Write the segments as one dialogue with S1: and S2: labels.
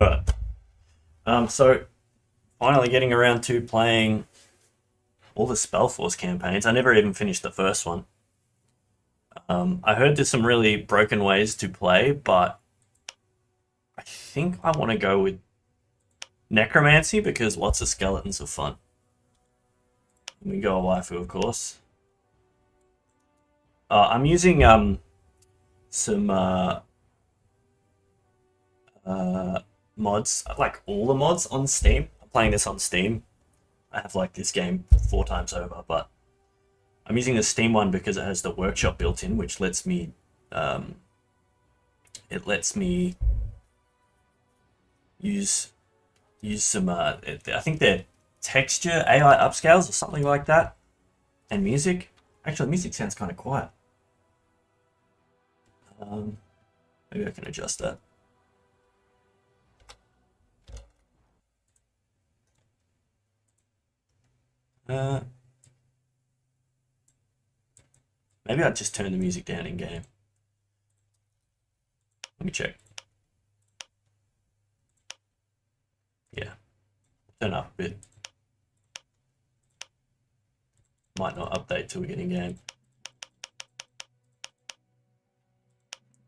S1: But so finally getting around to playing all the Spellforce campaigns. I never even finished the first one. I heard there's some really broken ways to play, but I think I want to go with Necromancy because lots of skeletons are fun. We go a waifu, of course. I'm using some mods, like all the mods on Steam. I'm playing this on Steam. I have like this game 4 times over, but I'm using the Steam one because it has the workshop built in, which lets me it lets me use some I think they're texture AI upscales or something like that, and music. Actually, music sounds kind of quiet. Maybe I can adjust that. Maybe I'll just turn the music down in game. Let me check. Yeah, turn up a bit. Might not update till we get in game.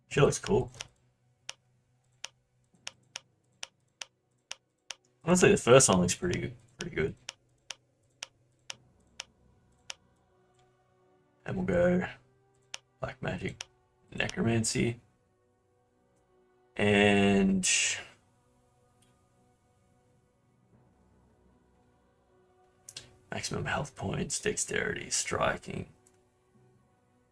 S1: Sure, looks cool. Honestly, the first one looks pretty good. And we'll go Black Magic, Necromancy, and maximum health points, dexterity, striking,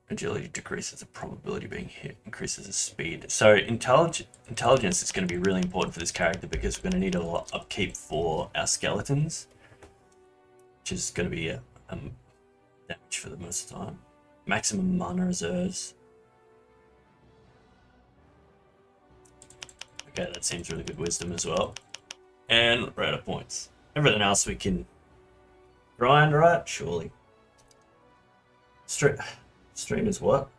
S1: agility decreases the probability of being hit, increases the speed. So intelligence is going to be really important for this character because we're going to need a lot of upkeep for our skeletons, which is going to be damage for the most of the time. Maximum mana reserves. Okay, that seems really good wisdom as well. And we're out of points. Everything else we can grind, right? Surely. Stream is what?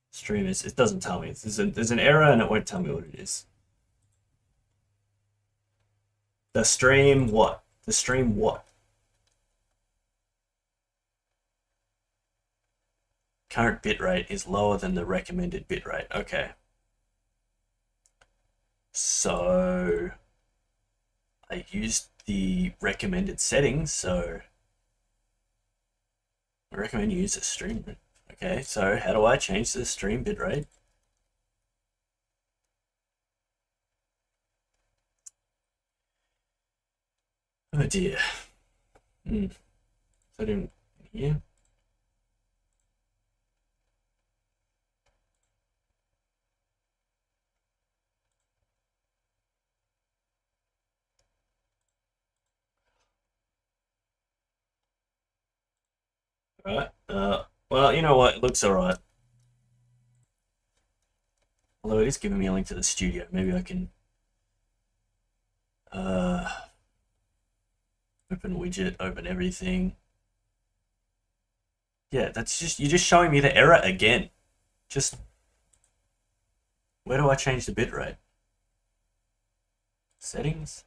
S1: Stream is, it doesn't tell me. There's an error and it won't tell me what it is. The stream what? The stream what? Current bitrate is lower than the recommended bitrate. Okay. So I used the recommended settings, so I recommend you use the stream. Okay, so how do I change the stream bitrate? Oh dear. Is that in here? Alright. Well, you know what? It looks alright. Although it is giving me a link to the studio. Maybe I can open widget, open everything. Yeah, that's just, you're just showing me the error again. Just, where do I change the bitrate? Settings?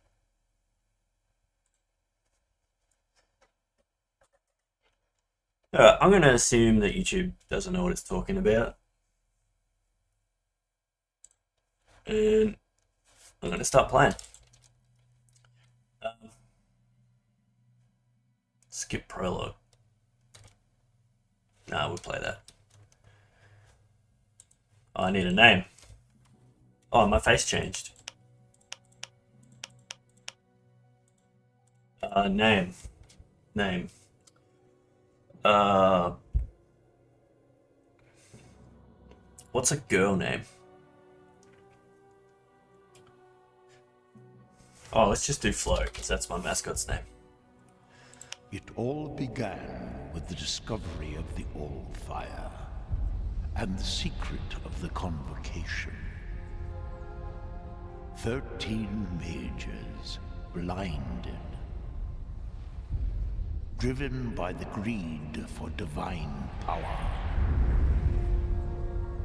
S1: I'm going to assume that YouTube doesn't know what it's talking about. And I'm going to start playing. Skip prologue. Nah, we'll play that. Oh, I need a name. Oh, my face changed. Name. Name. What's a girl name? Oh, let's just do Flo, because that's my mascot's name.
S2: It all began with the discovery of the All-Fire and the secret of the Convocation. 13 mages blinded, driven by the greed for divine power,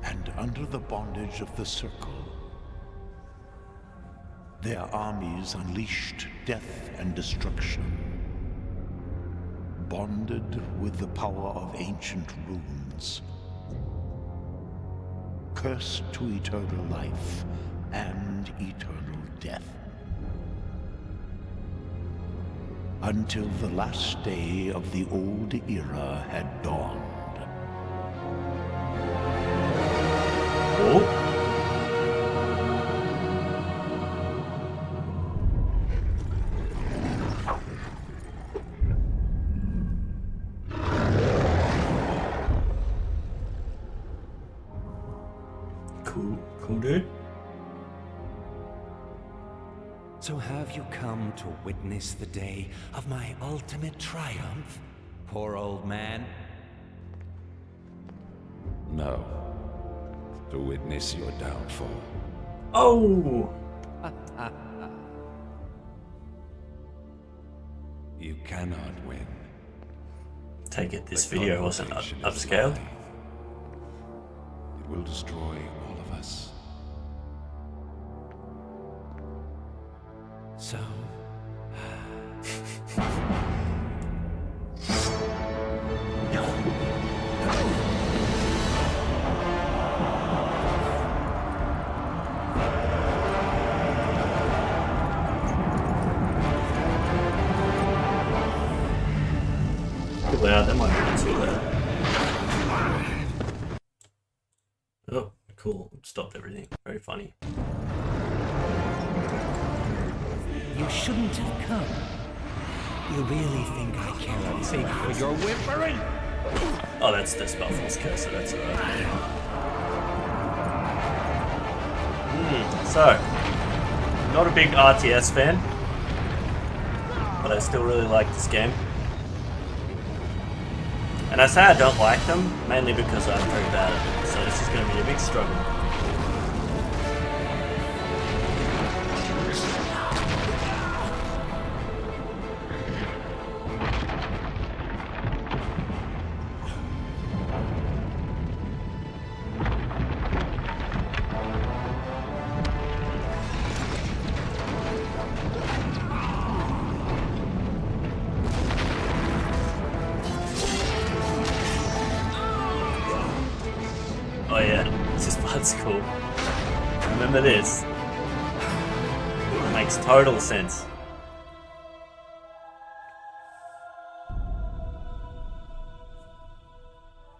S2: and under the bondage of the Circle, Their armies unleashed death and destruction. Bonded with the power of ancient runes. Cursed to eternal life and eternal death. Until the last day of the old era had dawned.
S1: Oh. Cool dude.
S3: So have you come to witness the day of my ultimate triumph, poor old man?
S4: No. To witness your downfall.
S1: Oh!
S4: You cannot win.
S1: Take it, this
S4: The
S1: video wasn't
S4: confrontation is
S1: upscaled.
S4: mine. It will destroy all of us.
S3: So...
S1: Too loud, that might be too loud. Oh, cool. Stopped everything. Very funny.
S3: You shouldn't have come. You really think I care a fig for your whimpering?
S1: Oh, that's the Spellforce cursor, that's alright. So, not a big RTS fan, but I still really like this game. And I say I don't like them, mainly because I'm very bad at it, so this is going to be a big struggle. Oh yeah, this part's cool. Remember this. It makes total sense.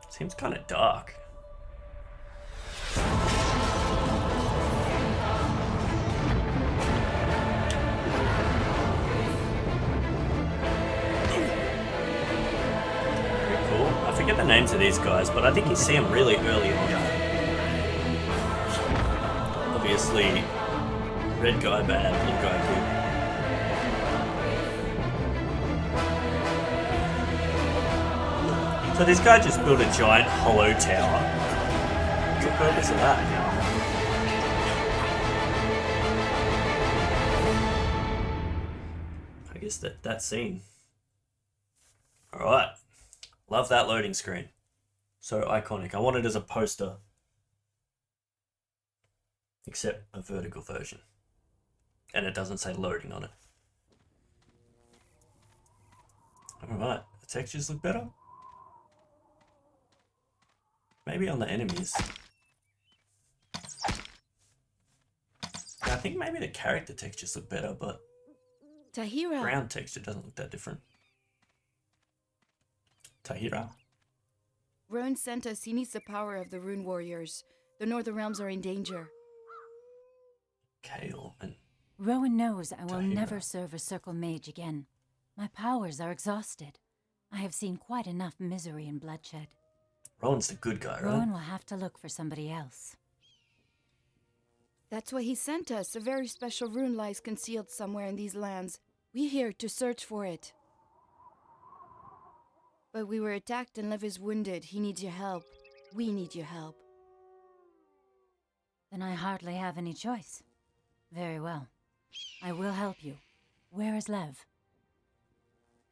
S1: Seems kind of dark. I forget the names of these guys, but I think you see them really early on. Obviously, red guy bad, blue guy good. So this guy just built a giant hollow tower. What's the purpose of that? I guess that scene. Alright. Love that loading screen. So iconic. I want it as a poster. Except a vertical version. And it doesn't say loading on it. Alright. The textures look better? Maybe on the enemies. Yeah, I think maybe the character textures look better, but
S5: Tahira.
S1: ground texture doesn't look that different. Tahira.
S5: Rowan sent us. He needs the power of the Rune Warriors. The Northern Realms are in danger.
S1: Kale and
S6: Rowan knows I will
S1: Tahira.
S6: never serve a circle mage again. My powers are exhausted. I have seen quite enough misery and bloodshed.
S1: Rowan's the good guy, right?
S6: Rowan will have to look for somebody else.
S5: That's why he sent us. A very special rune lies concealed somewhere in these lands. We're here to search for it. But we were attacked and Lev is wounded. He needs your help. We need your help.
S6: Then I hardly have any choice. Very well. I will help you. Where is Lev?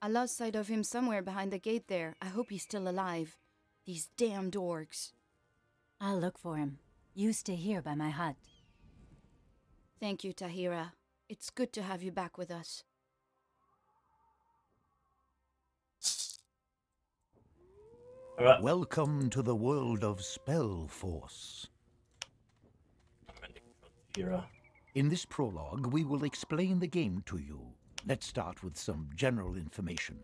S5: I lost sight of him somewhere behind the gate there. I hope he's still alive. These damned orcs.
S6: I'll look for him. You stay here by my hut.
S5: Thank you, Tahira. It's good to have you back with us.
S1: All right.
S2: Welcome to the world of Spellforce.
S1: Here,
S2: In this prologue, we will explain the game to you. Let's start with some general information.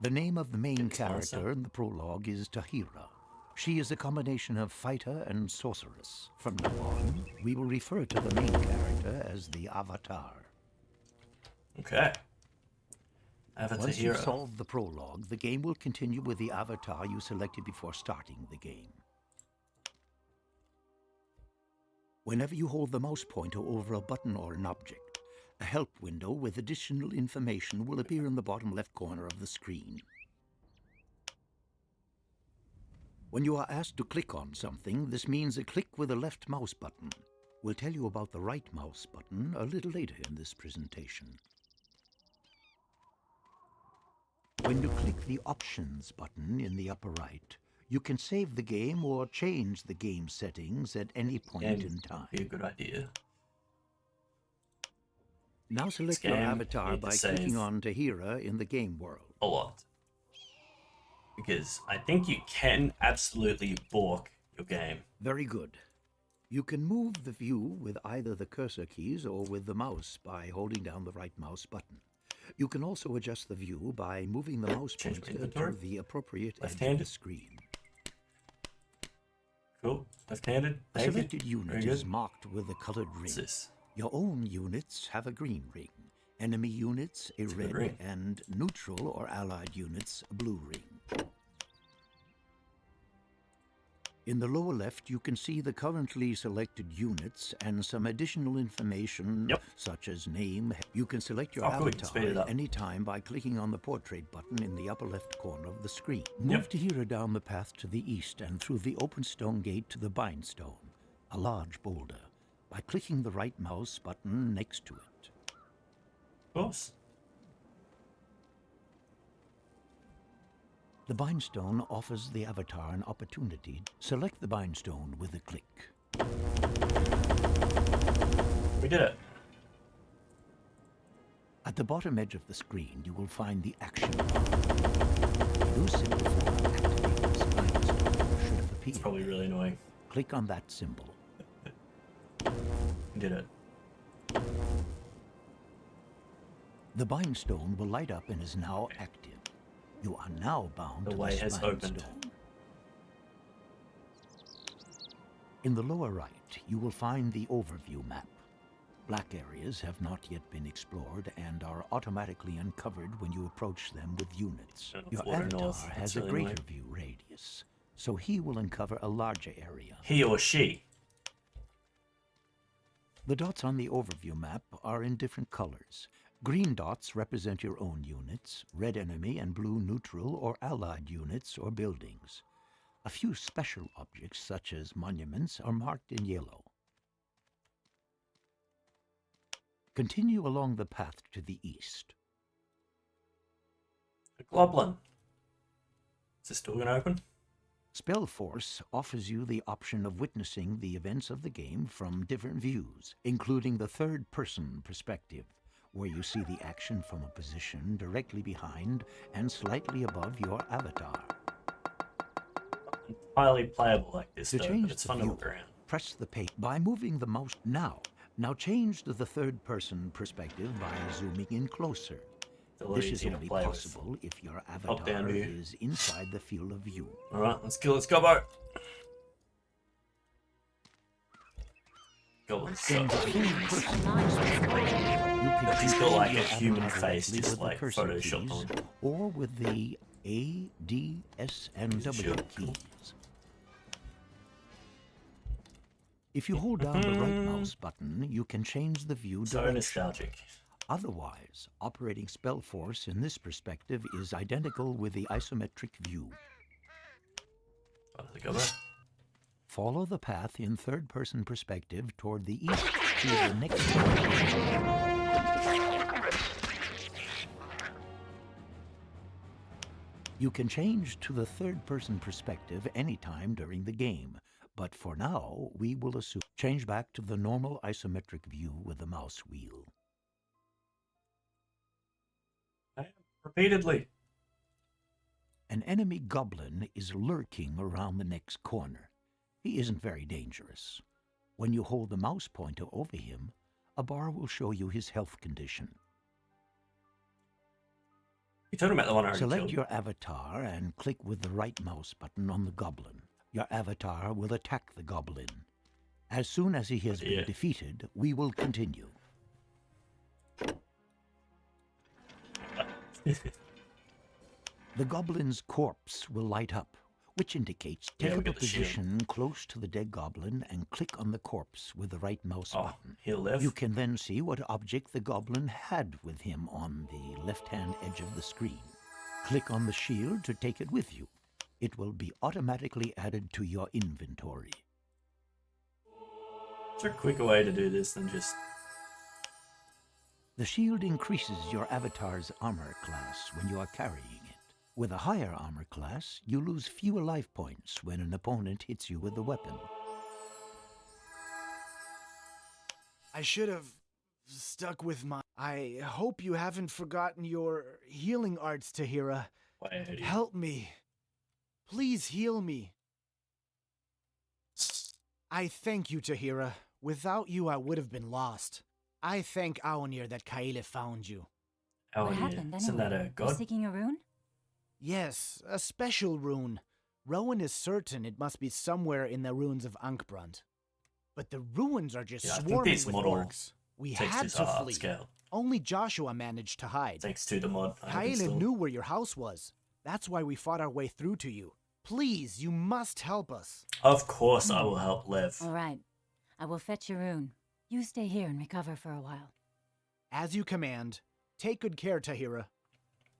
S2: The name of the main character in the prologue is Tahira. She is a combination of fighter and sorceress. From now on, we will refer to the main character as the Avatar.
S1: Okay. Avatar
S2: Once
S1: hero.
S2: you've solved the prologue, the game will continue with the avatar you selected before starting the game. Whenever you hold the mouse pointer over a button or an object, a help window with additional information will appear in the bottom left corner of the screen. When you are asked to click on something, this means a click with the left mouse button. We'll tell you about the right mouse button a little later in this presentation. When you click the Options button in the upper right, you can save the game or change the game settings at any point in time.
S1: Be a good idea.
S2: Now select
S1: This
S2: your
S1: game
S2: avatar
S1: need to
S2: by
S1: save
S2: clicking on Tahira in the game world.
S1: a lot. Because I think you can absolutely balk your game.
S2: Very good. You can move the view with either the cursor keys or with the mouse by holding down the right mouse button. You can also adjust the view by moving the mouse
S1: Change my
S2: pointer
S1: inventory.
S2: to the appropriate edge of the
S1: Left-handed.
S2: screen.
S1: Cool. Left-handed.
S2: A
S1: Thank you.
S2: selected unit
S1: Very
S2: is
S1: good.
S2: marked with a colored ring.
S1: What's this?
S2: Your own units have a green ring. Enemy units a
S1: It's a good
S2: red,
S1: ring.
S2: and neutral or allied units a blue ring. In the lower left, you can see the currently selected units and some additional information
S1: Yep.
S2: such as name. You can select your
S1: Oh, cool, you can
S2: avatar
S1: speed it up.
S2: at any time by clicking on the portrait button in the upper left corner of the screen. Move Tahira down the path to the east and through the open stone gate to the Bindstone, a large boulder, by clicking the right mouse button next to it.
S1: Of course.
S2: The Bindstone offers the avatar an opportunity. Select the Bindstone with a click.
S1: We did it.
S2: At the bottom edge of the screen, you will find the action bar. Use symbol for activating this Bindstone should have appeared.
S1: It's probably really annoying.
S2: Click on that symbol.
S1: We did it.
S2: The Bindstone will light up and is now active. You are now bound
S1: The
S2: to
S1: way
S2: this
S1: has opened.
S2: Bindstone. In the lower right, you will find the overview map. Black areas have not yet been explored and are automatically uncovered when you approach them with units. Your
S1: Water
S2: avatar
S1: north,
S2: has
S1: that's
S2: a
S1: really
S2: greater
S1: annoying.
S2: view radius, so he will uncover a larger area.
S1: He or she.
S2: The dots on the overview map are in different colors. Green dots represent your own units, red enemy and blue neutral or allied units or buildings. A few special objects, such as monuments, are marked in yellow. Continue along the path to the east.
S1: A goblin. Is this door gonna open?
S2: Spellforce offers you the option of witnessing the events of the game from different views, including the third-person perspective, where you see the action from a position directly behind and slightly above your avatar.
S1: Highly playable like this,
S2: To
S1: though,
S2: change
S1: but it's
S2: the
S1: fun to
S2: view,
S1: look around.
S2: press the page by moving the mouse now. Now change to the third-person perspective by zooming in closer.
S1: It's a lot
S2: This is
S1: easier to
S2: only
S1: play with.
S2: possible if your
S1: down
S2: avatar
S1: view.
S2: is inside the field of view.
S1: Alright, let's go, Bo! Goblins
S2: In
S1: suck.
S2: the third-person perspective, you can
S1: He's got
S2: control
S1: like a
S2: your
S1: human
S2: avatar
S1: face,
S2: directly
S1: just
S2: with the
S1: like
S2: cursor
S1: Photoshop
S2: keys,
S1: on.
S2: or with the A, D, S, and W
S1: Sure.
S2: keys. If you hold down the right mouse button, you can change the view
S1: So
S2: direction.
S1: nostalgic.
S2: Otherwise, operating Spellforce in this perspective is identical with the isometric view.
S1: Oh, there's a goblin.
S2: Follow the path in third-person perspective toward the east to the next You can change to the third-person perspective anytime during the game, But for now, we will assume. Change back to the normal isometric view with the mouse wheel.
S1: Repeatedly.
S2: An enemy goblin is lurking around the next corner. He isn't very dangerous. When you hold the mouse pointer over him, a bar will show you his health condition.
S1: You're talking about the one I already
S2: Select
S1: killed.
S2: your avatar and click with the right mouse button on the goblin. Your avatar will attack the goblin. As soon as he has been defeated, we will continue. The goblin's corpse will light up, which indicates take up a position close to the dead goblin and click on the corpse with the right mouse button.
S1: He'll live.
S2: You can then see what object the goblin had with him on the left-hand edge of the screen. Click on the shield to take it with you. It will be automatically added to your inventory.
S1: Is there a quicker way to do this than just...
S2: The shield increases your avatar's armor class when you are carrying it. With a higher armor class, you lose fewer life points when an opponent hits you with a weapon.
S7: I should have stuck with my... I hope you haven't forgotten your healing arts, Tahira. Help me. Please heal me. I thank you, Tahira. Without you, I would have been lost. I thank Aonir that Kaele found you.
S6: What happened
S1: Isn't that
S6: anyway?
S1: a god?
S6: You're seeking a rune?
S7: Yes, a special rune. Rowan is certain it must be somewhere in the ruins of Ankbrand. But the ruins are just swarming with orcs. We had to flee. Only Joshua managed to hide.
S1: Thanks to the mod.
S7: Kaele knew where your house was. That's why we fought our way through to you. Please, you must help us.
S1: Of course I will help Lev.
S6: All right. I will fetch your rune. You stay here and recover for a while.
S7: As you command. Take good care, Tahira.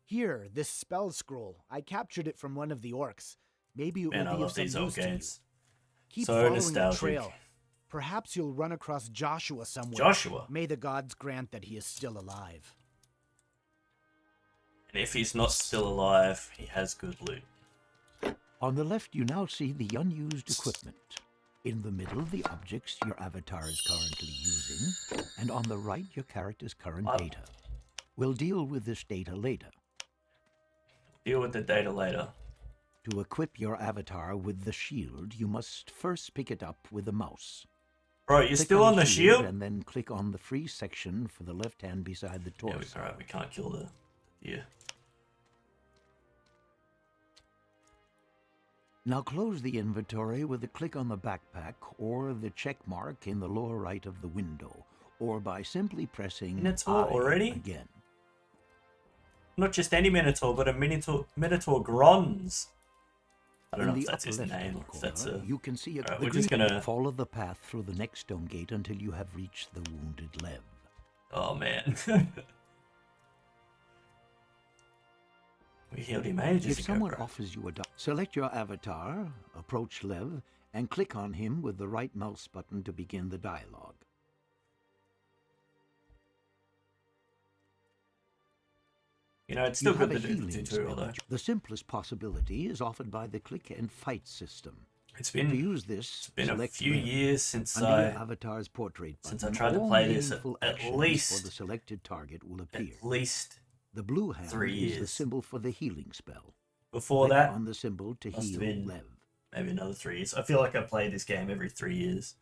S7: Here, this spell scroll. I captured it from one of the orcs. Maybe it will be of some use to you. Keep following the trail. Perhaps you'll run across Joshua somewhere.
S1: Joshua?
S7: May the gods grant that he is still alive.
S1: And if he's not still alive, he has good loot.
S2: On the left, you now see the unused equipment. In the middle, the objects your avatar is currently using, and on the right, your character's current data. We'll deal with this data later.
S1: Deal with the data later.
S2: To equip your avatar with the shield, you must first pick it up with the mouse.
S1: Bro, you're still on the shield?
S2: And then click on the free section for the left hand beside the torso.
S1: Yeah, alright, we can't kill the... Yeah.
S2: Now close the inventory with a click on the backpack or the check mark in the lower right of the window, or by simply pressing
S1: Minotaur already?
S2: Again.
S1: Not just any Minotaur, but a Minotaur Grons. I don't know if that's his name or if that's a...
S2: You can see it.
S1: We're just gonna...
S2: Follow the path through the next stone gate until you have reached the wounded Lev.
S1: Oh man. We healed him ages ago.
S2: If someone offers you a select your avatar, approach Lev, and click on him with the right mouse button to begin the dialogue.
S1: You know, it's still good to do the tutorial though.
S2: The simplest possibility is offered by the click and fight system.
S1: It's been a few years since I
S2: avatar's portrait button,
S1: since I tried to play this. At least
S2: for the selected target will appear.
S1: At least
S2: the blue hand
S1: 3 years.
S2: Is the symbol for the healing spell.
S1: Before
S2: click
S1: that,
S2: on the symbol to heal Lev.
S1: Maybe another 3 years. I feel like I play this game every 3 years.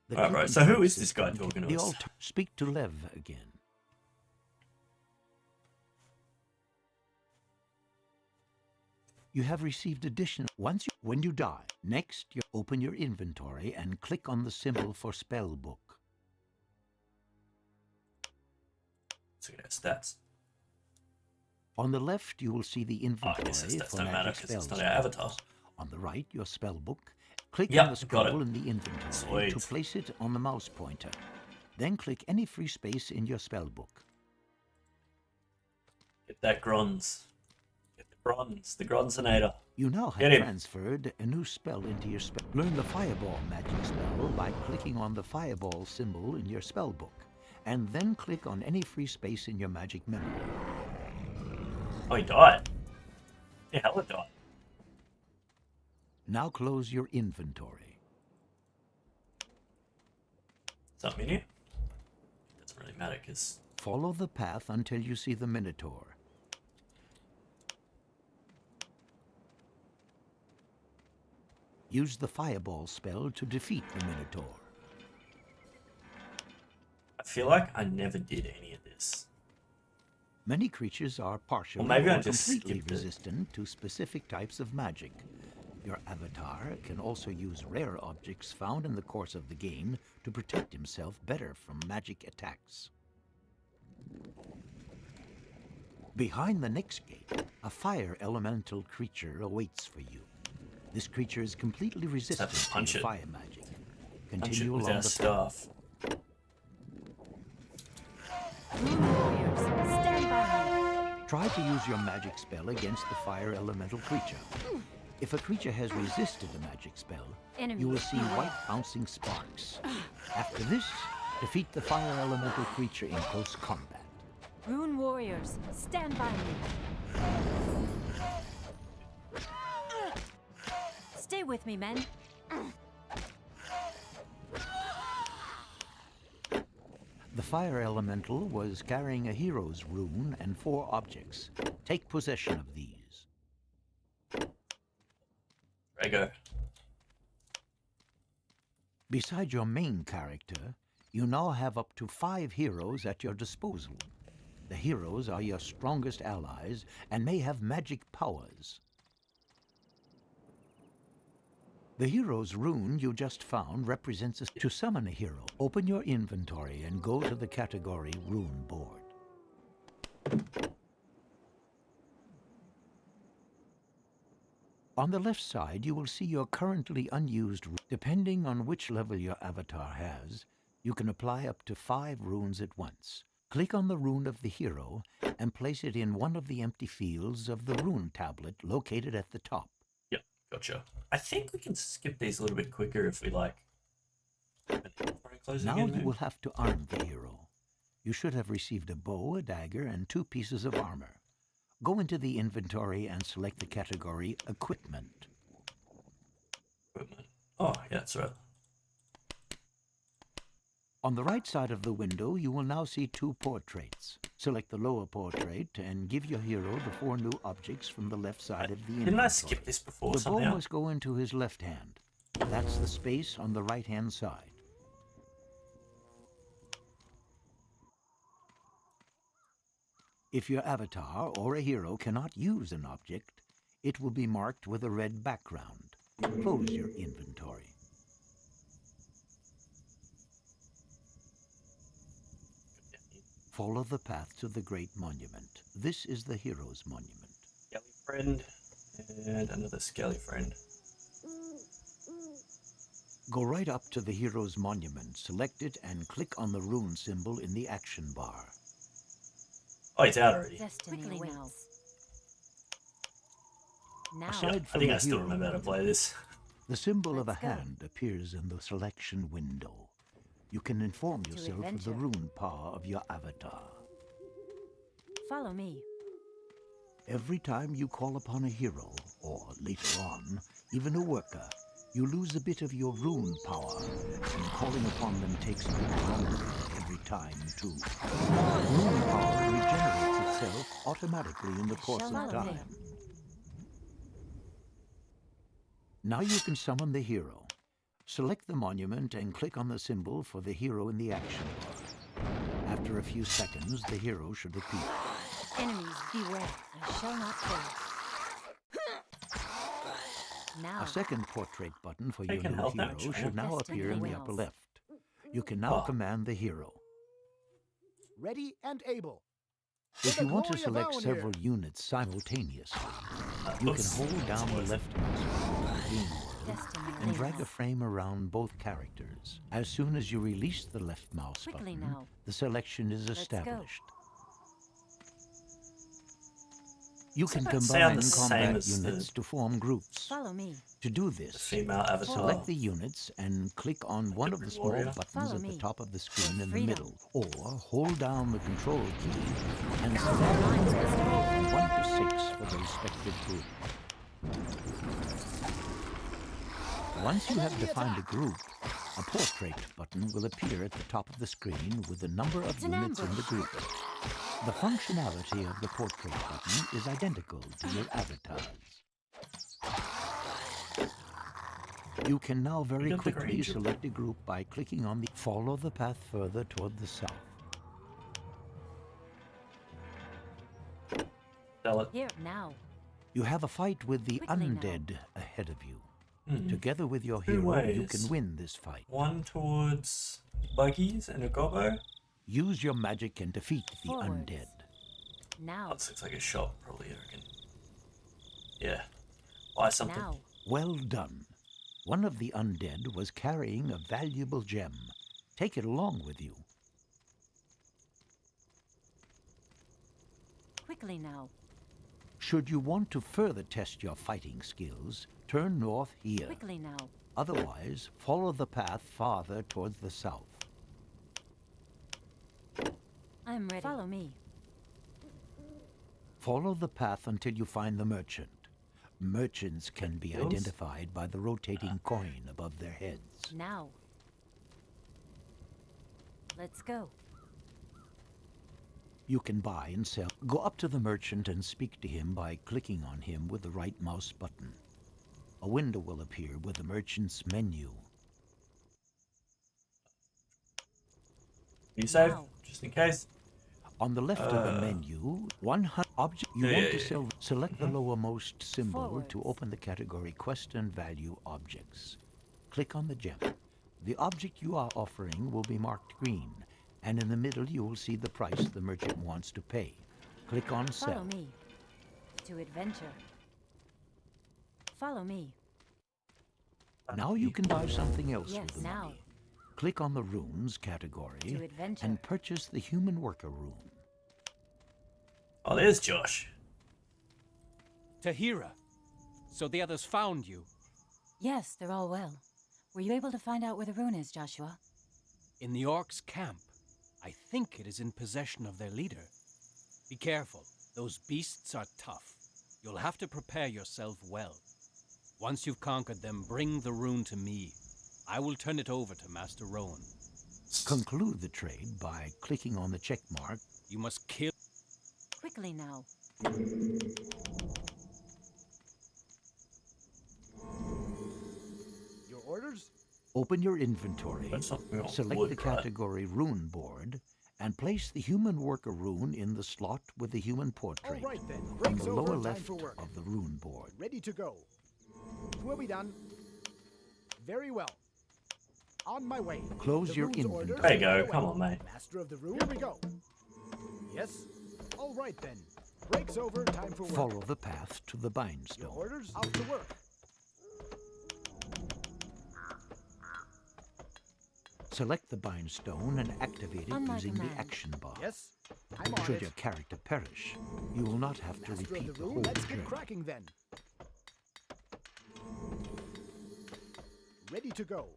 S1: Alright, bro. So who is this guy talking to us?
S2: Speak to Lev again. You have received additional when you die. Next, you open your inventory and click on the symbol for spell book.
S1: Let's look at stats.
S2: On the left, you will see the inventory for magic spells.
S1: It's not our avatar.
S2: On the right, your spell book. Click on the scroll in the inventory to place it on the mouse pointer. Then click any free space in your spell book.
S1: Get that Grons. The Gronzonator.
S2: You now have transferred a new spell into your spell. Learn the Fireball magic spell by clicking on the Fireball symbol in your spell book, and then click on any free space in your magic memory.
S1: Oh, he died. Yeah, hell it died.
S2: Now close your inventory.
S1: Something in here? Doesn't really matter because.
S2: Follow the path until you see the Minotaur. Use the Fireball spell to defeat the Minotaur.
S1: I feel like I never did any of this.
S2: Many creatures are partially
S1: maybe I
S2: or
S1: just
S2: completely
S1: skipped it.
S2: resistant to specific types of magic. Your avatar can also use rare objects found in the course of the game to protect himself better from magic attacks. Behind the next gate, a fire elemental creature awaits for you. This creature is completely resistant to
S1: punch
S2: your
S1: it.
S2: fire magic.
S1: Punch it
S2: Continue
S1: with
S2: along
S1: our
S2: the
S1: staff.
S6: Warriors, stand by me.
S2: Try to use your magic spell against the fire elemental creature. If a creature has resisted a magic spell, you will see white bouncing sparks. After this, defeat the fire elemental creature in close combat.
S6: Rune warriors, stand by me. Stay with me, men.
S2: The fire elemental was carrying a hero's rune and 4 objects. Take possession of these.
S1: There you go.
S2: Beside your main character, you now have up to 5 heroes at your disposal. The heroes are your strongest allies and may have magic powers. The hero's rune you just found represents to summon a hero. Open your inventory and go to the category Rune Board. On the left side, you will see your currently unused rune. Depending on which level your avatar has, you can apply up to 5 runes at once. Click on the rune of the hero and place it in one of the empty fields of the rune tablet located at the top.
S1: Yep, gotcha. I think we can skip these a little bit quicker if we like.
S2: Now you will have to arm the hero. You should have received a bow, a dagger, and 2 pieces of armor. Go into the inventory and select the category Equipment.
S1: Equipment. Oh, yeah, that's right.
S2: On the right side of the window, you will now see 2 portraits. Select the lower portrait and give your hero the 4 new objects from the left side of the inventory.
S1: Didn't I skip this before
S2: The bow
S1: somehow?
S2: must go into his left hand. That's the space on the right-hand side. If your avatar or a hero cannot use an object, it will be marked with a red background. Close your inventory. Follow the path to the Great Monument. This is the Hero's Monument.
S1: Skelly friend and another skelly friend.
S2: Go right up to the Hero's Monument, select it, and click on the rune symbol in the action bar.
S1: Oh, it's out already.
S6: Destiny
S5: Quickly now.
S6: awaits. Now,
S2: Aside
S1: I
S2: from
S1: think
S2: the
S1: I still
S2: hero
S1: remember how to play this.
S2: The symbol of a
S6: Let's go.
S2: hand appears in the selection window. You can inform yourself of the
S6: adventure.
S2: rune power of your avatar.
S6: follow me.
S2: Every time you call upon a hero, or later on, even a worker, you lose a bit of your rune power, and calling upon them takes a bit longer every time, too. Rune power regenerates itself automatically in the course of
S6: Follow me.
S2: time. Now you can summon the hero. Select the monument and click on the symbol for the hero in the action bar. After a few seconds, the hero should appear.
S6: Enemies, beware. I shall not fail. Now,
S2: A second portrait button for your
S1: Taking
S2: new
S1: health
S2: hero
S1: damage,
S2: should now
S6: Destiny
S2: appear in the
S6: wills.
S2: upper left. You can now
S1: Oh.
S2: command the hero.
S7: Ready and able.
S2: If
S7: For
S2: you
S7: the
S2: want to
S7: glory of
S2: select
S7: Aonir.
S2: several units simultaneously, you can
S1: Oops.
S2: hold down the left mouse button on the game world
S6: Destiny
S2: and drag a
S6: wills.
S2: frame around both characters. As soon as you release the left mouse
S6: Quickly
S2: button,
S6: now.
S2: the selection is
S6: Let's go.
S2: established. You can
S1: Doesn't that sound
S2: combine
S1: the same
S2: combat
S1: as the-
S2: units to form groups.
S6: Follow me.
S2: To do
S1: The
S2: this,
S1: female avatar.
S2: select the units and click on one of the small
S1: warrior.
S2: buttons
S6: Follow
S2: at the
S6: me.
S2: top of the screen in the
S6: Freedom.
S2: middle, or hold down the control key and
S6: Our
S2: select
S6: lines
S2: them
S6: must hold.
S2: from 1 to 6 for the respective group. Once you have defined a group, a portrait button will appear at the top of the screen with the number of units in the group. The functionality of the portrait button is identical to your avatars. You can now very quickly select a group by clicking on the follow the path further toward the south.
S6: Here, now.
S2: You have a fight with the
S6: Quickly
S2: undead
S6: now.
S2: ahead of you. Together with your
S1: Two
S2: hero, you
S1: ways.
S2: can win this fight.
S1: One towards buggies and a gobbo.
S2: Use your magic and defeat the
S6: Forwards.
S2: undead.
S6: Now.
S1: That looks like a shop, probably, I reckon. Yeah. Buy something.
S6: Now.
S2: Well done. One of the undead was carrying a valuable gem. Take it along with you.
S6: Quickly now.
S2: Should you want to further test your fighting skills, turn north here.
S6: Quickly now.
S2: Otherwise, follow the path farther towards the south.
S6: I'm ready. Follow me.
S2: Follow the path until you find the merchant. Merchants can be
S1: Those?
S2: identified by the rotating coin above their heads.
S6: Now. Let's go.
S2: You can buy and sell. Go up to the merchant and speak to him by clicking on him with the right mouse button. A window will appear with the merchant's menu.
S1: Can you save?
S6: Now.
S1: Just in case.
S2: On the left of the menu, 100 object you want to sell. Select the lowermost symbol to
S6: Forwards.
S2: open the category Quest and Value Objects. Click on the gem. The object you are offering will be marked green, and in the middle you will see the price the merchant wants to pay. Click on
S6: Follow
S2: Sell.
S6: me. To adventure. Follow me.
S2: Now you can buy something else
S6: Yes,
S2: with the
S6: now.
S2: money. Click on the Runes category
S6: To adventure.
S2: and purchase the Human Worker rune.
S1: Oh, there's Josh.
S8: Tahira. So the others found you.
S6: Yes, they're all well. Were you able to find out where the rune is, Joshua?
S8: In the orcs' camp. I think it is in possession of their leader. Be careful. Those beasts are tough. You'll have to prepare yourself well. Once you've conquered them, bring the rune to me. I will turn it over to Master Rowan.
S2: Conclude the trade by clicking on the check mark.
S8: You must kill...
S6: Quickly now.
S7: Your orders?
S2: Open your inventory,
S1: That's something on
S2: select
S1: wood,
S2: the
S1: right?
S2: category Rune Board, and place the Human Worker rune in the slot with the human portrait
S7: All right then.
S2: on
S7: Breaks
S2: the
S7: over.
S2: lower
S7: Time
S2: left
S7: for work.
S2: of the Rune Board.
S7: Ready to go. We'll be done. Very well. On my way.
S2: Close
S7: The
S2: your
S7: rune's
S2: inventory.
S7: orders
S1: There you
S7: are
S1: go.
S7: away.
S1: Come on, mate.
S7: Master of the rune. Here we go. Yes. All right then. Breaks over. Time for work.
S2: Follow the path to the
S7: Your
S2: Bindstone.
S7: orders? Out to work.
S2: Select the Bindstone and activate it
S6: On my
S2: using
S6: command.
S2: the action bar.
S7: Yes. I'm on
S2: Should
S7: it.
S2: your character perish, you will not have to
S7: Master
S2: repeat
S7: of
S2: the
S7: the rune.
S2: whole
S7: Let's
S2: journey.
S7: get cracking then. Ready to go.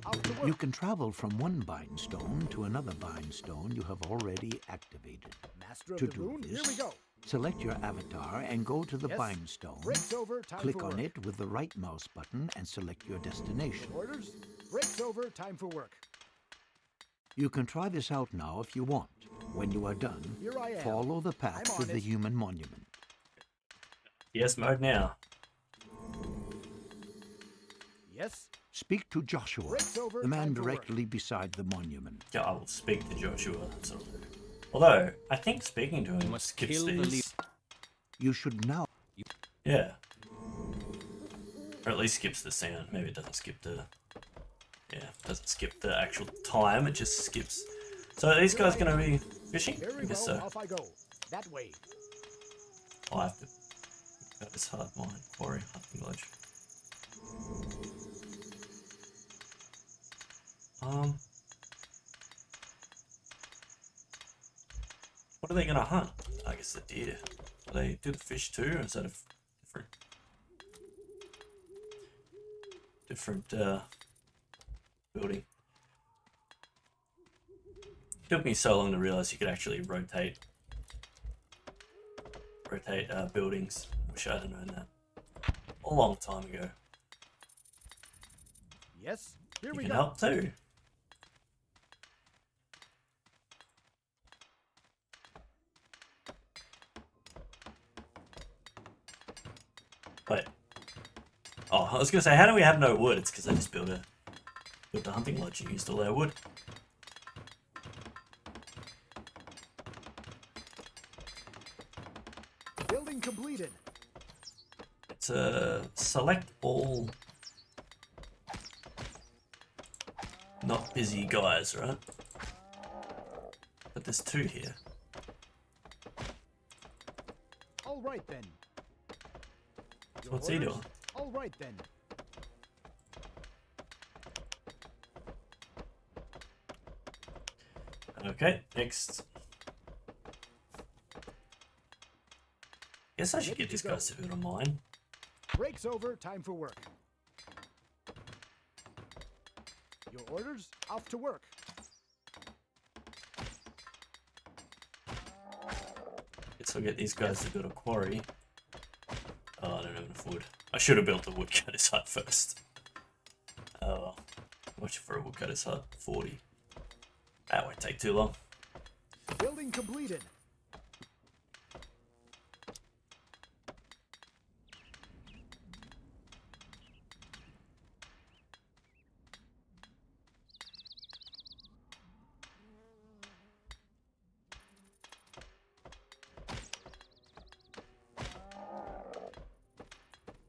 S7: Out to work.
S2: You can travel from one Bindstone to another Bindstone you have already activated.
S7: Master of
S2: To
S7: the
S2: do
S7: rune. Here
S2: this,
S7: we go.
S2: Select your avatar and go to the
S7: Yes.
S2: Bindstone.
S7: Breaks over. Time
S2: Click
S7: for
S2: on
S7: work.
S2: it with the right mouse button and select your destination.
S7: Orders? Breaks over. Time for work.
S2: You can try this out now if you want. When you are done,
S7: Here I am.
S2: follow the path
S7: I'm
S2: to
S7: on
S2: the
S7: it.
S2: human monument.
S1: Yes mode now.
S7: Yes.
S2: Speak to Joshua,
S7: Breaks over.
S2: the man
S7: Time for work.
S2: directly beside the monument.
S1: Yeah, I will speak to Joshua. That's all. Although, I think speaking to him
S8: must
S1: skips
S8: kill the
S1: these.
S2: You should now
S1: Yeah. Or at least skips the sound. Maybe it doesn't skip the... Yeah, it doesn't skip the actual time. It just skips. So are these guys going to be fishing? I
S7: Very
S1: guess
S7: well.
S1: so.
S7: Off I go. That way.
S1: I'll have to go this hard mine. Quarry, hunting lodge. What are they going to hunt? I guess the deer. Do they do the fish too, or is that a different building? It took me so long to realize you could actually rotate buildings. Wish I'd have known that a long time ago.
S7: Yes, here
S1: You
S7: we
S1: can
S7: go.
S1: help too. Wait. Oh, I was gonna say, how do we have no wood? It's because I just built the hunting lodge and used all our wood.
S7: Building completed.
S1: It's select all not busy guys, right? But there's 2 here.
S7: All right then.
S1: So what's he doing?
S7: All right then.
S1: Okay, next. Guess I should get these guys to build a mine.
S7: Break's over, time for work. Your orders? Off to work.
S1: Guess I'll get these guys to build a quarry. Oh, I don't have enough wood. I should have built the woodcutter's hut first. Oh well. Watch for a woodcutter's hut. 40. That won't take too long.
S7: Building completed.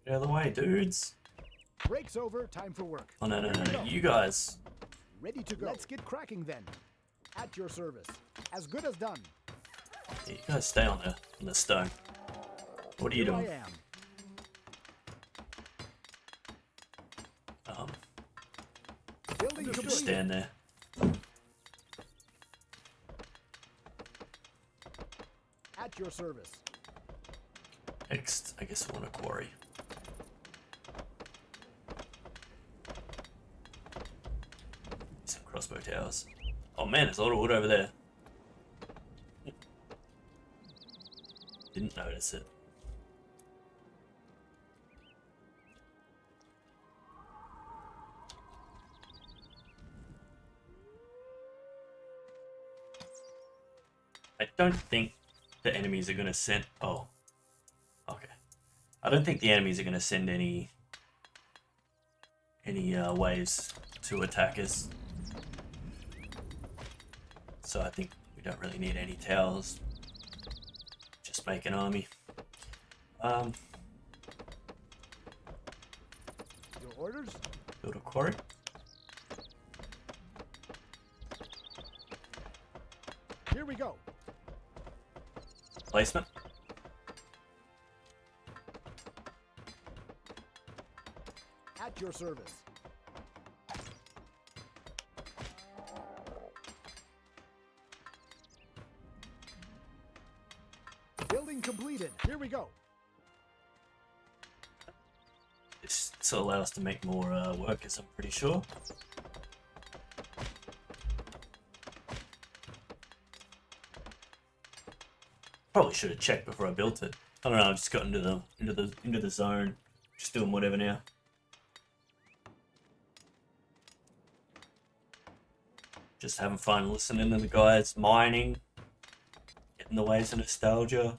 S1: Get out of the way, dudes.
S7: Break's over, time for work.
S1: Oh, no. You guys.
S7: Ready to go. Let's get cracking then. At your service. As good as done.
S1: Yeah, you guys stay on the stone. What are you
S7: Here
S1: doing?
S7: I am. Building
S1: Just
S7: complete.
S1: stand there.
S7: At your service.
S1: Next, I guess I want a quarry. Some crossbow towers. Oh man, there's a lot of wood over there. Didn't notice it. I don't think the enemies are gonna send. Oh, okay. I don't think the enemies are gonna send any waves to attack us. So I think we don't really need any towers. Just make an army.
S7: Your orders?
S1: Build a quarry.
S7: Here we go.
S1: Placement.
S7: At your service. Building completed. Here we go.
S1: This will allow us to make more workers, I'm pretty sure. Probably should have checked before I built it. I don't know. I just got into the zone, just doing whatever now. Just having fun, listening to the guys mining, getting the waves of nostalgia.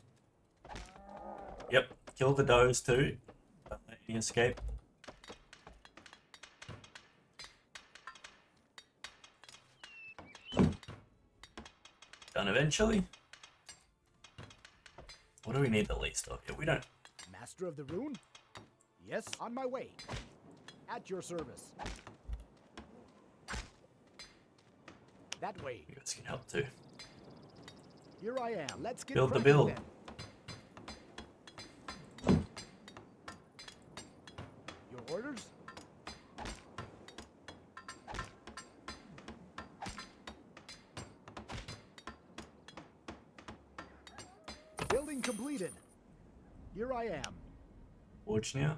S1: Yep, kill the does too. Don't let any escape. Done eventually. What do we need the least of? Yeah, we don't.
S7: Master of the rune? Yes, on my way. At your service. That way.
S1: You guys can help too.
S7: Here I am. Let's get
S1: Build the
S7: cracking
S1: build.
S7: then. Your orders? Building completed. Here I am.
S1: Forge now.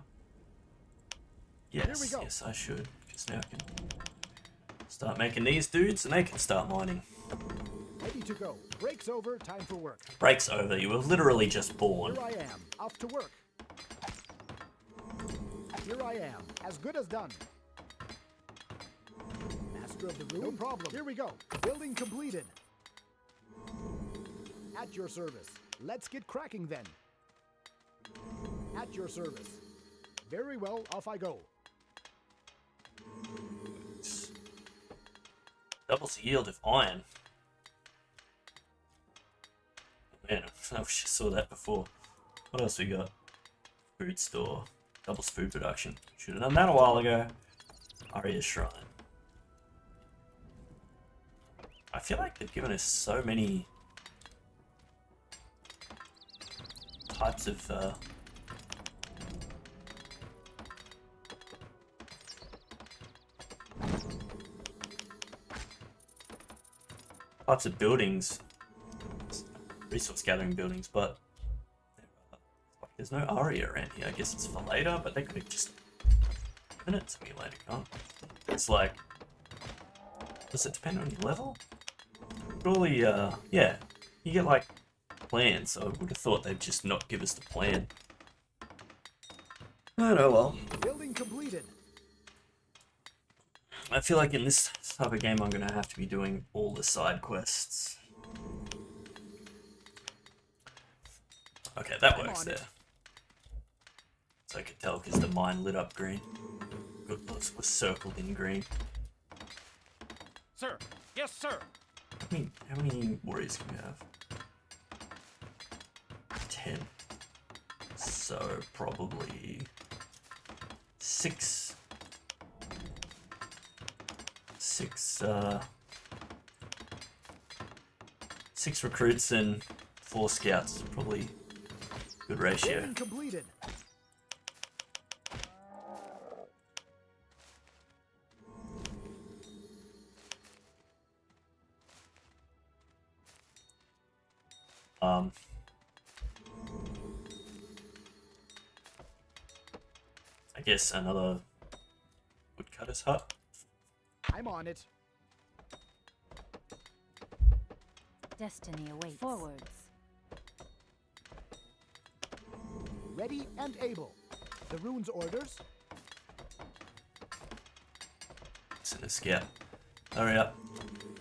S1: Yes,
S7: we go.
S1: yes, I should. Because now I can start making these dudes and they can start mining.
S7: Ready to go. Break's over. Time for work.
S1: Break's over. You were literally just born.
S7: Here I am. Off to work. Here I am. As good as done. master of the room. No problem. Here we go. Building completed. At your service. Let's get cracking then. At your service. Very well, off I go.
S1: Doubles the yield of iron. Man, I wish I saw that before. What else we got? Food store. Doubles food production. Should have done that a while ago. Aria Shrine. I feel like they've given us so many types of buildings, resource gathering buildings, but there's no Aria around here. I guess it's for later, but they could have just given it to me later, can't? It's like, does it depend on your level? Surely, yeah, you get like plans, so I would have thought they'd just not give us the plan. Oh no, well.
S7: Building completed.
S1: I feel like in this type of game I'm going to have to be doing all the side quests. Okay, that works there. So I could tell because the mine lit up green. Good looks was circled in green.
S8: Sir! Yes, sir!
S1: How many warriors can we have? 10. So probably 6. 6 recruits and 4 scouts. Probably good ratio.
S7: Building completed.
S1: I guess another woodcutter's hut.
S7: I'm on it.
S6: Destiny awaits. Forwards.
S7: Ready and able. The rune's orders.
S1: Send a scout. Hurry up.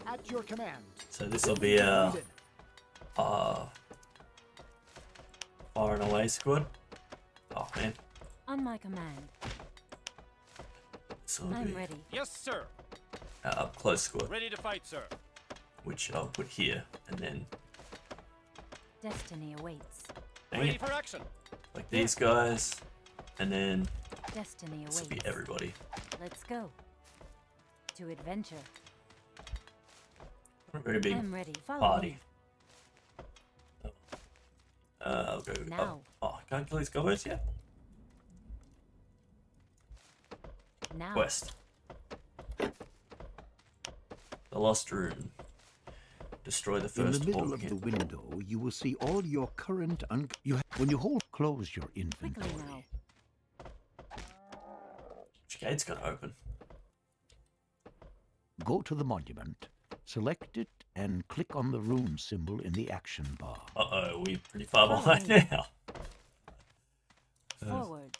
S7: At your command.
S1: So this will be a far and away squad. Oh man.
S6: On my command.
S1: This will
S6: I'm
S1: be
S6: ready.
S8: Yes, sir!
S1: up close squad,
S8: Ready to fight, sir!
S1: which I'll put here, and then
S6: Destiny awaits.
S1: dang
S8: Ready
S1: it,
S8: for action!
S1: like these guys, and then
S6: Destiny
S1: this will
S6: awaits.
S1: be everybody.
S6: Let's go. To adventure.
S1: Not a very big
S6: I'm ready. Follow
S1: party.
S6: me.
S1: I'll go.
S6: Now.
S1: Oh, can't kill these goblins yet.
S6: Now.
S1: Quest. The Lost Rune. Destroy the
S2: In
S1: first
S2: the middle
S1: portal
S2: of
S1: kit.
S2: the window, you will see all your current when you close your
S6: Quickly
S2: inventory.
S6: now.
S1: Which gate's gonna open?
S2: Go to the monument, select it, and click on the rune symbol in the action bar.
S1: Uh-oh, we're pretty far
S6: Follow
S1: behind
S6: me.
S1: now.
S6: Forwards.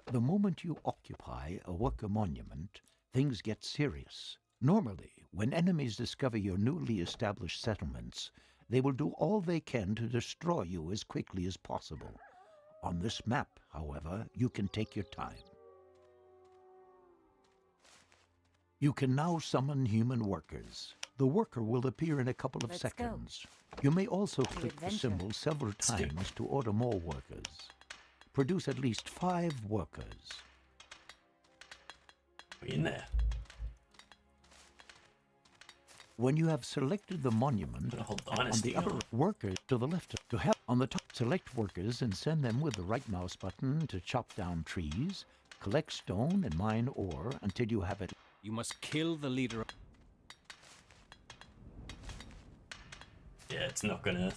S2: The moment you occupy a worker monument, things get serious. Normally, when enemies discover your newly established settlements, they will do all they can to destroy you as quickly as possible. On this map, however, you can take your time. You can now summon human workers. The worker will appear in a couple of
S6: Let's go.
S2: seconds. You may also click the
S6: adventure.
S2: symbol several
S1: Skip.
S2: times to order more workers. Produce at least 5 workers.
S1: We're in there.
S2: When you have selected the monument,
S1: Got a whole
S2: on
S1: dynasty
S2: the upper
S1: going.
S2: workers to the left, to help on the top, select workers and send them with the right mouse button to chop down trees, collect stone and mine ore until you have it.
S8: You must kill the leader.
S1: Yeah, it's not gonna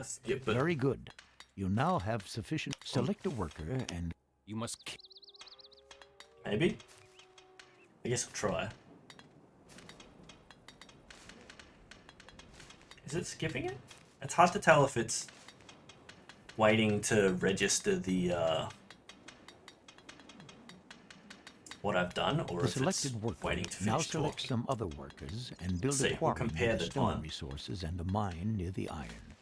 S1: skip it.
S2: Very good. You now have sufficient. Select a worker and
S8: You must kill.
S1: Maybe? I guess I'll try. Is it skipping it? It's hard to tell if it's waiting to register the what I've done or
S2: The
S1: if it's
S2: selected worker
S1: waiting to
S2: now
S1: finish
S2: select
S1: talking.
S2: some other workers and build
S1: See,
S2: a
S1: we'll
S2: quarry
S1: compare
S2: with
S1: the
S2: stone
S1: time.
S2: resources and a mine near the iron.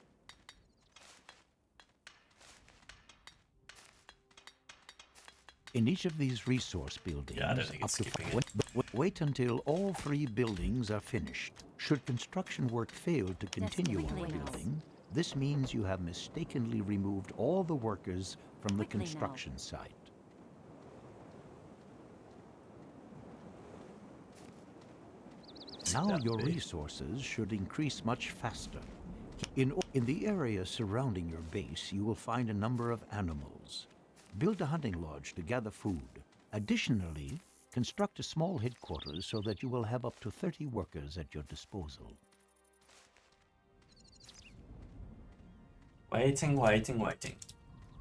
S2: In each of these resource buildings,
S1: Yeah, I don't think it's skipping it.
S2: wait until all 3 buildings are finished. Should construction work fail to continue on the
S6: quickly now.
S2: building, this means you have mistakenly removed all the workers from the
S6: Quickly now.
S2: construction site. Now
S1: that
S2: your
S1: big.
S2: resources should increase much faster. In the area surrounding your base, you will find a number of animals. Build a hunting lodge to gather food. Additionally, construct a small headquarters so that you will have up to 30 workers at your disposal.
S1: Waiting, waiting, waiting.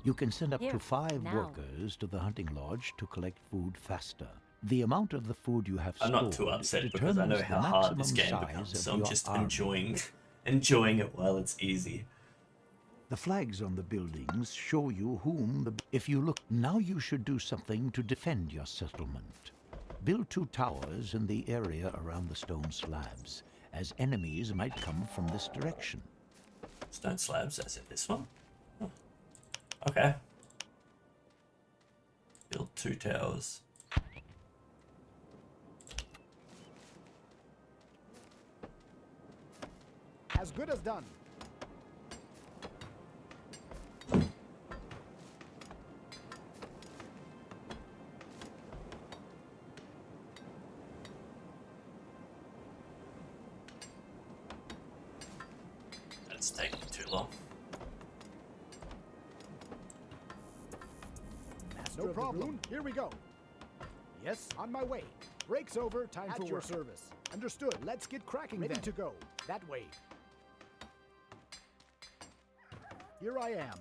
S2: You can send up
S6: Here,
S2: to 5
S6: now.
S2: workers to the hunting lodge to collect food faster. The amount of the food you have
S1: I'm
S2: stored
S1: not too upset because I know
S2: determines
S1: how
S2: the
S1: hard this
S2: maximum
S1: game
S2: size
S1: becomes,
S2: of
S1: so I'm
S2: your
S1: just
S2: army.
S1: enjoying it while it's easy.
S2: The flags on the buildings show you if you look, now you should do something to defend your settlement. Build 2 towers in the area around the stone slabs, as enemies might come from this direction.
S1: Stone slabs, that's it, this one? Oh. Okay. Build 2 towers.
S7: As good as done.
S1: That's taking too long.
S7: No problem. Here we go. Yes, on my way. Break's over. Time for your service. Understood. Let's get cracking. Ready to go. That way. Here I am.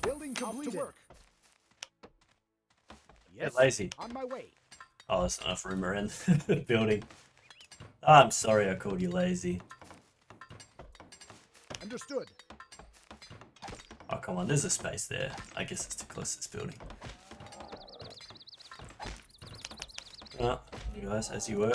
S7: Building completed. To work. Yes,
S1: Get lazy.
S7: on my way.
S1: Oh, there's enough room around the building. I'm sorry I called you lazy.
S7: Understood.
S1: Oh, come on, there's a space there. I guess it's the closest building. Ah, you guys, as you were.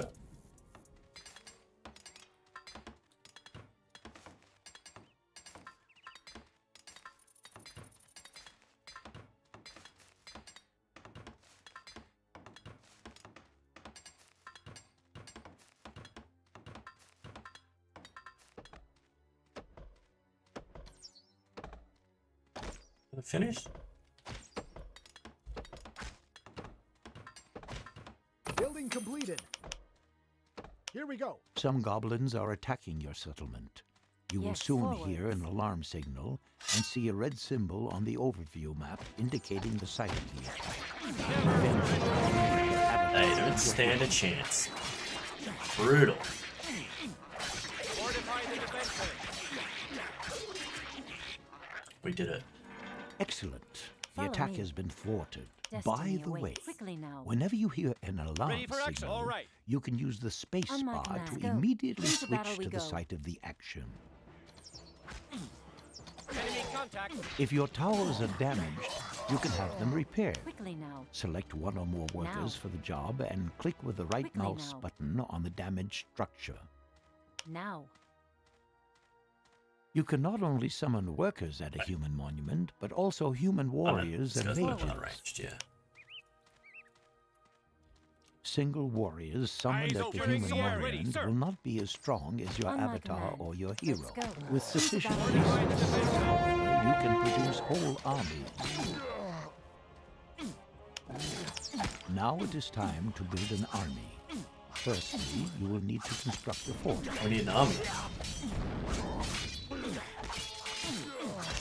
S1: Finished?
S7: Building completed. Here we go.
S2: Some goblins are attacking your settlement. You will
S6: Yes,
S2: soon
S6: forward.
S2: hear an alarm signal and see a red symbol on the overview map indicating the site of the attack.
S1: They don't stand a chance. Brutal. We did it.
S2: Excellent. The
S6: Follow
S2: attack
S6: me.
S2: has been thwarted.
S6: Destiny
S2: By the way,
S6: awaits. Quickly now.
S2: whenever you hear an alarm
S8: Ready for action.
S2: signal,
S8: All right.
S2: you can use the space
S6: On my
S2: bar
S6: command.
S2: to
S6: Go.
S2: immediately
S6: Into battle
S2: switch
S6: we
S2: to the
S6: go.
S2: site of the action.
S8: Enemy contact.
S2: If your towers are damaged, you can have them repaired.
S6: Quickly now.
S2: Select 1 or more workers
S6: Now.
S2: for the job and click with the right
S6: Quickly
S2: mouse
S6: now.
S2: button on the damaged structure.
S6: Now.
S2: You can not only summon workers at a human monument, but also human warriors and
S1: This
S2: mages.
S1: guy's not ranged, yeah.
S2: Single warriors summoned
S8: Eyes
S2: at the
S8: open.
S2: human
S8: Yeah, ready,
S2: monument
S8: sir.
S2: will not be as strong as your
S6: On my
S2: avatar
S6: command.
S2: or your hero.
S6: Let's go.
S2: With sufficient
S6: battle.
S2: resources, however, you can produce whole armies. Now it is time to build an army. Firstly, you will need to construct a fort.
S1: We need an army.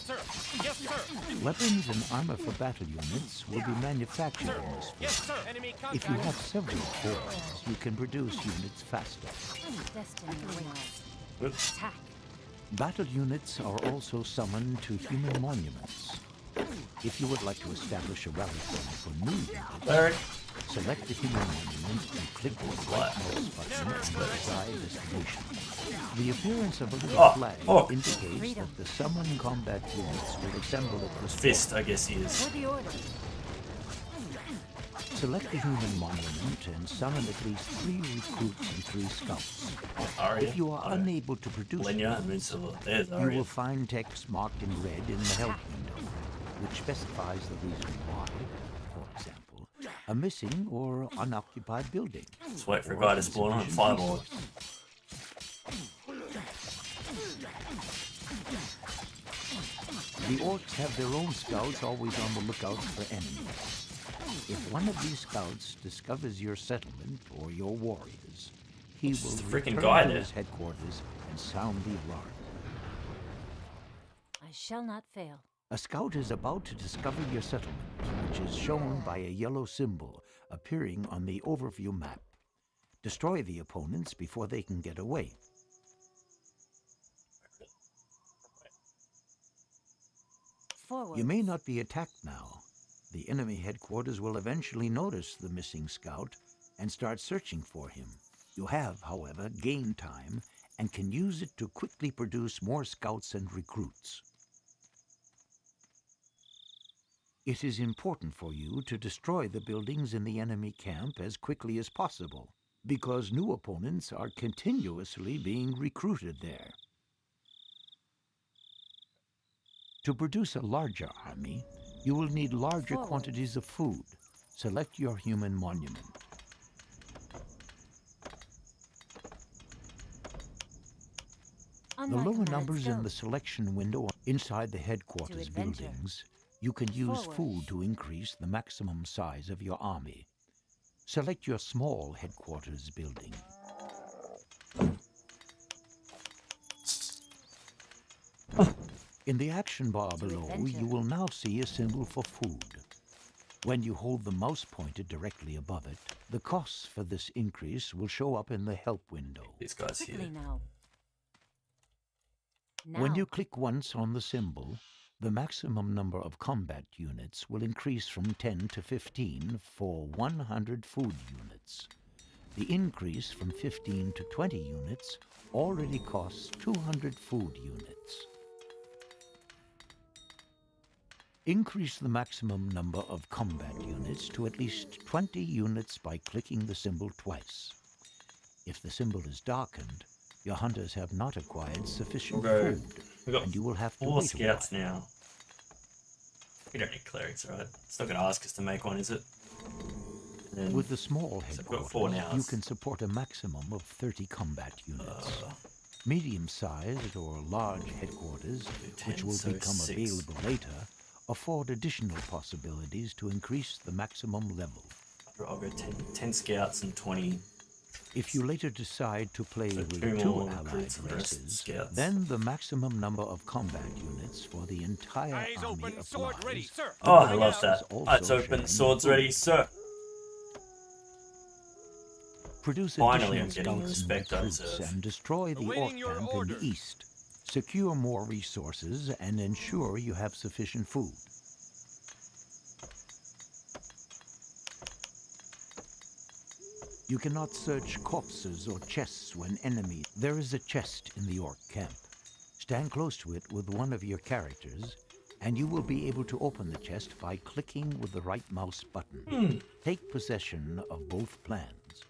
S8: Sir. Yes, sir.
S2: Weapons and armor for battle units will be manufactured in this
S8: Yes,
S2: fort.
S8: sir. Enemy
S2: If you
S8: contact.
S2: have several forts, you can produce units faster.
S6: Destiny awaits.
S1: Oops.
S6: Attack.
S2: Battle units are also summoned to human monuments. If you would like to establish a rally point for new units,
S1: Cleric.
S2: select the human monument and click the right mouse button on the desired destination. The appearance of a little flag indicates that the summoned combat units will assemble at this
S1: Fist,
S2: point.
S1: I guess he is.
S6: For the order.
S2: Select the human monument and summon at least 3 recruits and 3 scouts.
S1: Arya.
S2: If you are unable to produce
S1: Lenya,
S2: recruits,
S1: Invincible. There's
S2: you
S1: Arya.
S2: will find text marked in red in the help window, which specifies the reason why, for example, a missing or unoccupied building.
S1: Let's wait for a guy to spawn on Fireball.
S2: The orcs have their own scouts always on the lookout for enemies. If one of these scouts discovers your settlement or your warriors, he will
S1: the freaking
S2: return
S1: guy
S2: to
S1: there.
S2: his headquarters and sound the alarm.
S6: I shall not fail.
S2: A scout is about to discover your settlement, which is shown by a yellow symbol appearing on the overview map. Destroy the opponents before they can get away.
S6: Forward.
S2: You may not be attacked now. The enemy headquarters will eventually notice the missing scout and start searching for him. You have, however, gained time and can use it to quickly produce more scouts and recruits. It is important for you to destroy the buildings in the enemy camp as quickly as possible, because new opponents are continuously being recruited there. To produce a larger army, you will need larger quantities of food. Select your human monument. The lower numbers in the selection window inside the headquarters buildings, you can use food to increase the maximum size of your army. Select your small headquarters building. In the action bar below, you will now see a symbol for food. When you hold the mouse pointed directly above it, the costs for this increase will show up in the help window.
S1: These guys here.
S6: Now.
S2: When you click once on the symbol, the maximum number of combat units will increase from 10 to 15 for 100 food units. The increase from 15 to 20 units already costs 200 food units. Increase the maximum number of combat units to at least 20 units by clicking the symbol twice. If the symbol is darkened, your hunters have not acquired sufficient food,
S1: We've got
S2: and you will have to
S1: 4
S2: wait
S1: scouts
S2: a while.
S1: now. We don't need clerics, right? It's not going to ask us to make one, is it? Then,
S2: With the small
S1: so we've got 4
S2: headquarters,
S1: now.
S2: you can support a maximum of 30 combat units. Medium-sized or large headquarters,
S1: 10,
S2: which will
S1: so
S2: become
S1: 6.
S2: available later, afford additional possibilities to increase the maximum level.
S1: I'll go 10 scouts and 20.
S2: If you later decide to play
S1: So
S2: with
S1: 2
S2: 2
S1: more
S2: allied
S1: recruits and the rest
S2: races,
S1: scouts.
S2: then the maximum number of combat units for the entire
S8: Eyes
S2: army
S8: open, sword
S2: applies.
S8: ready, sir.
S1: Oh, I
S2: The
S1: love
S2: box
S1: that.
S2: is also
S1: Eyes open,
S2: showing
S1: swords
S2: food.
S1: ready, sir.
S2: Produce
S1: Finally,
S2: additional
S1: I'm getting the
S2: scouts and
S1: respect I
S2: recruits
S1: deserve.
S2: and destroy the orc
S8: Awaiting your
S2: camp in
S8: orders.
S2: the east. Secure more resources and ensure you have sufficient food. You cannot search corpses or chests when enemies. There is a chest in the orc camp. Stand close to it with one of your characters, and you will be able to open the chest by clicking with the right mouse button. Take possession of both plans.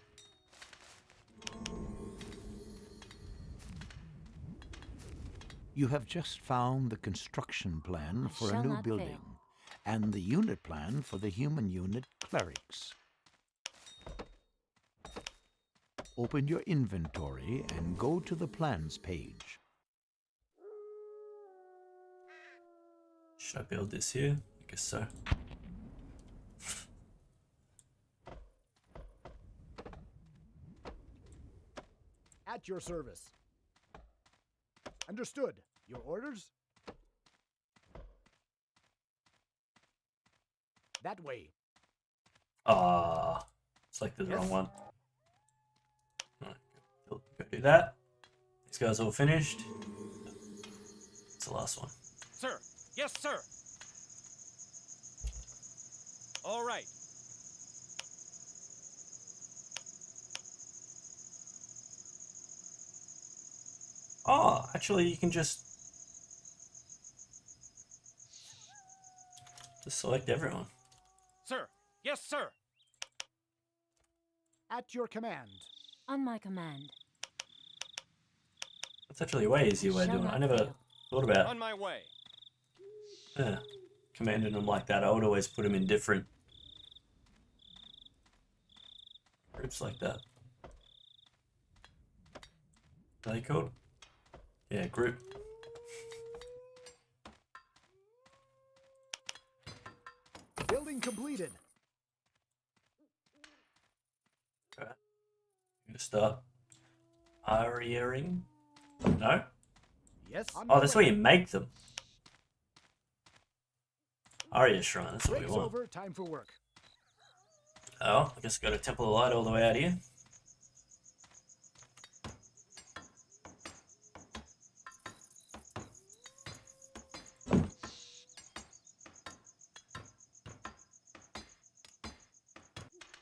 S2: You have just found the construction plan for a
S6: shall
S2: new
S6: not
S2: building,
S6: fail.
S2: and the unit plan for the human unit clerics. Open your inventory and go to the plans page.
S1: Should I build this here? I guess so.
S7: At your service. Understood. Your orders? That way.
S1: Ah, it's like the
S7: Yes.
S1: wrong one. Alright, go do that. These guys all finished. It's the last one.
S8: Sir. Yes, sir. All right.
S1: Oh, actually, you can just select everyone.
S8: Sir. Yes, sir.
S7: At your command.
S6: On my command.
S1: That's actually a way easier way of
S6: Shall
S1: doing it. I
S6: not
S1: never
S6: fail.
S1: thought about
S8: On my way.
S1: commanding them like that. I would always put them in different groups like that. Are they called? Yeah, group.
S7: Building completed.
S1: Okay. I'm gonna start ariaing. No?
S7: Yes.
S1: Oh, that's where you make them. Aria Shrine, that's what we
S7: Break's
S1: want.
S7: over. Time for work.
S1: Oh, I guess I got a Temple of Light all the way out here.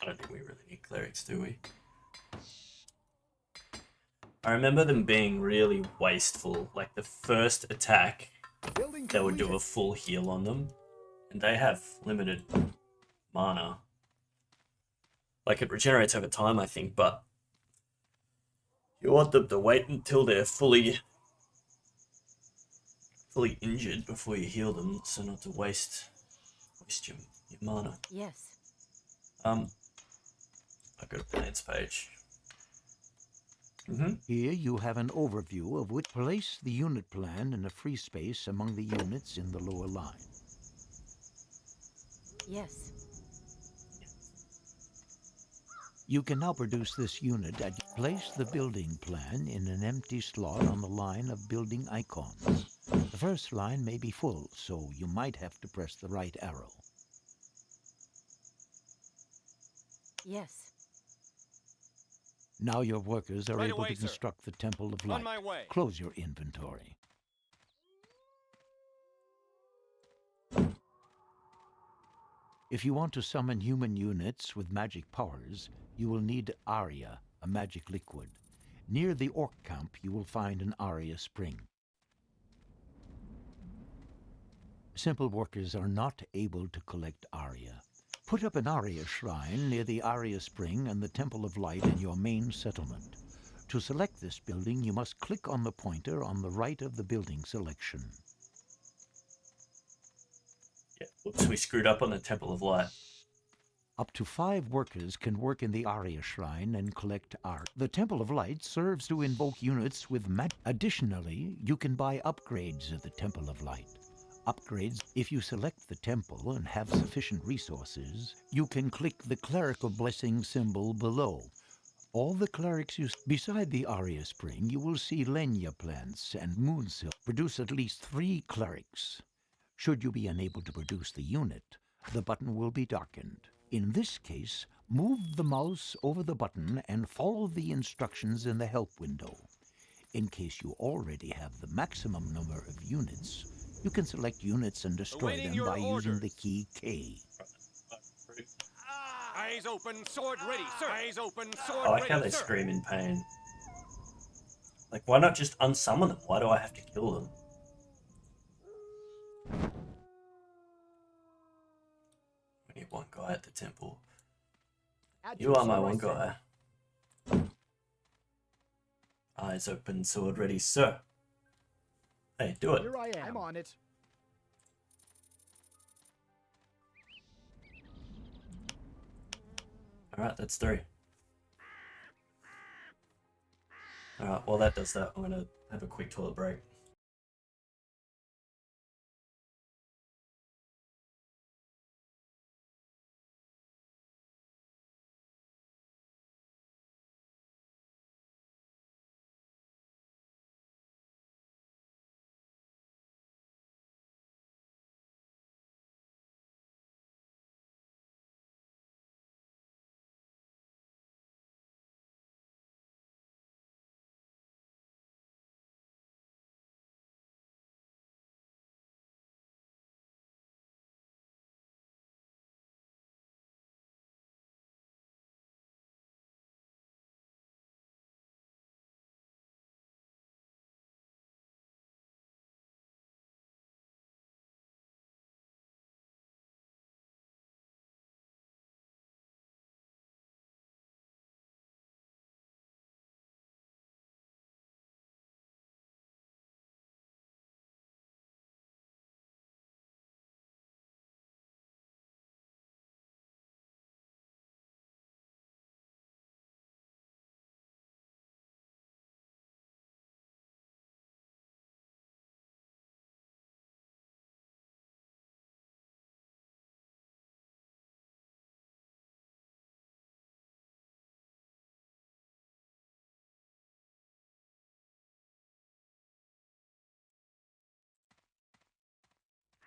S1: I don't think we really need clerics, do we? I remember them being really wasteful. Like the first attack, they would do a full heal on them. And they have limited mana. Like it regenerates over time, I think, but you want them to wait until they're fully injured before you heal them, so not to waste your mana.
S6: Yes.
S1: I've got a plans page.
S2: Here you have an overview of which place the unit plan in a free space among the units in the lower line.
S6: Yes.
S2: You can now produce this unit and place the building plan in an empty slot on the line of building icons. The first line may be full, so you might have to press the right arrow.
S6: Yes.
S2: Now your workers are
S8: Right
S2: able
S8: away,
S2: to
S8: sir.
S2: construct the Temple of Light.
S8: On my way.
S2: Close your inventory. If you want to summon human units with magic powers, you will need Aria, a magic liquid. Near the orc camp, you will find an Aria spring. Simple workers are not able to collect Aria. Put up an Aria shrine near the Aria spring and the Temple of Light in your main settlement. To select this building, you must click on the pointer on the right of the building selection.
S1: Yeah, whoops, we screwed up on the Temple of Light.
S2: Up to 5 workers can work in the Aria Shrine and collect art. The Temple of Light serves to invoke units with magic. Additionally, you can buy upgrades at the Temple of Light. Upgrades, if you select the temple and have sufficient resources, you can click the clerical blessing symbol below. All the clerics beside the Aria Spring, you will see Lenya plants and moonsilk. Produce at least 3 clerics. Should you be unable to produce the unit, the button will be darkened. In this case, move the mouse over the button and follow the instructions in the help window. In case you already have the maximum number of units, you can select units and destroy
S8: Awaiting
S2: them
S8: your
S2: by using the
S8: orders.
S2: key K.
S8: Eyes open, sword ready, sir. Eyes open, sword
S1: I like
S8: ready,
S1: how they
S8: sir.
S1: scream in pain. Like, why not just unsummon them? Why do I have to kill them? We need one guy at the temple. You are my one guy. Eyes open, sword ready, sir. Hey, do it.
S7: Here I am. I'm on it.
S1: Alright, that's 3. Alright, well that does that. I'm gonna have a quick toilet break.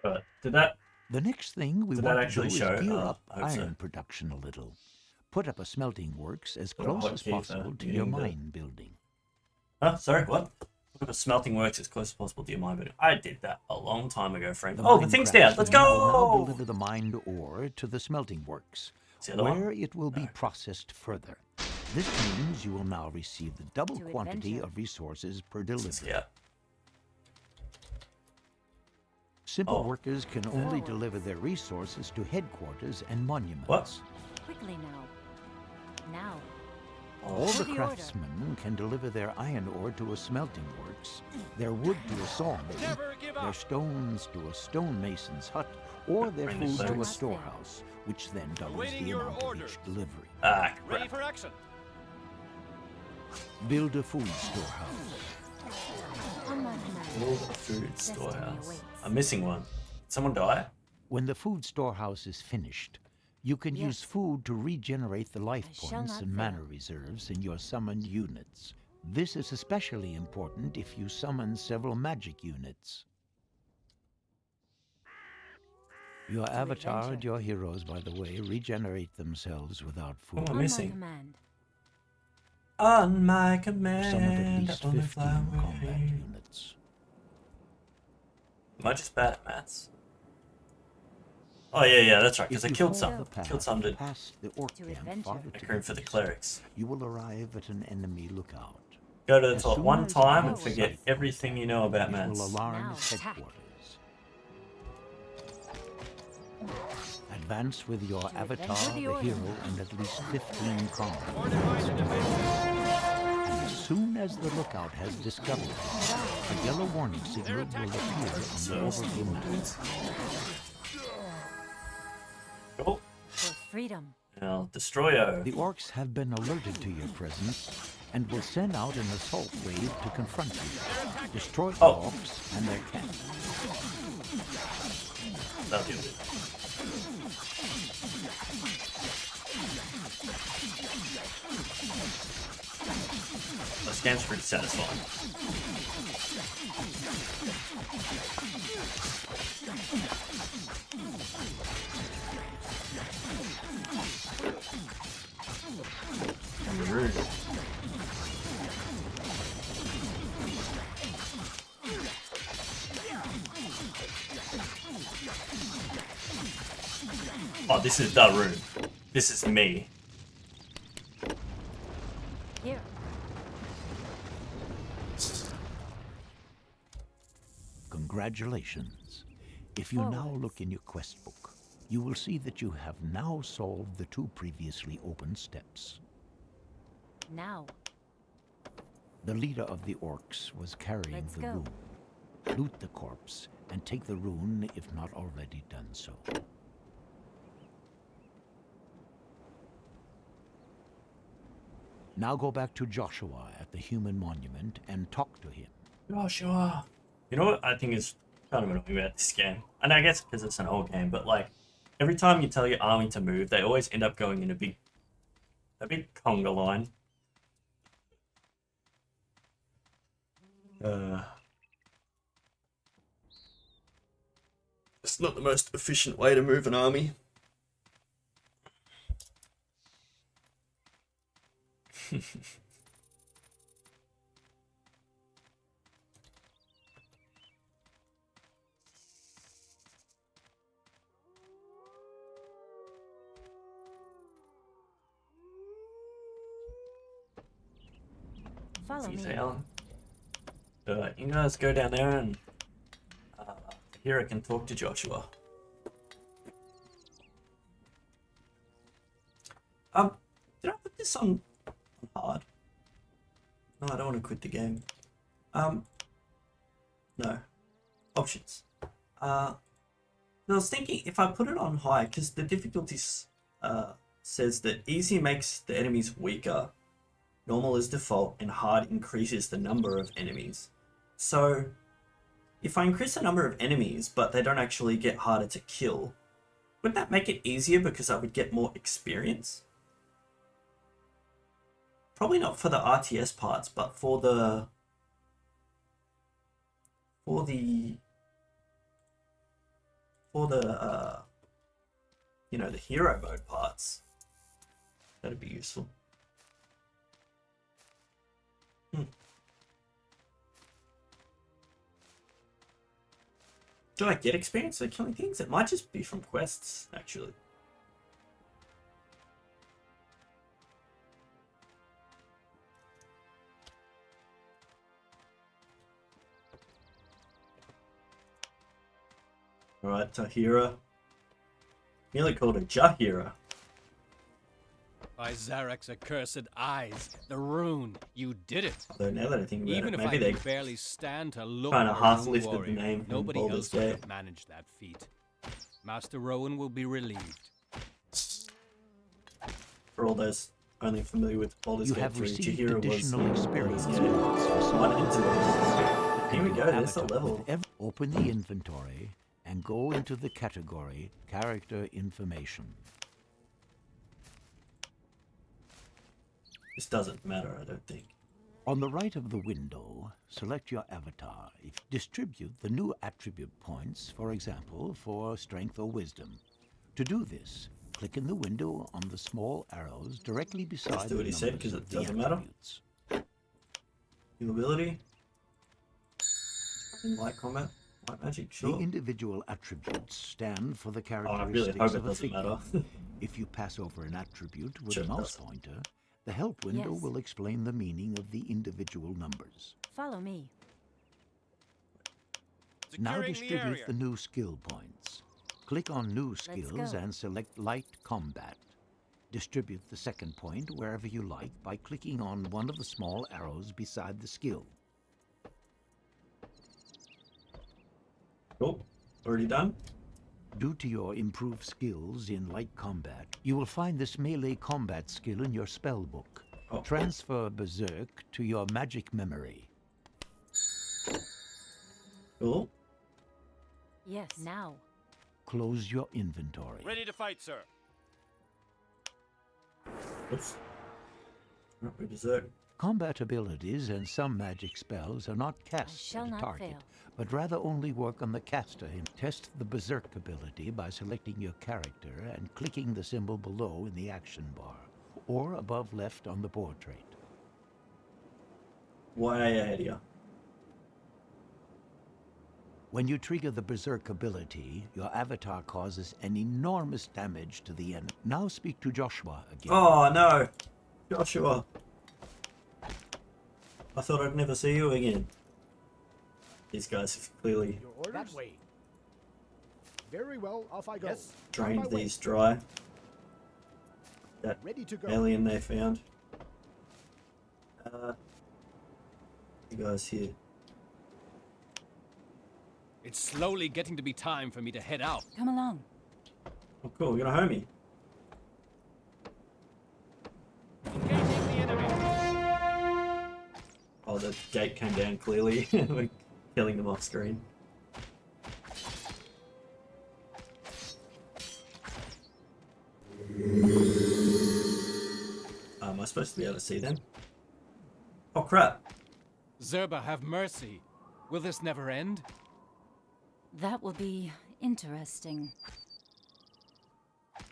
S1: But did that
S2: The next thing we
S1: Did that
S2: want to do
S1: actually
S2: is
S1: show?
S2: gear
S1: Oh,
S2: up
S1: I hope so.
S2: iron production a little. Put up a smelting works as
S1: Got a
S2: close as
S1: hotkey for
S2: possible to your
S1: muting the-
S2: mine building.
S1: Huh? Sorry, what? The smelting works as close as possible to your mine building. I did that a long time ago, Frank.
S2: The
S1: Oh, the
S2: mine
S1: thing's down. Let's
S2: craftsman will now
S1: go!
S2: deliver the mined ore to the smelting works,
S1: See the other
S2: where
S1: one?
S2: it will be
S1: No.
S2: processed further. This means you will now receive the double
S6: To
S2: quantity
S6: adventure.
S2: of resources per
S1: Let's
S2: delivery.
S1: get
S2: Simple
S1: Oh.
S2: workers can only deliver their resources to headquarters and monuments.
S1: What?
S6: Quickly now. Now.
S2: All
S6: For
S2: the
S6: the order.
S2: craftsmen can deliver their iron ore to a smelting works, their wood to a sawmill, their stones to a stonemason's hut, or their
S1: Bring the
S2: food to a
S1: clerks.
S2: storehouse, which then doubles
S8: Awaiting
S2: the
S8: your
S2: amount
S8: order.
S2: of each delivery.
S1: Ah,
S8: Ready
S1: crap.
S8: for action.
S2: Build a food storehouse.
S6: On my command.
S1: Build a food
S6: Destiny
S1: storehouse.
S6: awaits.
S1: I'm missing one. Did someone die?
S2: When the food storehouse is finished, you can use
S6: Yes.
S2: food to regenerate the life
S6: I shall
S2: points
S6: not
S2: and
S6: fail.
S2: mana reserves in your summoned units. This is especially important if you summon several magic units. Your avatar and
S6: adventure.
S2: your heroes, by the way, regenerate themselves without
S1: What
S2: food.
S1: am I
S6: On my
S1: missing?
S6: command.
S1: On my
S2: Summoned at
S1: command.
S2: least
S1: on the
S2: 15
S1: flower.
S2: combat units.
S1: Am I just bad at maths? Oh yeah, that's right. Because I
S2: If you
S1: killed
S2: follow
S1: some.
S2: the path
S1: Killed some to
S2: past the orc
S6: To
S2: camp
S6: adventure.
S2: farther
S1: make
S2: to
S1: room for the
S2: east,
S1: clerics.
S2: you will arrive at an enemy lookout.
S1: Go to the
S2: As
S1: top
S2: soon
S1: one
S2: as
S1: time
S2: you
S1: and
S2: have
S1: forget
S2: sight,
S1: everything you know about
S2: It will
S1: maths.
S2: alarm
S6: Now
S2: its
S6: attack.
S2: headquarters. Advance with your
S6: To
S2: avatar,
S6: adventure the
S2: the
S6: order.
S2: hero, and at least 15 combat
S8: Fortify the defense.
S2: And as soon as the lookout has discovered it, a yellow warning signal will appear on the
S1: So,
S2: overview map.
S1: dudes. Cool.
S6: For freedom.
S1: Now, Destroyo.
S2: The orcs have been alerted to your presence and will send out an assault wave to confront you. Destroy the
S1: Oh.
S2: orcs and their camp.
S1: That'll do it. This game's pretty satisfying. Rude. Oh, this is the room. This is me.
S6: Here.
S2: Congratulations. If you now
S6: Forwards.
S2: look in your quest book, you will see that you have now solved the 2 previously open steps.
S6: Now.
S2: The leader of the orcs was carrying
S6: Let's
S2: the
S6: go.
S2: rune. Loot the corpse and take the rune if not already done so. Now go back to Joshua at the human monument and talk to him.
S1: Joshua. You know what I think is kind of annoying about this game? And I guess because it's an old game, but like every time you tell your army to move, they always end up going in a big conga line. It's not the most efficient way to move an army.
S6: Follow
S1: You
S6: me.
S1: say, Alan? You guys go down there and here I can talk to Joshua. Did I put this on hard? No, I don't want to quit the game. No. Options. I was thinking if I put it on high, because the difficulty says that easy makes the enemies weaker, normal is default, and hard increases the number of enemies. So, if I increase the number of enemies, but they don't actually get harder to kill, wouldn't that make it easier because I would get more experience? Probably not for the RTS parts, but for the for the you know, the hero mode parts. That'd be useful. Do I get experience for killing things? It might just be from quests, actually. Alright, Tahira. Nearly called her Jahira.
S8: By Zarek's accursed eyes, the rune, you did it.
S1: Although now that I think about
S8: Even
S1: it,
S8: if
S1: maybe
S8: I
S1: they
S8: could barely stand to look
S1: kinda
S8: at a
S1: half
S8: rune
S1: lifted the
S8: warrior,
S1: name from
S8: nobody
S1: Baldur's
S8: else could
S1: Gate.
S8: have managed that feat. Master Rowan will be relieved.
S1: For all those only familiar with Baldur's
S2: You
S1: Gate
S2: have
S1: 3,
S2: received
S1: Jahira
S2: additional
S1: was
S2: experience
S1: Baldur's Gate
S2: points for some
S1: 1 and 2. Here we go, there's the
S2: avatar
S1: level.
S2: with open the inventory and go into the category Character Information.
S1: This doesn't matter, I don't think.
S2: On the right of the window, select your avatar. Distribute the new attribute points, for example, for strength or wisdom. To do this, click in the window on the small arrows directly beside
S1: do
S2: the
S1: what he said,
S2: numbers
S1: 'cause
S2: of
S1: it
S2: the
S1: doesn't matter.
S2: attributes.
S1: Healability. In light combat. Light magic, sure.
S2: The individual attributes stand for the
S1: I
S2: characteristics
S1: really hope it
S2: of a
S1: doesn't
S2: figure.
S1: matter.
S2: If you pass over an attribute with
S1: Sure
S2: a
S1: it
S2: mouse
S1: does.
S2: pointer, the help window
S6: Yes.
S2: will explain the meaning of the individual numbers.
S6: Follow me.
S2: Now distribute the new skill points. Click on New
S6: Let's
S2: Skills
S6: go.
S2: and select Light Combat. Distribute the second point wherever you like by clicking on one of the small arrows beside the skill.
S1: Cool. Already done?
S2: Due to your improved skills in light combat, you will find this melee combat skill in your spell book.
S1: Oh.
S2: Transfer Berserk to your magic memory.
S1: Cool.
S6: Yes, now.
S2: Close your inventory.
S8: Ready to fight, sir.
S1: Oops. Not we berserk.
S2: Combat abilities and some magic spells are not cast
S6: shall
S2: at a
S6: not
S2: target,
S6: fail.
S2: but rather only work on the caster. Test the Berserk ability by selecting your character and clicking the symbol below in the action bar, or above left on the portrait.
S1: Way ahead of you.
S2: When you trigger the Berserk ability, your avatar causes an enormous damage to the enemy. Now speak to Joshua again.
S1: Oh no! Joshua! I thought I'd never see you again. These guys have clearly
S7: Your orders? That way. Very well, off I go. Yes,
S1: drained these dry. That
S7: ready to go.
S1: alien they found. You guys here.
S8: It's slowly getting to be time for me to head out.
S6: Come along.
S1: Oh cool, you're gonna homie.
S8: Engaging the enemy.
S1: Oh, the gate came down clearly. We're killing them off screen. Am I supposed to be able to see them? Oh crap!
S8: Zerba, have mercy. Will this never end?
S6: That will be interesting.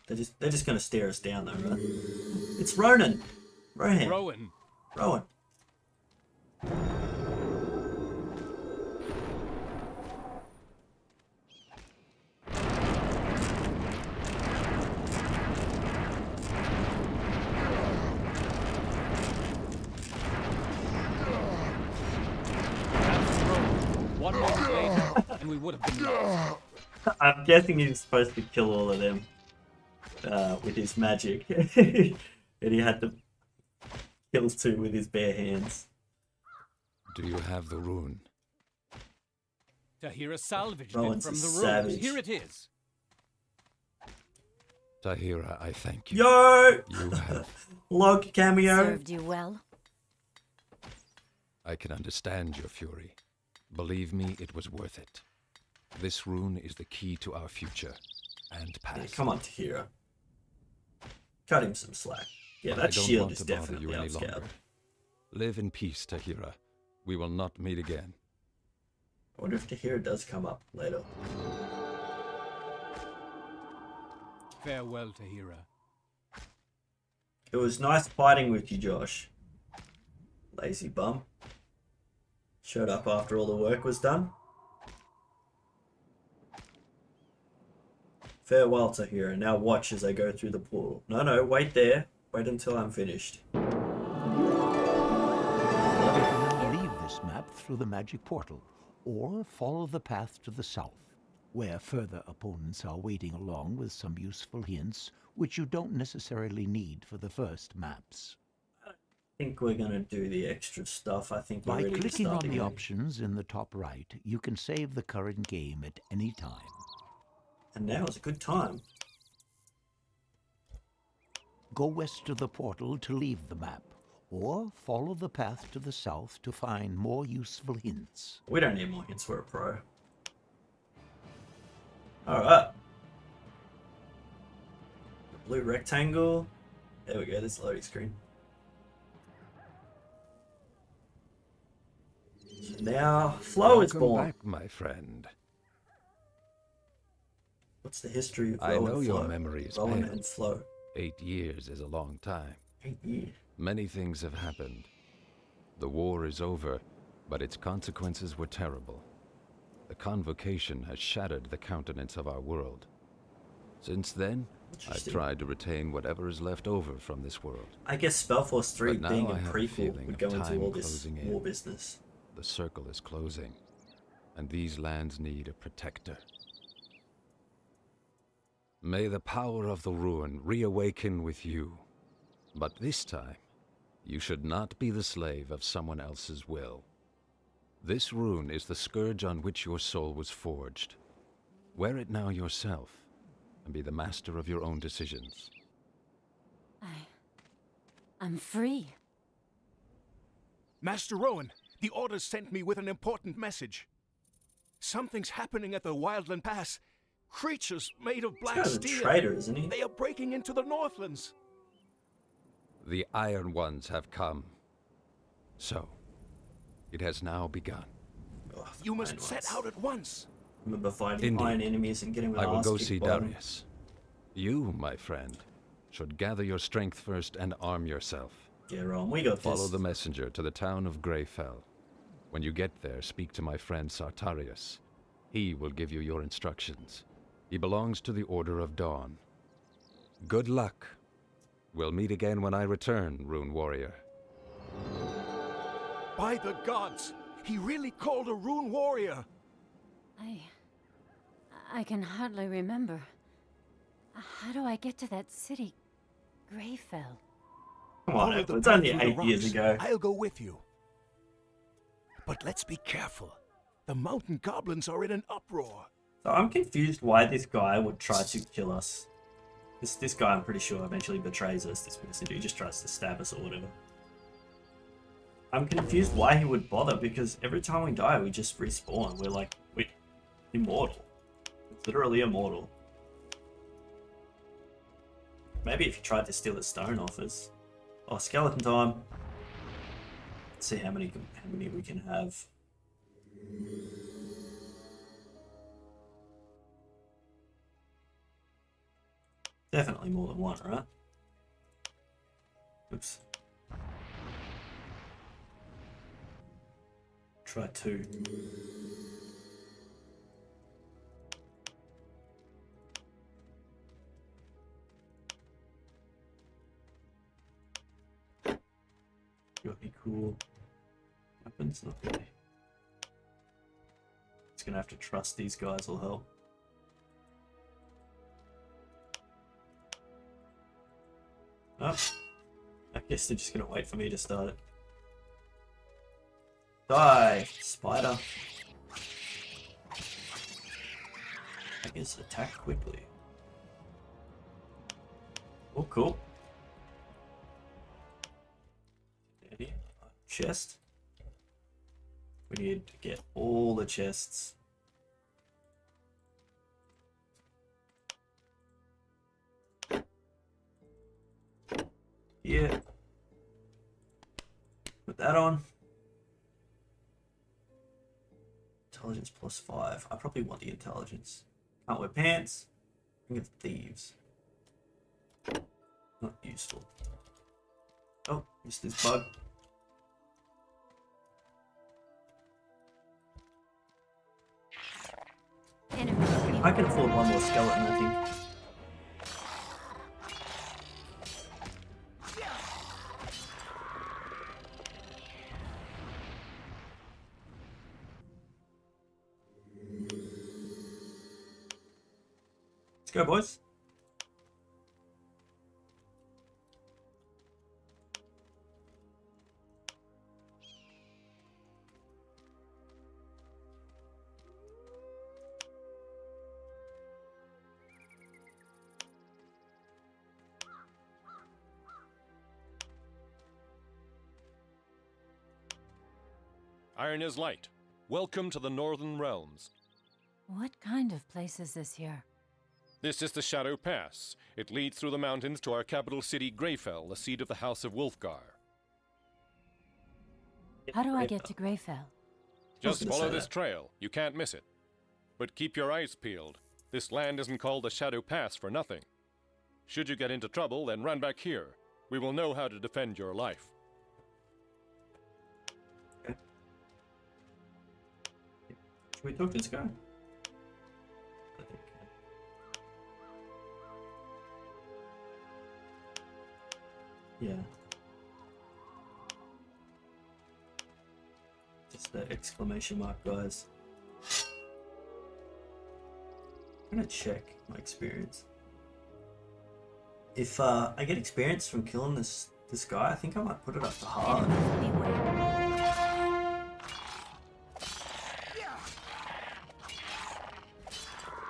S1: They're just gonna stare us down though, right? It's Ronan! Rohan!
S8: Rowan.
S1: Rowan!
S8: That's Rowan. 1 moment later, and we would have been lost.
S1: I'm guessing he's supposed to kill all of them with his magic. And he had to kill 2 with his bare hands.
S4: Do you have the rune?
S8: Tahira salvaged
S1: Rowan's
S8: it from
S1: a
S8: the
S1: savage.
S8: ruins. Here it is.
S4: Tahira, I thank you.
S1: Yo!
S4: You have.
S1: Log cameo.
S6: Served you well.
S4: I can understand your fury. Believe me, it was worth it. This rune is the key to our future and
S1: Yeah,
S4: past.
S1: come on, Tahira. Cut him some slack. Yeah,
S4: But I
S1: that
S4: don't
S1: shield
S4: want
S1: is
S4: to bother
S1: definitely
S4: you any
S1: outscaled.
S4: longer. Live in peace, Tahira. We will not meet again.
S1: I wonder if Tahira does come up later.
S8: Farewell, Tahira.
S1: It was nice fighting with you, Josh. Lazy bum. Showed up after all the work was done. Farewell, Tahira. Now watch as I go through the portal. No, wait there. Wait until I'm finished.
S2: You can now leave this map through the magic portal, or follow the path to the south, where further opponents are waiting along with some useful hints, which you don't necessarily need for the first maps.
S1: I think we're going to do the extra stuff. I think we're
S2: By
S1: ready to
S2: clicking
S1: start
S2: on the
S1: game.
S2: options in the top right, you can save the current game at any time.
S1: And now is a good time.
S2: Go west of the portal to leave the map, or follow the path to the south to find more useful hints.
S1: We don't need more hints, we're a pro. Alright. Blue rectangle. There we go, this loading screen. So now, Flow is born.
S4: Welcome back, my friend.
S1: What's the history of
S4: I
S1: Rowan
S4: know
S1: and
S4: your
S1: Flow?
S4: memory is
S1: Rowan
S4: pale.
S1: and Flow.
S4: 8 years is a long time.
S1: 8 years.
S4: Many things have happened. The war is over, but its consequences were terrible. The convocation has shattered the countenance of our world. Since then, I've
S1: Interesting.
S4: tried to retain whatever is left over from this world.
S1: I guess Spellforce 3
S4: But now
S1: being a
S4: I have a
S1: prequel
S4: feeling
S1: would
S4: of
S1: go into
S4: time
S1: all this
S4: closing in.
S1: war business.
S4: The circle is closing, and these lands need a protector. May the power of the ruin reawaken with you. But this time, you should not be the slave of someone else's will. This rune is the scourge on which your soul was forged. Wear it now yourself, and be the master of your own decisions.
S6: I'm free.
S9: Master Rowan, the Order sent me with an important message. Something's happening at the Wildland Pass. Creatures made of black
S1: This guy's a
S9: steel.
S1: traitor, isn't he?
S9: They are breaking into the Northlands.
S4: The Iron Ones have come. So, it has now begun.
S1: Oh,
S9: You must
S1: Iron
S9: set
S1: Ones.
S9: out at once.
S1: Remember fighting
S4: Indeed.
S1: iron enemies and getting my
S4: I will
S1: ass
S4: go
S1: kicked
S4: see
S1: by them.
S4: Darius. You, my friend, should gather your strength first and arm yourself.
S1: Yeah, Ron, we got
S4: Follow
S1: this.
S4: the messenger to the town of Greyfell. When you get there, speak to my friend Sartarius. He will give you your instructions. He belongs to the Order of Dawn. Good luck. We'll meet again when I return, Rune Warrior.
S9: By the gods, he really called a rune warrior.
S6: I can hardly remember. How do I get to that city? Greyfell.
S1: Come on,
S9: Follow the
S1: it's
S9: path
S1: only
S9: through the
S1: 8 years
S9: rocks.
S1: ago.
S9: I'll go with you. But let's be careful. The mountain goblins are in an uproar.
S1: So I'm confused why this guy would try to kill us. This guy, I'm pretty sure, eventually betrays us. This messenger, he just tries to stab us or whatever. I'm confused why he would bother, because every time we die, we just respawn. We're immortal. It's literally immortal. Maybe if he tried to steal the stone off us. Oh, skeleton time. Let's see how many we can have. Definitely more than one, right? Oops. Try 2. Got any cool weapons? Not really. Just gonna have to trust these guys will help. Oh, I guess they're just gonna wait for me to start it. Die, spider. I guess attack quickly. Oh, cool. Any chest? We need to get all the chests. Yeah. Put that on. Intelligence +5. I probably want the intelligence. Can't wear pants. Ring of Thieves. Not useful. Oh, missed this bug. I can afford one more skeleton, I think. Let's go, boys.
S10: Iron is light. Welcome to the Northern Realms.
S6: What kind of place is this here?
S10: This is the Shadow Pass. It leads through the mountains to our capital city, Greyfell, the seat of the House of Wulfgar.
S6: How do I get to Greyfell?
S10: Just follow this trail. You can't miss it. But keep your eyes peeled. This land isn't called the Shadow Pass for nothing. Should you get into trouble, then run back here. We will know how to defend your life.
S1: Should we talk to this guy? Yeah. Just the exclamation mark, guys. I'm gonna check my experience. If I get experience from killing this guy, I think I might put it up to hard.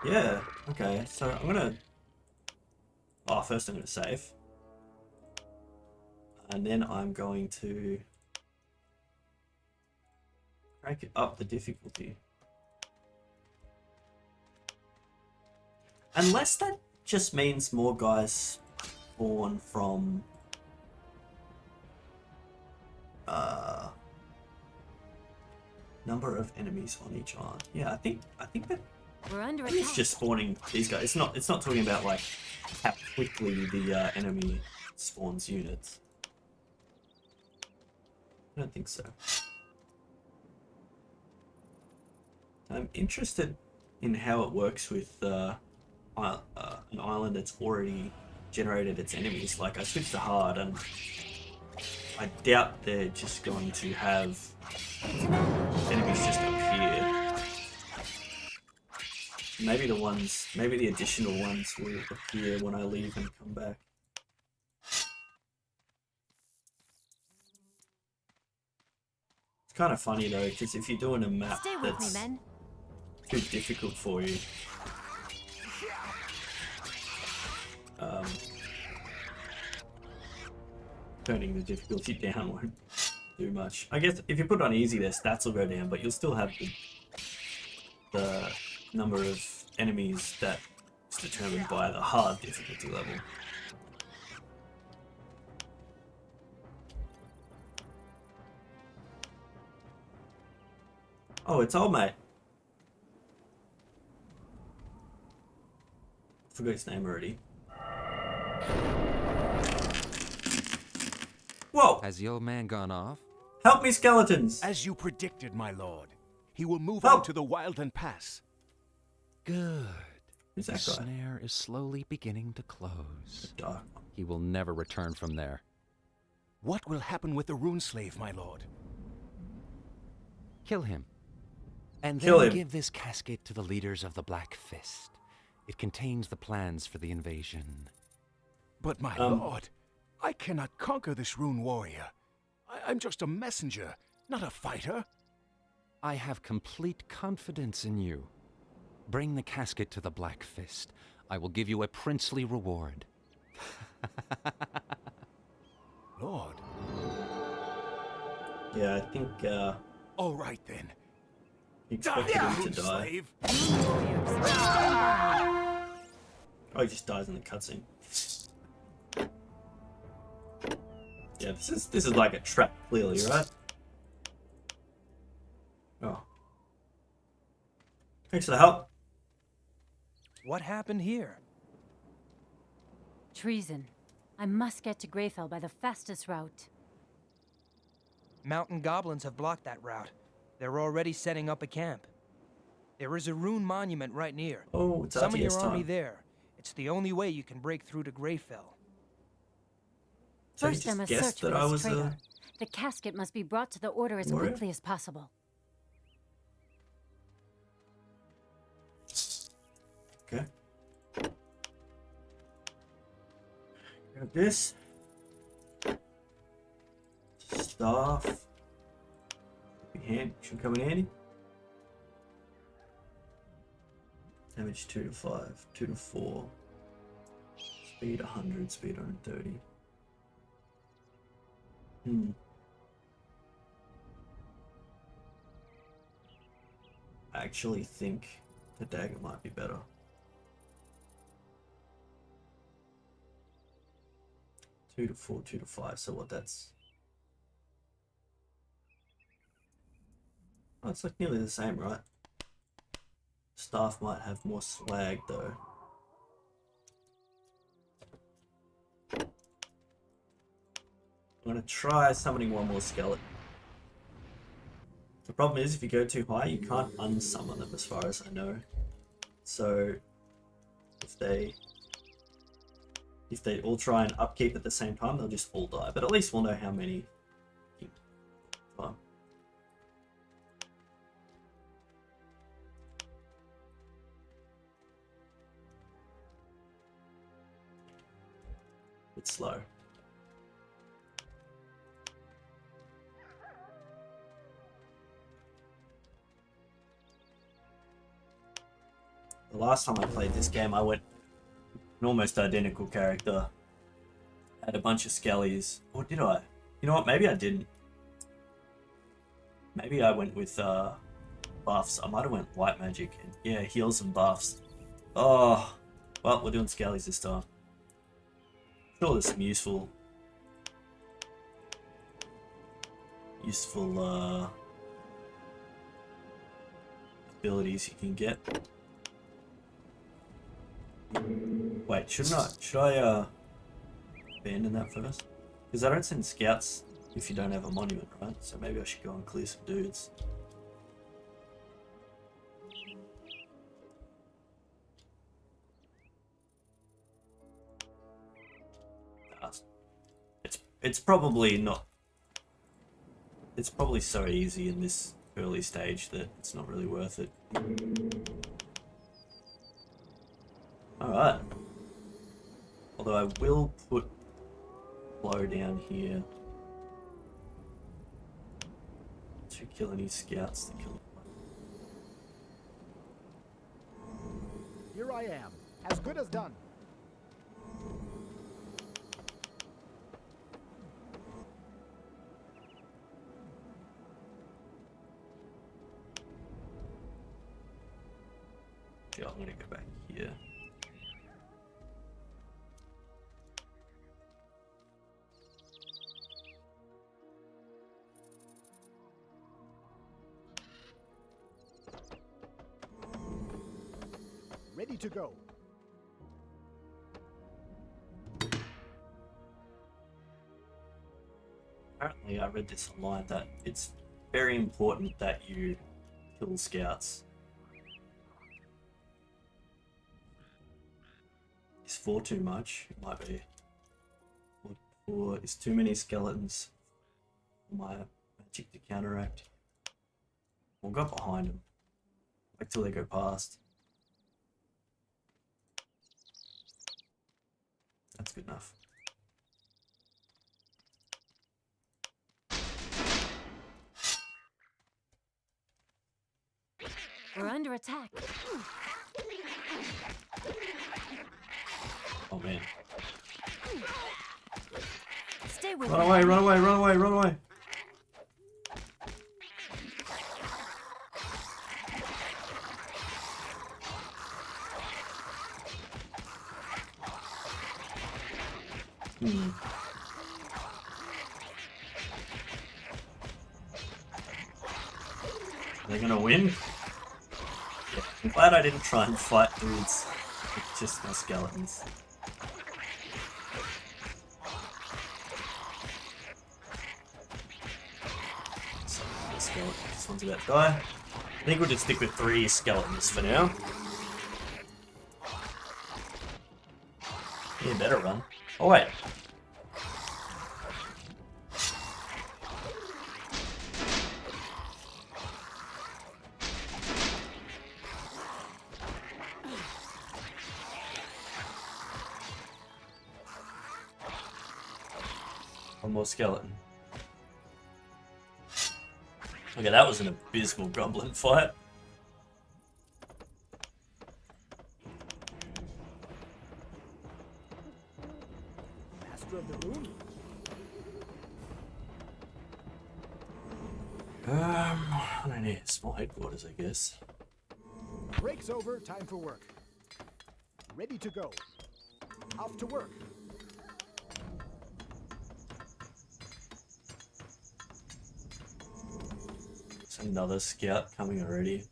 S1: Yeah, okay, so I'm gonna... Oh, first I'm gonna save. And then I'm going to... crank it up the difficulty. Unless that just means more guys spawn from... number of enemies on each island. Yeah, I think that...
S6: We're under
S1: attack. It's just spawning these guys. It's not talking about like how quickly the enemy spawns units. I don't think so. I'm interested in how it works with an island that's already generated its enemies. Like I switched to hard, and I doubt they're just going to have enemies just appear. Maybe the additional ones will appear when I leave and come back. It's kind of funny though, because if you're doing a map that's too difficult for you, turning the difficulty down won't do much. I guess if you put it on easy, their stats will go down, but you'll still have the number of enemies that is determined by the hard difficulty level. Oh, it's old mate. Forgot his name already. Whoa!
S4: Has the old man gone off?
S1: Help me, skeletons!
S9: As you predicted, my lord. He will move
S1: Help.
S9: on to the Wildland Pass.
S4: Good.
S1: Who's that
S4: The
S1: guy?
S4: snare is slowly beginning to close.
S1: The dark one.
S4: He will never return from there.
S9: What will happen with the rune slave, my lord?
S4: Kill him. And
S1: Kill
S4: then
S1: him.
S4: give this casket to the leaders of the Black Fist. It contains the plans for the invasion.
S9: But my lord, I cannot conquer this rune warrior. I'm just a messenger, not a fighter.
S4: I have complete confidence in you. Bring the casket to the Black Fist. I will give you a princely reward.
S9: Lord.
S1: Yeah, I think
S9: All right then.
S1: he expected him to
S9: rune
S1: die.
S9: slave.
S1: Oh, he just dies in the cutscene. Yeah, this is like a trap, clearly, right? Oh. Thanks for the help.
S8: What happened here?
S6: Treason. I must get to Greyfell by the fastest route.
S11: Mountain goblins have blocked that route. They're already setting up a camp. There is a rune monument right near.
S1: Oh, it's
S11: Summon your
S1: RTS
S11: army
S1: time.
S11: there. It's the only way you can break through to Greyfell.
S1: So
S6: First, I
S1: you just
S6: must
S1: guessed
S6: search
S1: that
S6: for
S1: I
S6: this
S1: was
S6: traitor. The casket must be brought to the Order as
S1: warrior?
S6: quickly as possible.
S1: Okay. Grab this. Staff. Should come in handy. Damage 2 to 5, 2 to 4. Speed 100, speed 130. I actually think the dagger might be better. 2 to 4, 2 to 5, so what that's... Oh, it's like nearly the same, right? Staff might have more swag though. I'm gonna try summoning one more skeleton. The problem is if you go too high, you can't unsummon them as far as I know. So if they all try and upkeep at the same time, they'll just all die. But at least we'll know how many. Fine. It's slow. The last time I played this game, I went an almost identical character. Had a bunch of skellies. Or did I? You know what? Maybe I didn't. Maybe I went with buffs. I might have went white magic. And, yeah, heals and buffs. Oh, well, we're doing skellies this time. Sure, there's some useful abilities you can get. Wait, should I abandon that first? Because I don't send scouts if you don't have a monument, right? So maybe I should go and clear some dudes. It's probably not. It's probably so easy in this early stage that it's not really worth it. Alright. Although I will put blow down here to kill any scouts that kill.
S7: Here I am, as good as done.
S1: Yeah, I'm gonna go back here.
S7: Ready to go.
S1: Apparently I read this online that it's very important that you kill scouts. Is 4 too much? It might be. 4 is too many skeletons for my magic to counteract. We'll go behind them. Wait till they go past. That's good enough.
S6: We're under attack.
S1: Oh man.
S6: Stay with
S1: Run
S6: me.
S1: away, run away, run away, run away. Are they gonna win? Yeah, I'm glad I didn't try and fight dudes with just my skeletons. skeleton. This one's about to die. I think we'll just stick with 3 skeletons for now. Yeah, better run. Oh, wait. One more skeleton. Okay, that was an abysmal goblin fight.
S7: Master of the Rune?
S1: I don't know. Small headquarters, I guess.
S7: Break's over, time for work. Ready to go. Off to work.
S1: There's another scout coming already.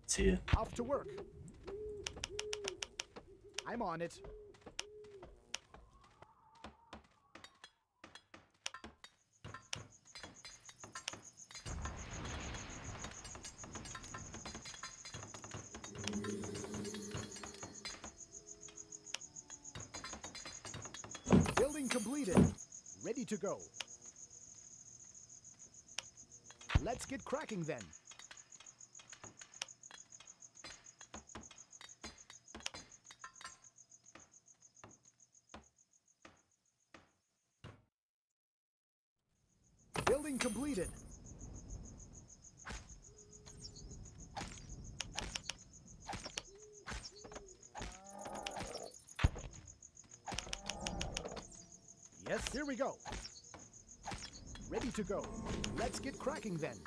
S1: It's here.
S7: Off to work. I'm on it. Building completed. Ready to go. Let's get cracking then. Building completed. Yes, here we go. Ready to go. Let's get cracking then.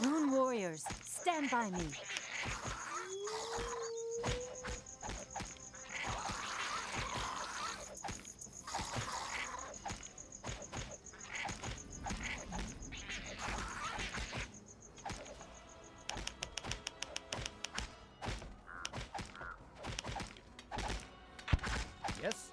S6: Rune warriors, stand by me.
S7: Yes.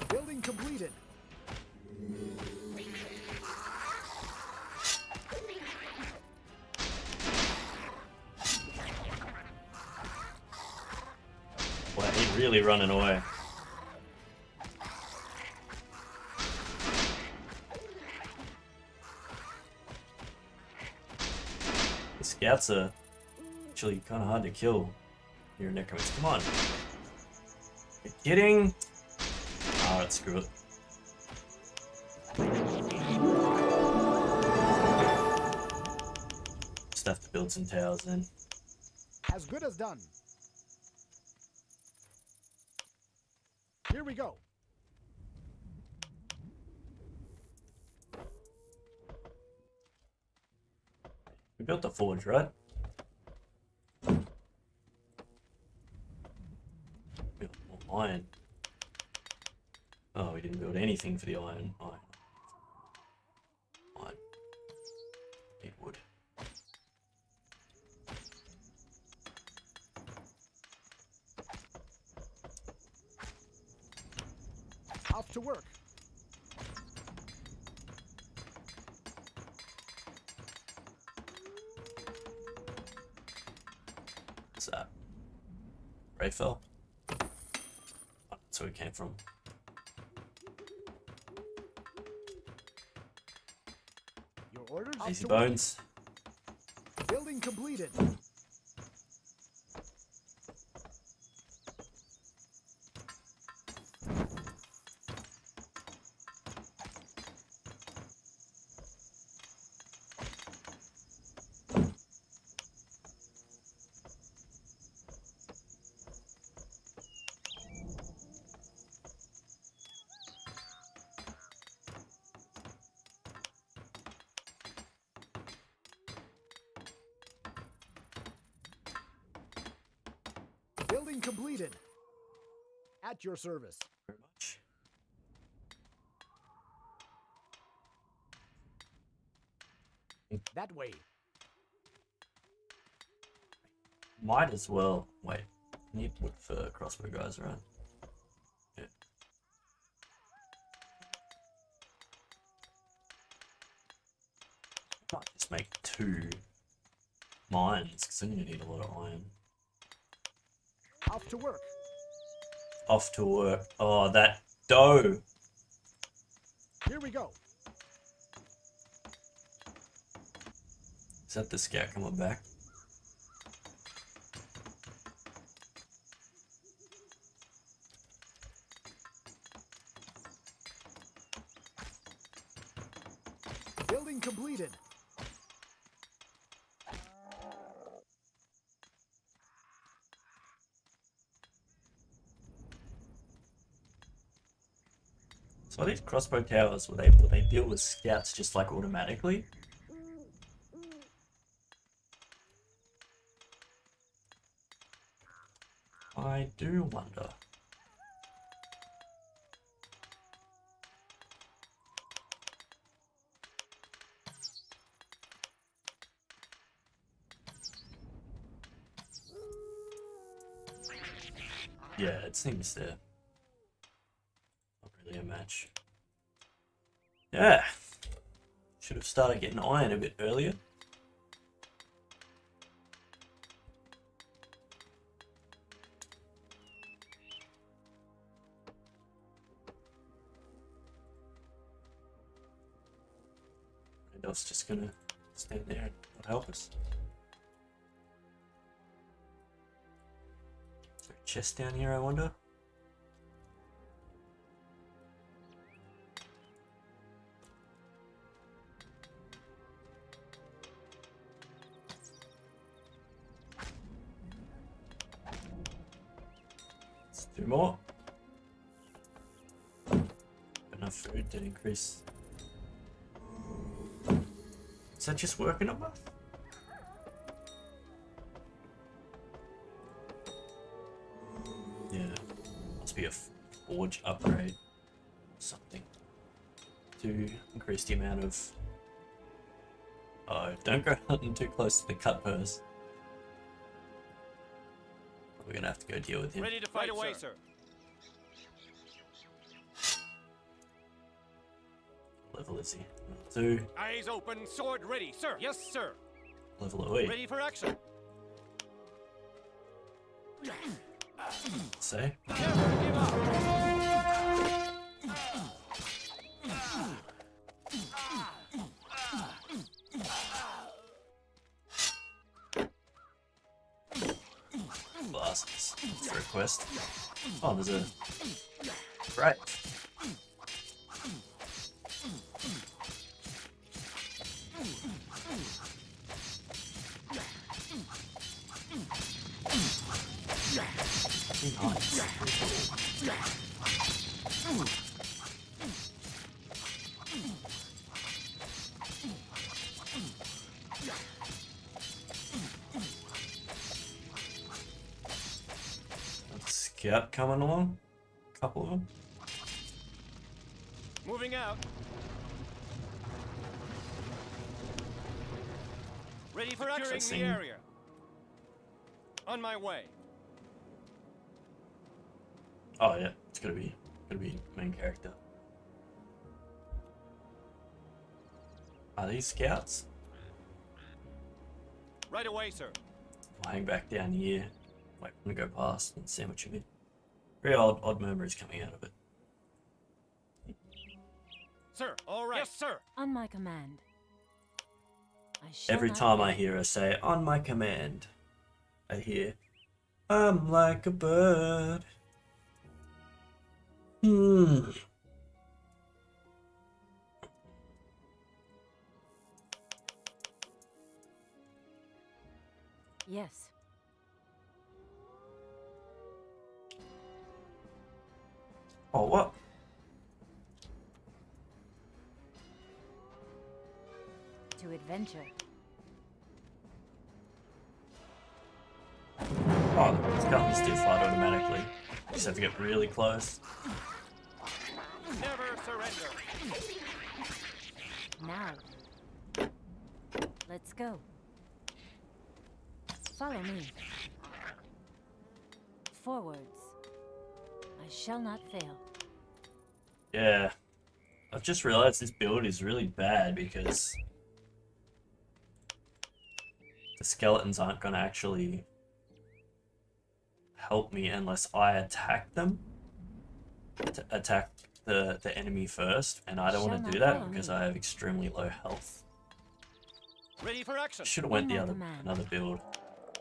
S7: Building completed.
S1: Wow, he's really running away. The scouts are actually kind of hard to kill. You're a necromancer. Come on. You're kidding? Alright, screw it. Just have to build some towers then.
S7: As good as done. Here we go.
S1: We built the forge, right? Built more iron. Oh, we didn't build anything for the iron. Iron. Need wood.
S7: Off to work.
S1: What's that? Rayfell? That's where we came from.
S7: Your orders?
S1: Easy bones.
S7: Building completed. Building completed. At your service.
S1: Very much.
S7: That way.
S1: Might as well. Wait. Need wood for crossbow guys, right? Yeah. Might just make 2 mines, because I'm going to need a lot of iron.
S7: Off to work.
S1: Off to work. Oh, that dough.
S7: Here we go.
S1: Is that the scout coming back?
S7: Building completed.
S1: So are these crossbow towers, will they deal with scouts just like automatically? I do wonder. Yeah, it seems they're not really a match. Yeah. Should have started getting iron a bit earlier. Else just gonna stand there and not help us. Is there a chest down here, I wonder? Let's do more. Enough food to increase. Is that just working on us? Yeah, must be a forge upgrade, something to increase the amount of. Oh, don't go hunting too close to the cut purse. We're gonna have to go deal with him.
S10: Ready to fight away, sir.
S1: Level is he? 2.
S10: Eyes open, sword ready, sir. Yes, sir.
S1: Level away.
S10: Ready for action.
S1: Say.
S10: Never give up.
S1: Blasters. What's the request? Oh, there's a. Right. Nice. Scout coming along. Couple of them.
S10: Moving out. Ready for action. Securing the area. On my way.
S1: Oh yeah, it's gonna be main character. Are these scouts?
S10: Right away, sir.
S1: I'll hang back down here. Wait, I'm gonna go past and see what you mean. Very odd memories coming out of it.
S10: Sir, all right. Yes, sir.
S6: On my command. I shall
S1: Every
S6: not
S1: time
S6: fail.
S1: I hear her say, on my command, I hear, I'm like a bird.
S6: Yes.
S1: Oh, what?
S6: To adventure.
S1: Oh, it's got me still fight automatically. Just have to get really close.
S10: Never surrender.
S6: Now. Let's go. Follow me. Forwards. I shall not fail.
S1: Yeah. I've just realized this build is really bad because the skeletons aren't going to actually help me unless I attack them. To attack the enemy first, and I don't want to do that because I have extremely low health.
S10: Ready for action.
S1: Should have went the another build.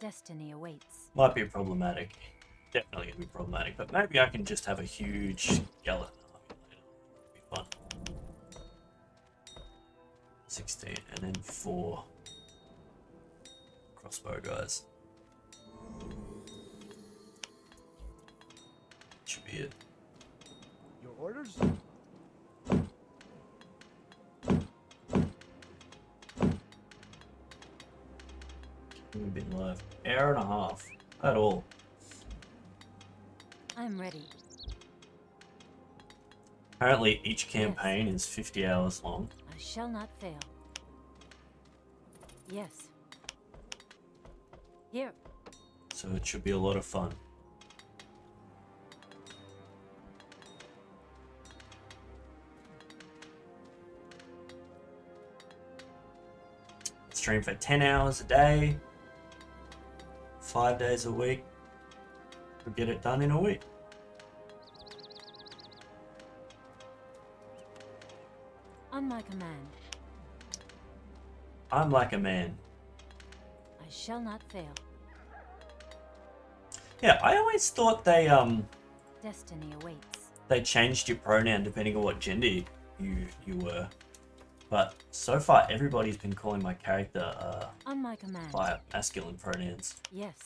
S6: Destiny awaits.
S1: Might be problematic. Definitely gonna be problematic, but maybe I can just have a huge skeleton army later. It'll be fun. 16 and then 4 crossbow guys. Should be it.
S7: Your orders?
S1: We've been live. Hour and a half. At all.
S6: I'm ready.
S1: Apparently each campaign is 50 hours long.
S6: I shall not fail. Yes. Here.
S1: So it should be a lot of fun. Stream for 10 hours a day, 5 days a week. We'll get it done in a week.
S6: On my command.
S1: I'm like a man.
S6: I shall not fail.
S1: Yeah, I always thought they
S6: Destiny awaits.
S1: they changed your pronoun depending on what gender you were. But so far everybody's been calling my character
S6: on my command
S1: by masculine pronouns.
S6: Yes.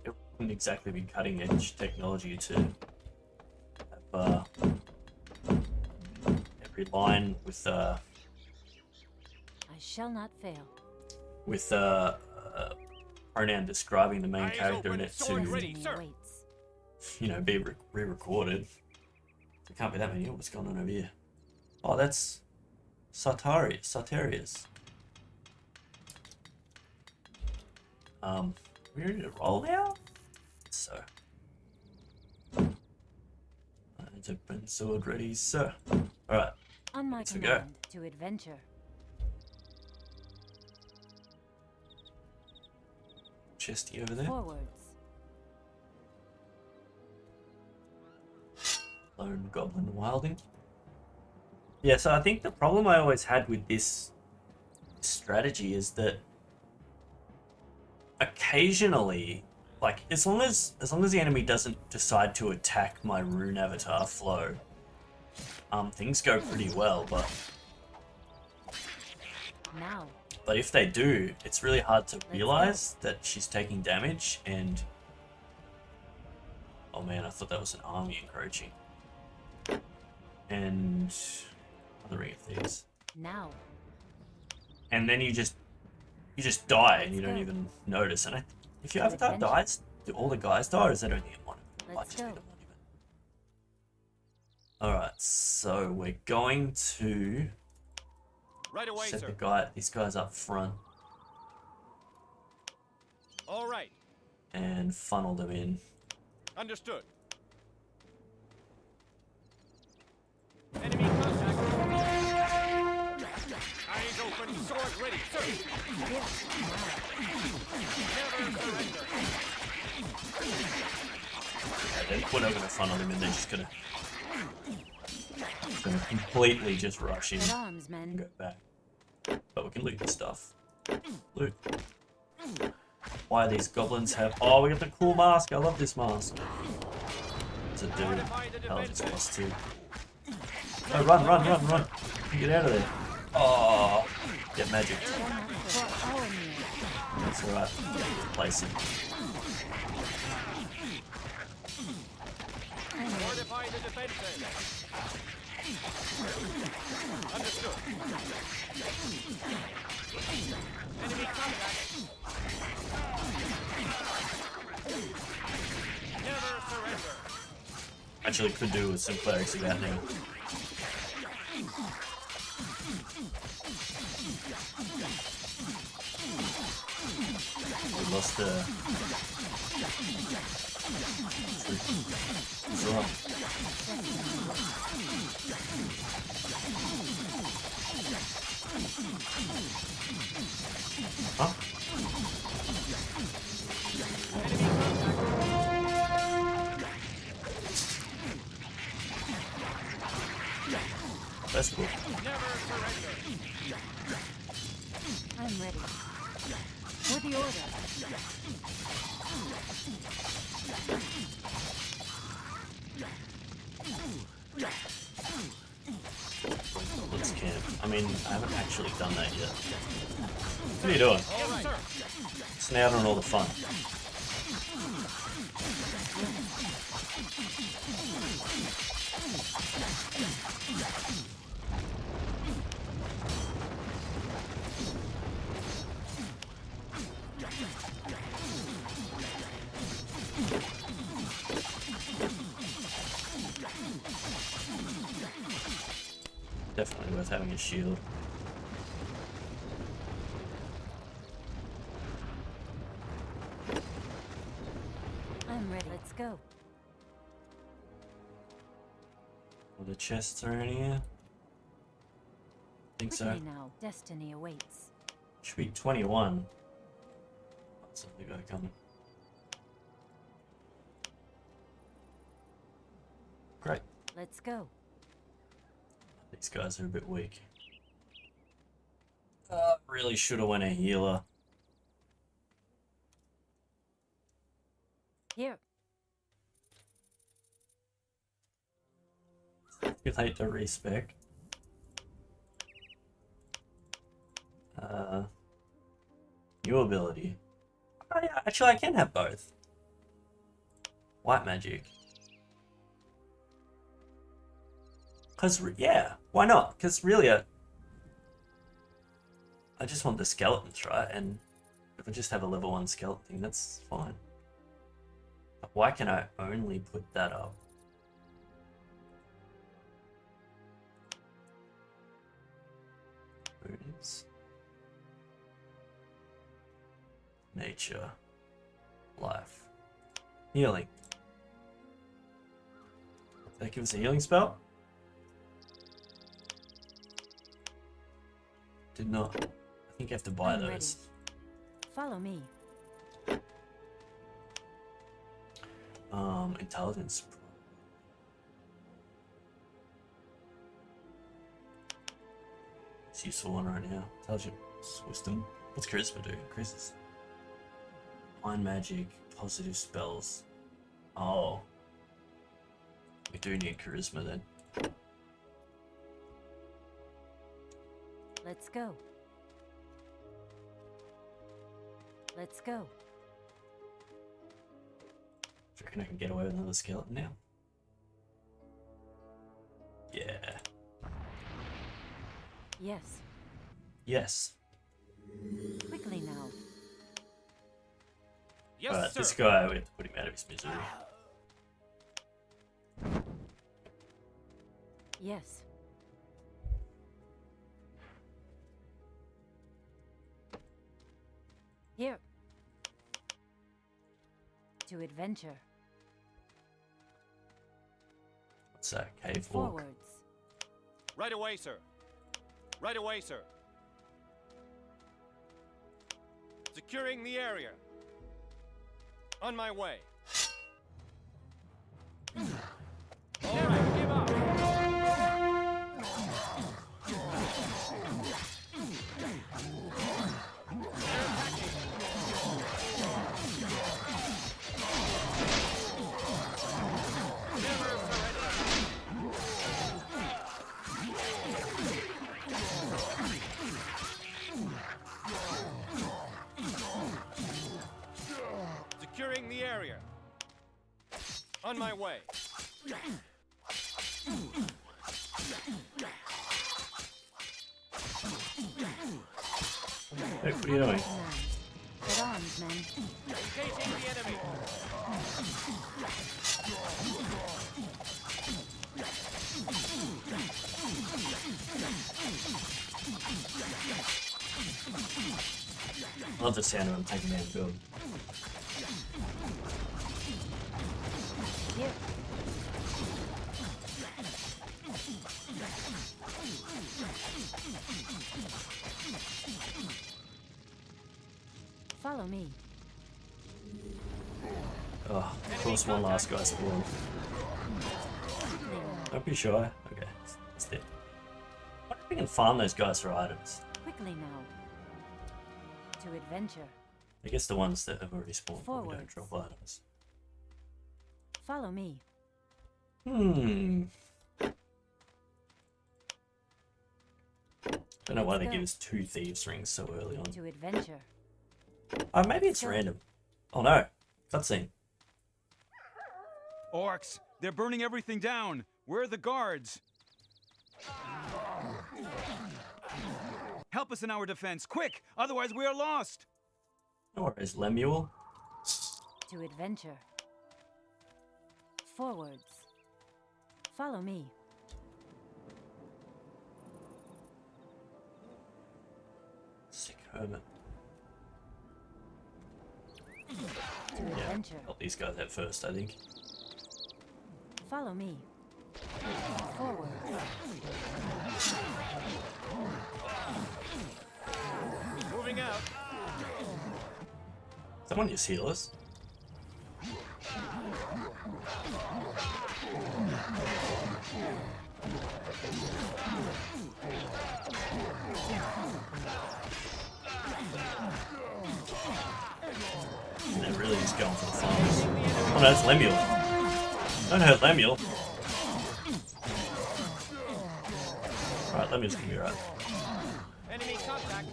S1: It wouldn't exactly be cutting edge technology to have every line with
S6: I shall not fail.
S1: With pronoun describing the main character in it to you know be re-recorded. There can't be that many. What's going on over here? Oh, that's Sartarius. We ready to roll now? So, open sword ready, sir. All right.
S6: On my command to adventure.
S1: Chesty over there.
S6: Forwards.
S1: Lone Goblin Wilding. Yeah, so I think the problem I always had with this strategy is that occasionally, like as long as the enemy doesn't decide to attack my rune avatar Flo, things go pretty well, but if they do, it's really hard to realize that she's taking damage. And oh man, I thought that was an army encroaching. And another ring of thieves.
S6: Now.
S1: And then you just die and you don't even notice. And if your avatar dies, do all the guys die, or is that only one of them? Might just be the monument. Alright, so we're going to set these guys up front.
S10: Alright.
S1: And funnel them in.
S10: Understood. Enemy contact. Eyes open. Sharpen sword ready, sir. Never surrender.
S1: We're not gonna funnel him in, they're just gonna completely just rush in and go back. But we can loot this stuff. Loot. Why these goblins have... Oh, we got the cool mask. I love this mask. What's it do? Intelligence +2. Oh, run, run, run, run. Get out of there. Oh, get magic. That's alright. Place him.
S10: Fortify the defenses. Understood. Enemy contact. Never surrender.
S1: Actually, could do with some clerics about now. We lost the... Huh? That's cool.
S6: I'm ready. For the order.
S1: Let's camp. I mean, I haven't actually done that yet. What are you doing? Snout on all the fun. Definitely worth having a shield.
S6: I'm ready. Let's go.
S1: All the chests are in here. Think so.
S6: Quickly now, destiny awaits.
S1: Should be 21. What's something got coming? Great.
S6: Let's go.
S1: These guys are a bit weak. Really should have went a healer.
S6: Here.
S1: Calculate the respec. New ability. Oh yeah, actually I can have both. White magic. Cause yeah, why not? Cause really, I just want the skeletons, right? And if I just have a level 1 skeleton thing, that's fine. But why can I only put that up? Boots. Nature. Life. Healing. Did that give us a healing spell? Did not. I think you have to buy
S6: I'm
S1: those.
S6: ready. Follow me.
S1: Intelligence. It's a useful one right now. Intelligence, wisdom. What's charisma do? Increases. Mind magic, positive spells. Oh. We do need charisma then.
S6: Let's go. Let's go.
S1: Do you reckon I can get away with another skeleton now? Yeah.
S6: Yes.
S1: Yes.
S6: Quickly now.
S10: Yes,
S1: Alright,
S10: sir.
S1: this guy, we have to put him out of his misery.
S6: Yes. Here. To adventure.
S1: What's that? Cave walk.
S6: Forwards.
S10: Right away, sir. Right away, sir. Securing the area. On my way. Alright, give up. Securing the area. On my way.
S1: Hey, what are you doing?
S6: Get armed, men.
S10: Engaging the enemy.
S1: I love the sound of him taking down the building.
S6: Here. Follow me.
S1: Oh, of course one last guy spawned. Don't be shy. Okay, it's dead. I wonder if we can farm those guys for items.
S6: Quickly now. To adventure.
S1: I guess the ones that have already spawned probably don't
S6: Forwards.
S1: drop items.
S6: Follow me.
S1: Don't know why they
S6: Let's
S1: give
S6: go.
S1: us 2 thieves rings so early on.
S6: To adventure.
S1: Oh, maybe it's
S6: Go.
S1: random. Oh no, cutscene.
S12: Orcs, they're burning everything down. Where are the guards? Help us in our defense, quick! Otherwise we are lost!
S1: No worries, Lemuel.
S6: To adventure. Forwards. Follow me.
S1: Sick hermit.
S6: To adventure.
S1: Help these guys out first, I think.
S6: Follow me. Forward.
S10: Moving out.
S1: Someone just heal us. They're really just going for the farms. Oh no, that's Lemuel. Don't hurt Lemuel. Alright, Lemuel's gonna be alright.
S10: Enemy contact.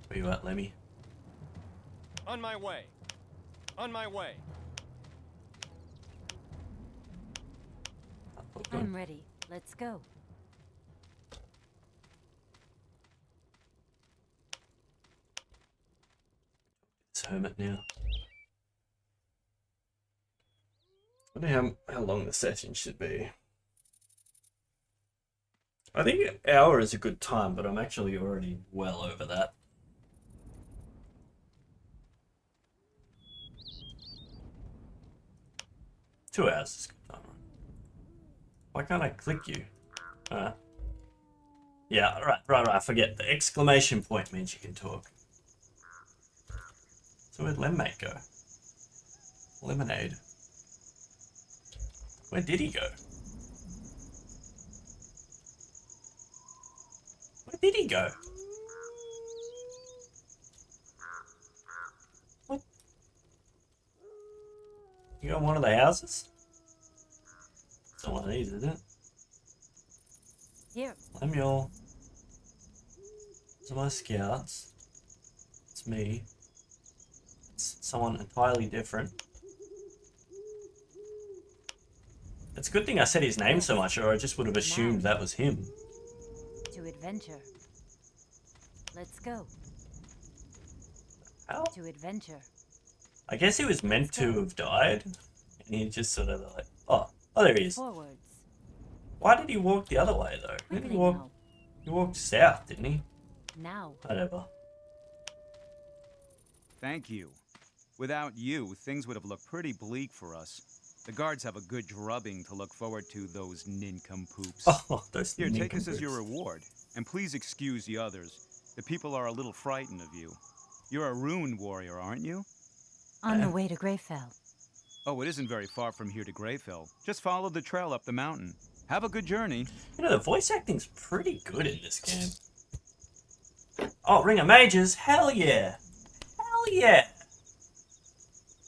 S1: Where you at, Lemmy?
S10: On my way. On my way.
S6: I'm ready. Let's go.
S1: It's hermit now. I wonder how long the session should be. I think an hour is a good time, but I'm actually already well over that. Two hours is a good time. Why can't I click you? Yeah, right, I forget. The exclamation point means you can talk. So where'd Lemmate go? Lemonade. Where did he go? Where did he go? What? You got one of the houses? It's not one of these, is it?
S6: Here.
S1: Lemuel. Those are my scouts. It's me. It's someone entirely different. It's a good thing I said his name so much, or I just would have assumed that was him.
S6: To adventure. Let's go.
S1: How?
S6: To adventure.
S1: I guess he was meant to have died, and he just sort of like, oh, there he is.
S6: Forwards.
S1: Why did he walk the other way though? Didn't he walk? He walked south, didn't he?
S6: Now.
S1: Whatever.
S12: Thank you. Without you, things would have looked pretty bleak for us. The guards have a good drubbing to look forward to, those nincompoops.
S1: Oh, those
S12: Here, take this as your
S1: nincompoops.
S12: reward. And please excuse the others. The people are a little frightened of you. You're a rune warrior, aren't you?
S6: On the way to Greyfell.
S12: Oh, it isn't very far from here to Greyfell. Just follow the trail up the mountain. Have a good journey.
S1: You know, the voice acting's pretty good in this game. Oh, Ring of Mages? Hell yeah! Hell yeah!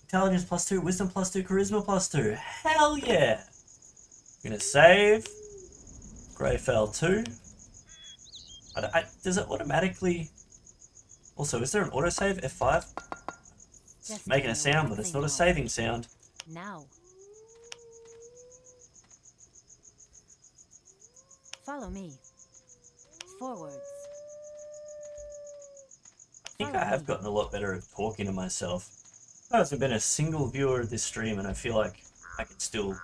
S1: Intelligence +2, Wisdom +2, Charisma +2. Hell yeah! I'm gonna save. Greyfell 2. Does it automatically... Also, is there an autosave? F5? It's making a sound, but it's not a saving sound.
S6: Now. Follow me. Forwards.
S1: I think I have gotten a lot better at talking to myself. There hasn't been a single viewer of this stream, and I feel like I can still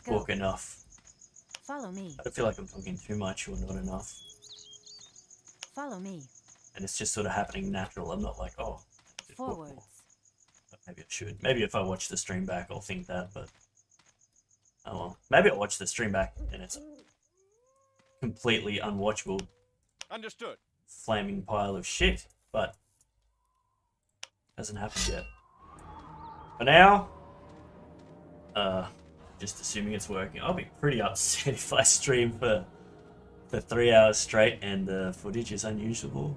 S1: talk enough.
S6: Follow me.
S1: I don't feel like I'm talking too much or not enough.
S6: Follow me.
S1: And it's just sort of happening natural. I'm not like, oh, I should talk more.
S6: Forwards.
S1: But maybe I should. Maybe if I watch the stream back, I'll think that, but... Oh well. Maybe I'll watch the stream back and it's completely unwatchable.
S10: Understood.
S1: Flaming pile of shit, but hasn't happened yet. For now, just assuming it's working. I'll be pretty upset if I stream for 3 hours straight and the footage is unusable.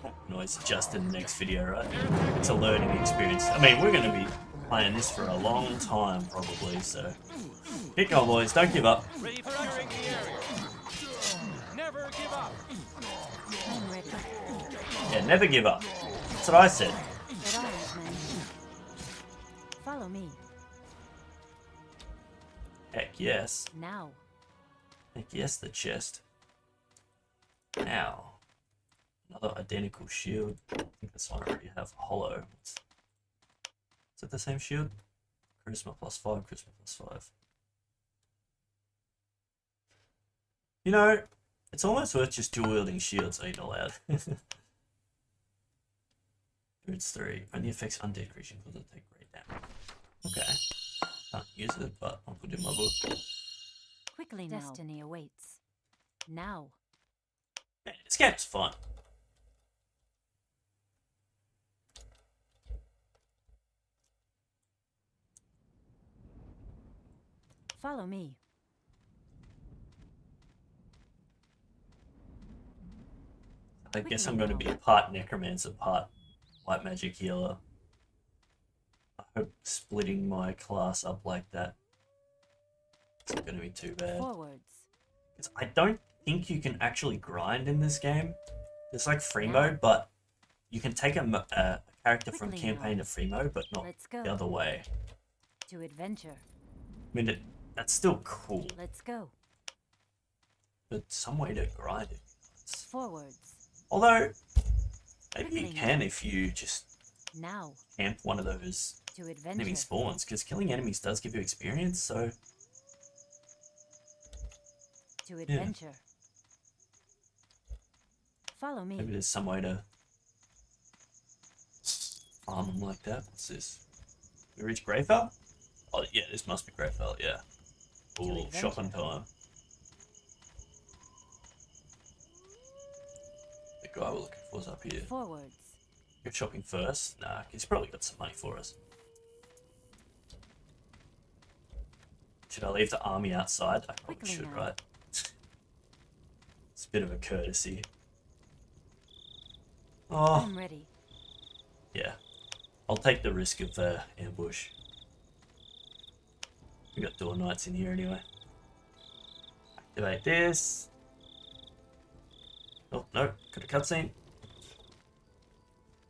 S1: I can always adjust in the next video, right? It's a learning experience. I mean, we're going to be playing this for a long time, probably, so... Keep going, boys. Don't give up.
S8: Ready for entering the area. Never give up.
S6: I'm ready.
S1: Yeah, never give up. That's what I said.
S6: Get on, man. Follow me.
S1: Heck yes.
S6: Now.
S1: Heck yes, the chest. Now. Another identical shield. I think this one already have hollow. Is it the same shield? Charisma +5, Charisma +5. You know, it's almost worth just dual wielding shields ain't allowed. It's 3. Only affects undead creatures because they take great damage. Okay. Can't use it, but I'll put it in my book.
S6: Quickly now. Destiny awaits. Now.
S1: Man, this game's fun.
S6: Follow me.
S1: I guess I'm going to be part necromancer, part white magic healer. I hope splitting my class up like that isn't going to be too bad.
S6: Forwards.
S1: Because I don't think you can actually grind in this game. There's like free mode, but you can take a character from campaign to free mode, but not the other way.
S6: To adventure.
S1: I mean, that's still cool.
S6: Let's go.
S1: But some way to grind it.
S6: Forwards.
S1: Although, maybe you can if you just
S6: now
S1: camp one of those enemy spawns, because killing enemies does give you experience, so...
S6: To adventure. Follow me.
S1: Maybe there's some way to farm them like that. What's this? We reach Greyfell? Oh yeah, this must be Greyfell, yeah. Ooh, shopping time. The guy we're looking for is up here.
S6: Forwards.
S1: Go shopping first? Nah, he's probably got some money for us. Should I leave the army outside? I probably should, right? It's a bit of a courtesy. Oh.
S6: I'm ready.
S1: Yeah. I'll take the risk of the ambush. We got door knights in here anyway. Activate this. Oh, no. Got a cutscene.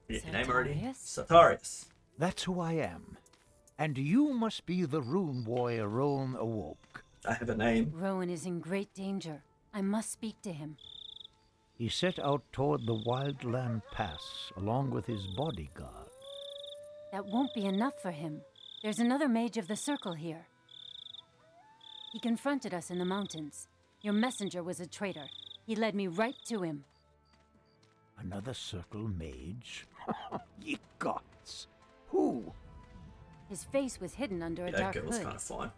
S1: Forget your name already. Sartorius.
S2: That's who I am. And you must be the rune warrior Rowan awoke.
S1: I have a name.
S6: Rowan is in great danger. I must speak to him.
S2: He set out toward the Wildland Pass, along with his bodyguard.
S6: That won't be enough for him. There's another mage of the circle here. He confronted us in the mountains. Your messenger was a traitor. He led me right to him.
S2: Another circle mage? Ye gods! Who?
S6: His face was hidden under a
S1: That
S6: dark
S1: girl was
S6: hood.
S1: kind of fine.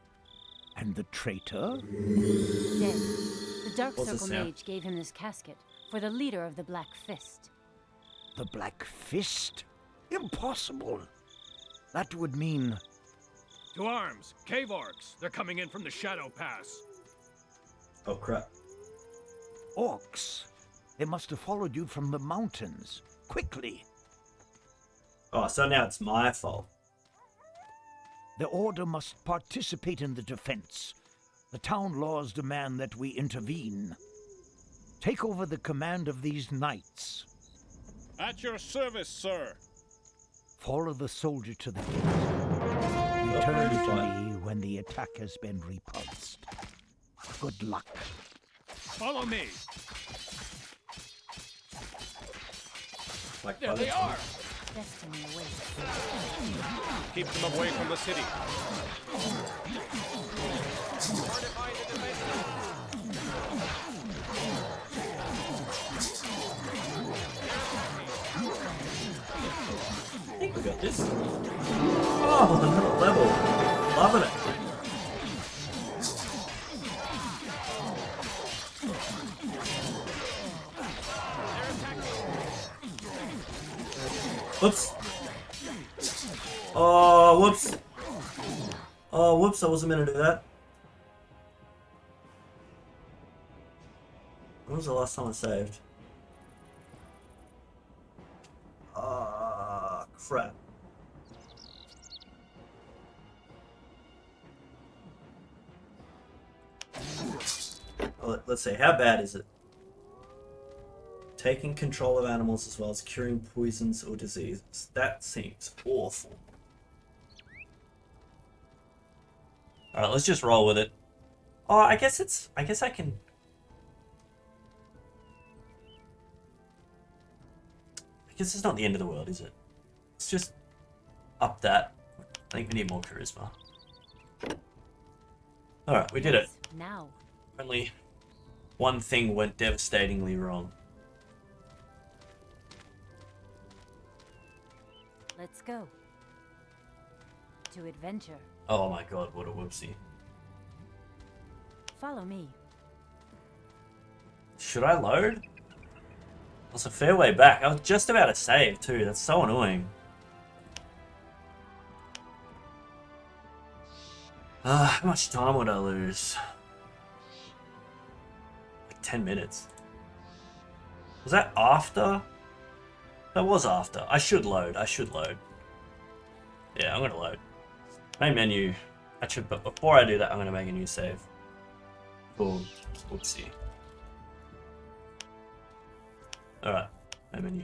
S2: And the traitor?
S6: Dead. The Dark
S1: What's this
S6: Circle
S1: now?
S6: Mage gave him this casket for the leader of the Black Fist.
S2: The Black Fist? Impossible. That would mean...
S9: To arms! Cave orcs! They're coming in from the Shadow Pass.
S1: Oh crap.
S2: Orcs. They must have followed you from the mountains. Quickly.
S1: Oh, so now it's my fault.
S2: The Order must participate in the defense. The town laws demand that we intervene. Take over the command of these knights.
S10: At your service, sir.
S2: Follow the soldier to the gate. Return to me when the attack has been repulsed. Good luck.
S9: Follow me!
S1: Like
S9: There they are!
S6: Destiny awaits.
S10: Keep them away from the city.
S11: Fortify the defenses.
S1: I think we got this. Oh, another level. Loving it. Whoops. Oh, whoops. Oh, whoops, I wasn't meant to do that. When was the last time I saved? Ah, crap. Well, let's see, how bad is it? Taking control of animals as well as curing poisons or diseases. That seems awful. Alright, let's just roll with it. Oh, I guess I can... I guess it's not the end of the world, is it? Let's just up that. I think we need more charisma. Alright, we did it.
S6: Now.
S1: Only one thing went devastatingly wrong.
S6: Let's go. To adventure.
S1: Oh my god, what a whoopsie.
S6: Follow me.
S1: Should I load? That's a fair way back. I was just about to save too. That's so annoying. How much time would I lose? Like 10 minutes. Was that after? That was after. I should load. I should load. Yeah, I'm gonna load. Main menu. Actually, but before I do that, I'm gonna make a new save. Boom. Whoopsie. Alright, main menu.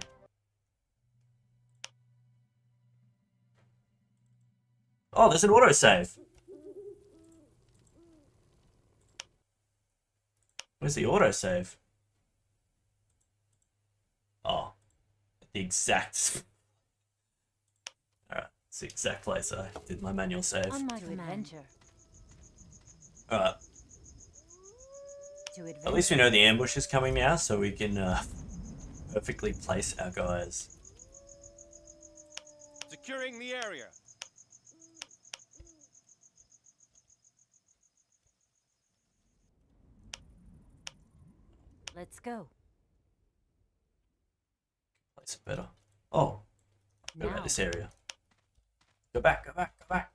S1: Oh, there's an autosave. Where's the autosave? Oh, the exact. Alright, it's the exact place I did my manual save.
S6: On my adventure.
S1: Alright. At least we know the ambush is coming now, so we can perfectly place our guys.
S10: Securing the area.
S6: Let's go.
S1: Place it better. Oh, what about this area? Go back, go back, go back.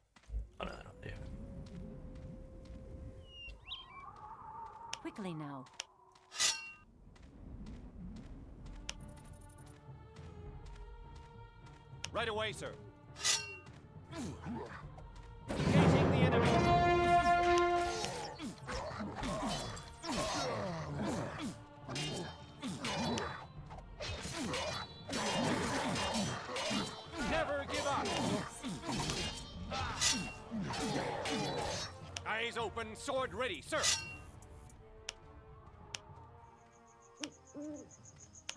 S1: Oh no, they're not there.
S6: Quickly now.
S10: Right away, sir. Engaging the enemy. Never give up. Eyes open, sword ready, sir.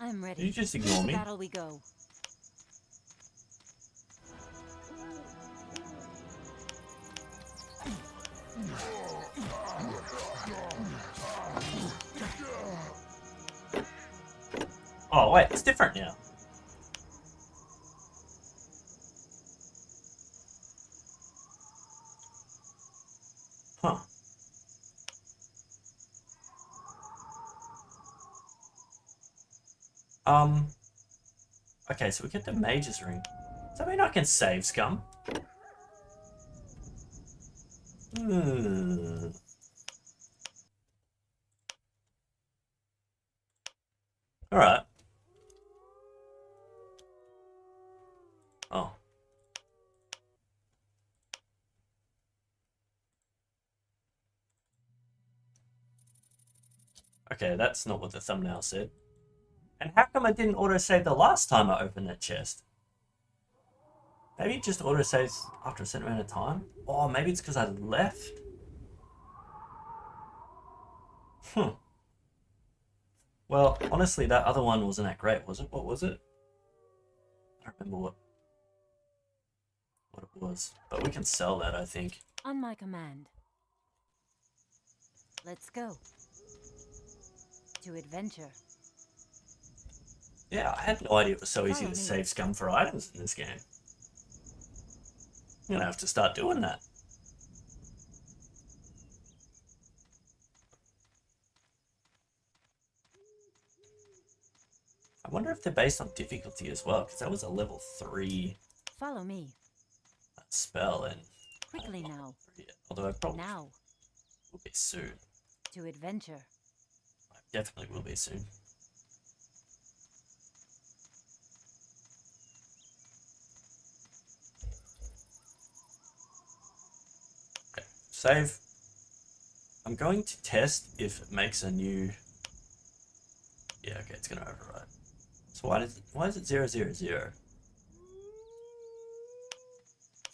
S6: I'm ready.
S1: Did you just ignore me?
S6: To battle we go.
S1: Oh wait, it's different now. Okay, so we get the Mage's Ring. Does that mean I can save Scum? Alright. Oh. Okay, that's not what the thumbnail said. And how come I didn't autosave the last time I opened that chest? Maybe it just autosaves after a certain amount of time? Or maybe it's because I left? Well, honestly, that other one wasn't that great, was it? What was it? I don't remember what it was. But we can sell that, I think.
S6: On my command. Let's go. To adventure.
S1: Yeah, I had no idea it was so easy to save Scum for items in this game. I'm gonna have to start doing that. I wonder if they're based on difficulty as well, because that was a level 3
S6: Follow me.
S1: Spell, and
S6: Quickly now.
S1: although I probably
S6: Now.
S1: will be soon.
S6: To adventure.
S1: I definitely will be soon. Okay, save. I'm going to test if it makes a new... Yeah, okay, it's going to override. So why is it 000?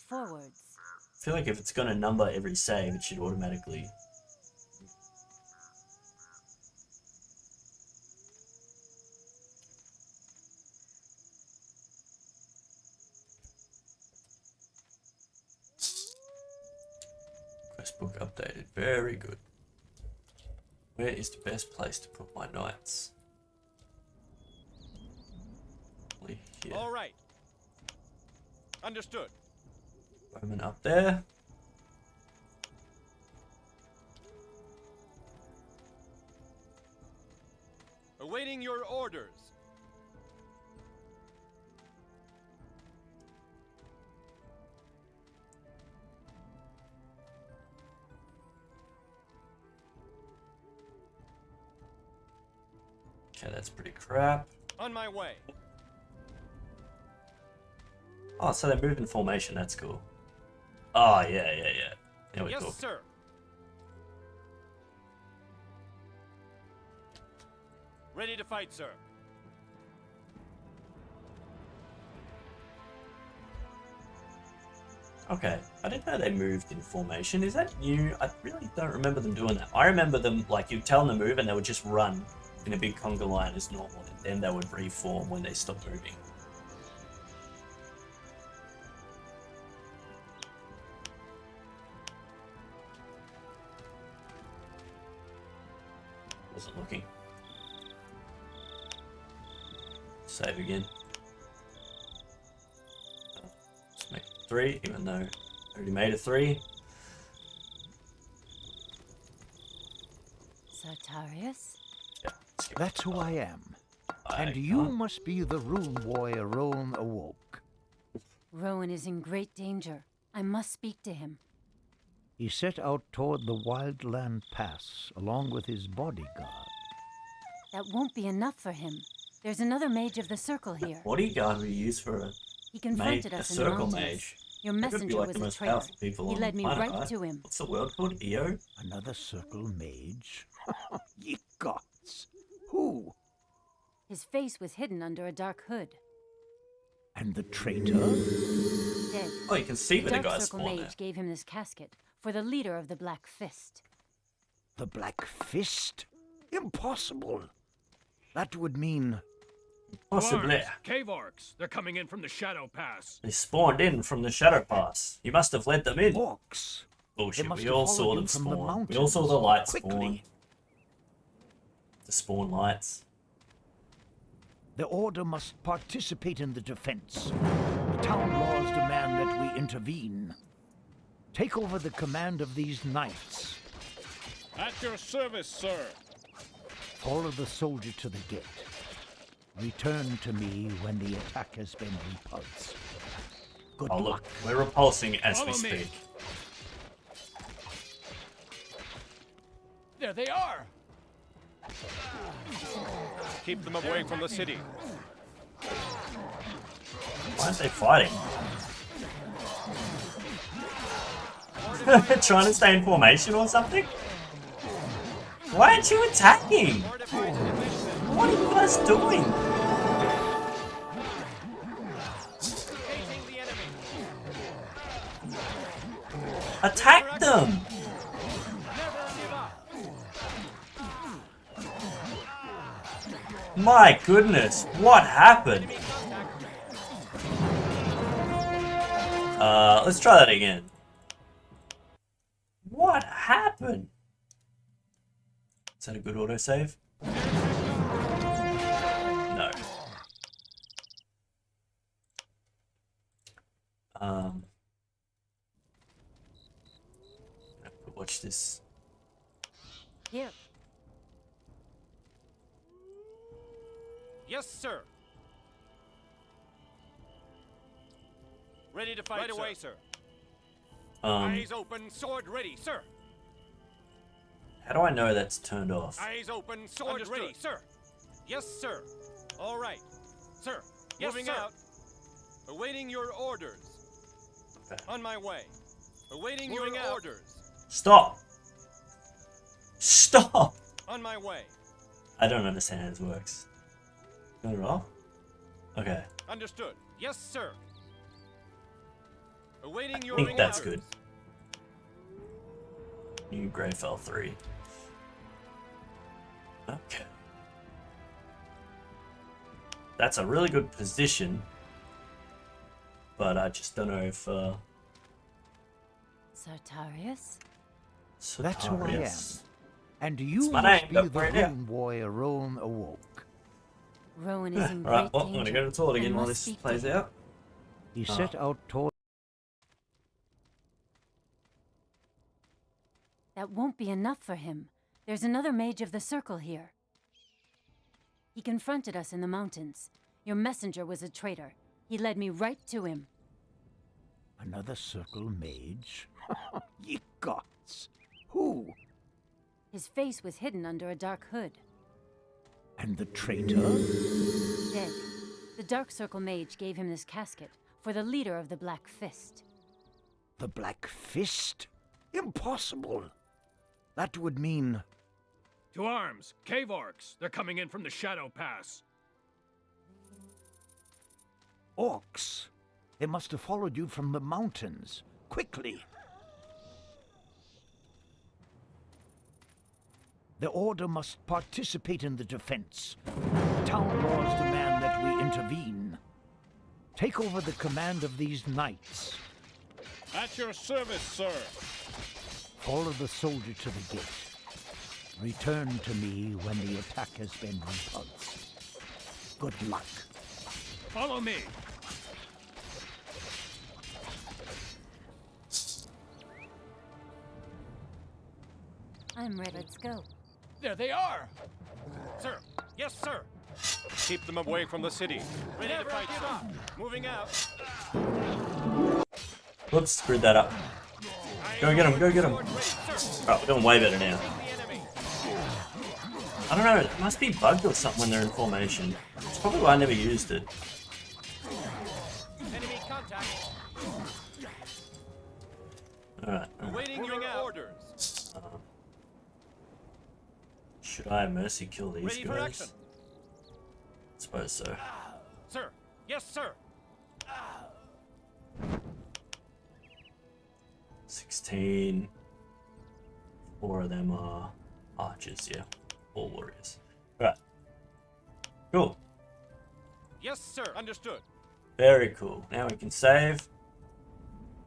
S6: Forwards.
S1: I feel like if it's going to number every save, it should automatically... Quest book updated. Very good. Where is the best place to put my knights? Here.
S10: All right. Understood.
S1: Bowman up there.
S10: Awaiting your orders.
S1: Okay, that's pretty crap.
S10: On my way.
S1: Oh, so they move in formation. That's cool. Oh, yeah. There we go.
S10: Yes, sir. Ready to fight, sir.
S1: Okay, I didn't know they moved in formation. Is that new? I really don't remember them doing that. I remember them, like, you'd tell them to move and they would just run in a big conga line as normal, and then they would reform when they stopped moving. Wasn't looking. Save again. Let's make it 3, even though I already made it 3.
S6: Sartarius?
S1: Yeah.
S2: That's who I am. And you must be the rune warrior Rowan awoke.
S6: Rowan is in great danger. I must speak to him.
S2: He set out toward the Wildland Pass, along with his bodyguard.
S6: That won't be enough for him. There's another mage of the circle here.
S1: Bodyguard we use for a
S6: He confronted us in the
S1: circle
S6: mountains.
S1: mage.
S6: Your
S1: That could be
S6: messenger
S1: like
S6: was
S1: the
S6: a
S1: most
S6: traitor.
S1: powerful people
S6: He
S1: on
S6: led
S1: the
S6: me
S1: planet,
S6: right
S1: right?
S6: to him.
S1: What's the world called? EO?
S2: Another circle mage? Ye gods! Who?
S6: His face was hidden under a dark hood.
S2: And the traitor?
S6: Dead.
S1: Oh, you can see where the
S6: Dark
S1: guys
S6: Circle
S1: spawn
S6: Mage
S1: there.
S6: gave him this casket for the leader of the Black Fist.
S2: The Black Fist? Impossible! That would mean...
S1: Possibly.
S13: Cave orcs. They're coming in from the Shadow Pass.
S1: They spawned in from the Shadow Pass. You must have led them in.
S2: Orcs?
S1: Bullshit,
S2: must
S1: we
S2: have
S1: all
S2: followed
S1: saw
S2: you
S1: them
S2: from the
S1: spawn. We all saw the
S2: mountains.
S1: lights spawn.
S2: Quickly.
S1: The spawn lights.
S2: The Order must participate in the defense. The town laws demand that we intervene. Take over the command of these knights.
S13: At your service, sir.
S2: Follow the soldier to the gate. Return to me when the attack has been repulsed. Good luck.
S1: Look, we're repulsing as
S13: Follow
S1: we
S13: me.
S1: speak.
S13: There they are!
S10: Keep them away from the city.
S1: Why aren't they fighting? Trying to stay in formation or something? Why aren't you attacking? What are you guys doing? Attack them! My goodness, what happened? Let's try that again. What happened? Is that a good autosave? No. Watch this.
S6: Here.
S10: Yes, sir. Ready to fight, right away, sir. Eyes open, sword ready, sir.
S1: How do I know that's turned off?
S10: Eyes open, sword ready, sir. Yes, sir. All right, sir. Yes, moving out. Awaiting your orders.
S1: Okay.
S10: On my way. Awaiting your orders.
S1: Stop! Stop!
S10: On my way.
S1: I don't understand how this works. Turn it off? Okay.
S10: Understood. Yes, sir. Awaiting
S1: I
S10: your
S1: think that's
S10: orders.
S1: good. New Greyfell 3. Okay. That's a really good position. But I just don't know if,
S6: Sartarius?
S2: That's who I am. And you
S1: my
S2: must
S1: name,
S2: be
S1: don't
S2: the
S1: worry, yeah.
S2: rune warrior Roan awoke.
S6: Rowan is in
S1: Alright,
S6: great
S1: well, I'm
S6: danger.
S1: gonna go to the toilet again
S6: and
S1: while
S6: must
S1: this
S6: speak
S1: plays
S6: to him.
S1: out.
S2: He set out toward...
S6: That won't be enough for him. There's another mage of the circle here. He confronted us in the mountains. Your messenger was a traitor. He led me right to him.
S2: Another circle mage? Ye gods! Who?
S6: His face was hidden under a dark hood.
S2: And the traitor?
S6: Dead. The Dark Circle mage gave him this casket for the leader of the Black Fist.
S2: The Black Fist? Impossible! That would mean...
S13: To arms! Cave orcs! They're coming in from the Shadow Pass.
S2: Orcs! They must have followed you from the mountains. Quickly! The Order must participate in the defense. Town laws demand that we intervene. Take over the command of these knights.
S13: At your service, sir.
S2: Follow the soldier to the gate. Return to me when the attack has been repulsed. Good luck.
S13: Follow me.
S6: I'm ready. Let's go.
S13: There they are!
S10: Sir. Yes, sir. Keep them away from the city. Ready to fight, sir. Moving out.
S1: Whoops, screwed that up. Go get him, go get him. Alright, we're doing way better now. I don't know, it must be bugged or something when they're in formation. It's probably why I never used it.
S10: Enemy contact.
S1: Alright.
S10: Awaiting your orders.
S1: Should I mercy kill these
S10: Ready for action.
S1: guys? Suppose so.
S10: Sir. Yes, sir.
S1: 16. 4 of them are archers, yeah. All warriors. Alright. Cool.
S10: Yes, sir. Understood.
S1: Very cool. Now we can save.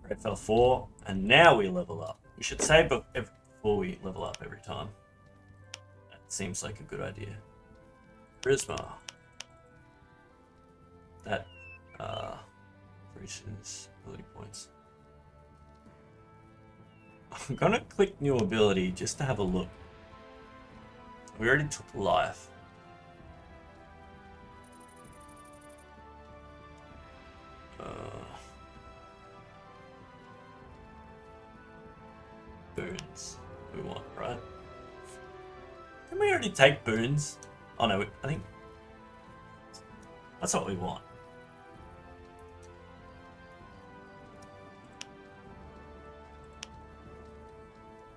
S1: Redfell 4. And now we level up. We should save before we level up every time. That seems like a good idea. Charisma. That increases ability points. I'm gonna click new ability just to have a look. We already took life. Can we already take boons? Oh no, I think that's what we want.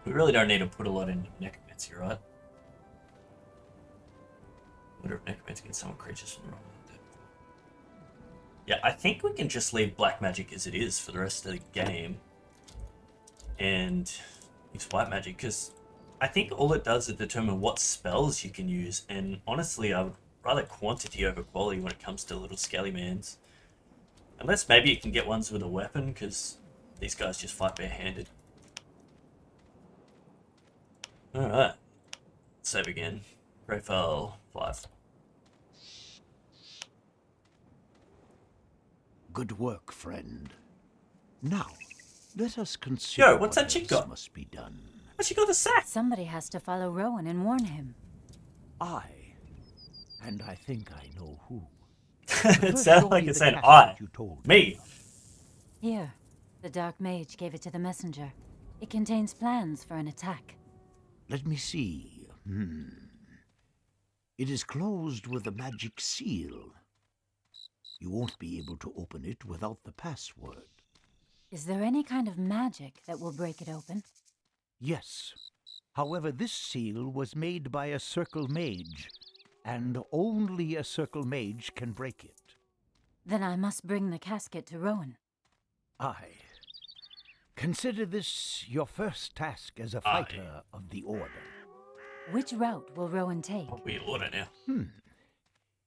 S1: We really don't need to put a lot into necromancy, right? Order of necromancy can summon creatures from the realm of the dead. Yeah, I think we can just leave black magic as it is for the rest of the game. And use white magic, because I think all it does is determine what spells you can use, and honestly I would rather quantity over quality when it comes to little skelly mans. Unless maybe you can get ones with a weapon, because these guys just fight barehanded. Alright. Save again. Greyfell 5.
S2: Good work, friend. Now, let us consider
S1: what's that chick got?
S2: Must be done.
S1: What's she got the sack?
S6: Somebody has to follow Rowan and warn him.
S2: And I think I know who.
S1: It sounds like it's saying I. Me.
S6: Here. The Dark Mage gave it to the messenger. It contains plans for an attack.
S2: Let me see. It is closed with a magic seal. You won't be able to open it without the password.
S6: Is there any kind of magic that will break it open?
S2: Yes. However, this seal was made by a circle mage, and only a circle mage can break it.
S6: Then I must bring the casket to Rowan.
S2: Aye. Consider this your first task as a fighter of the Order.
S6: Which route will Rowan take?
S1: We order now.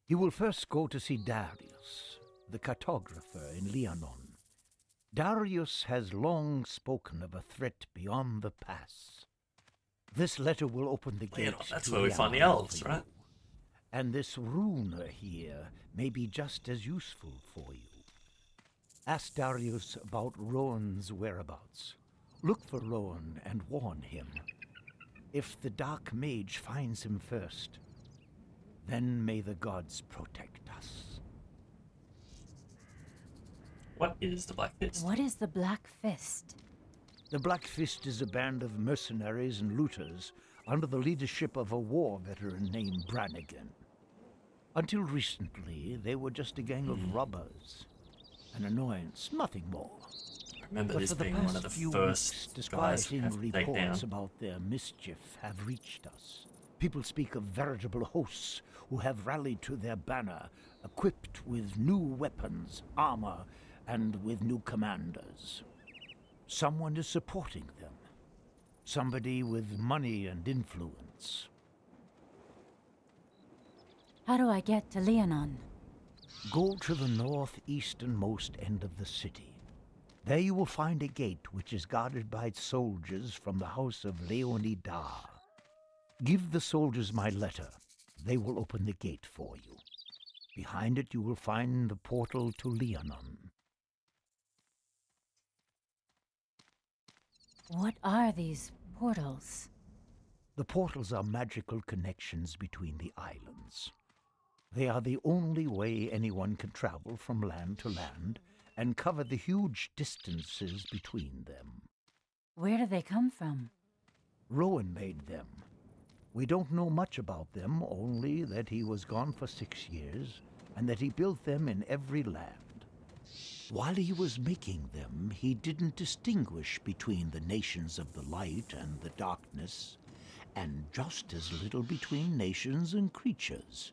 S2: He will first go to see Darius, the cartographer in Leonon. Darius has long spoken of a threat beyond the pass. This letter will open the gate.
S1: That's where we find the elves, right?
S2: And this rune here may be just as useful for you. Ask Darius about Rowan's whereabouts. Look for Rowan and warn him. If the Dark Mage finds him first, then may the gods protect us.
S1: What is the Black Fist?
S6: What is the Black Fist?
S2: The Black Fist is a band of mercenaries and looters under the leadership of a war veteran named Brannigan. Until recently, they were just a gang of robbers. An annoyance, nothing more.
S1: I remember this being one of the first guys we have to take down.
S2: Reports about their mischief have reached us. People speak of veritable hosts who have rallied to their banner, equipped with new weapons, armor, and with new commanders. Someone is supporting them. Somebody with money and influence.
S6: How do I get to Leonon?
S2: Go to the northeasternmost end of the city. There you will find a gate which is guarded by soldiers from the house of Leonidar. Give the soldiers my letter. They will open the gate for you. Behind it you will find the portal to Leonon.
S6: What are these portals?
S2: The portals are magical connections between the islands. They are the only way anyone can travel from land to land and cover the huge distances between them.
S6: Where do they come from?
S2: Rowan made them. We don't know much about them, only that he was gone for 6 years and that he built them in every land. While he was making them, he didn't distinguish between the nations of the light and the darkness, and just as little between nations and creatures.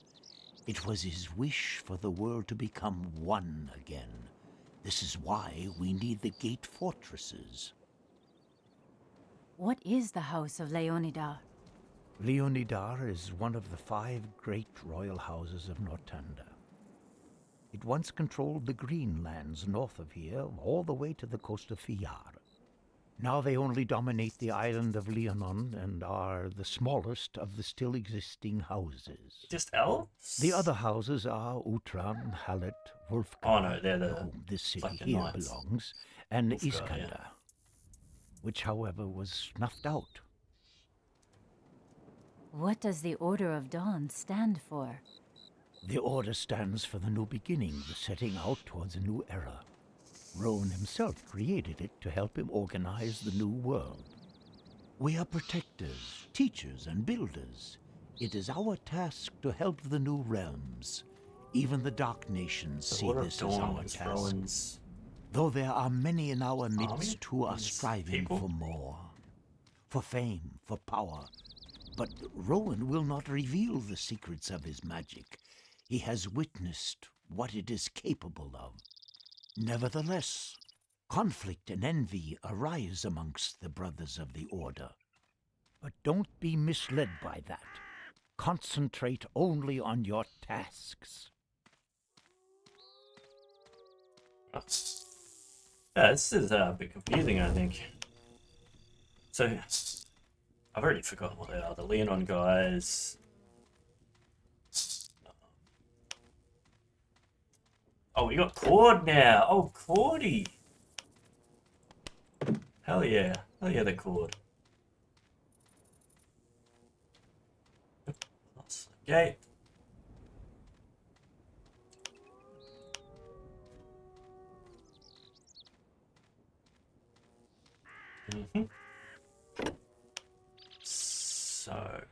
S2: It was his wish for the world to become one again. This is why we need the gate fortresses.
S6: What is the House of Leonidar?
S2: Leonidar is one of the 5 great royal houses of Nortanda. It once controlled the green lands north of here, all the way to the coast of Fiyar. Now they only dominate the island of Leonon and are the smallest of the still existing houses.
S1: Just elves?
S2: The other houses are Utran, Halet, Wolfgar,
S1: oh no, they're the
S2: whom this city here belongs, and
S1: Wolfgar,
S2: Iskander, which however was snuffed out.
S6: What does the Order of Dawn stand for?
S2: The Order stands for the new beginning, the setting out towards a new era. Rowan himself created it to help him organize the new world. We are protectors, teachers, and builders. It is our task to help the new realms. Even the Dark Nations see this as our task. Though there are many in our midst who are striving for more. For fame, for power. But Rowan will not reveal the secrets of his magic. He has witnessed what it is capable of. Nevertheless, conflict and envy arise amongst the Brothers of the Order. But don't be misled by that. Concentrate only on your tasks.
S1: Yeah, this is a bit confusing, I think. So, I've already forgotten what they are. The Leonon guys. Oh, we got Claude now. Oh, Claudie. Hell yeah. Hell yeah, the Claude. That's the gate. So.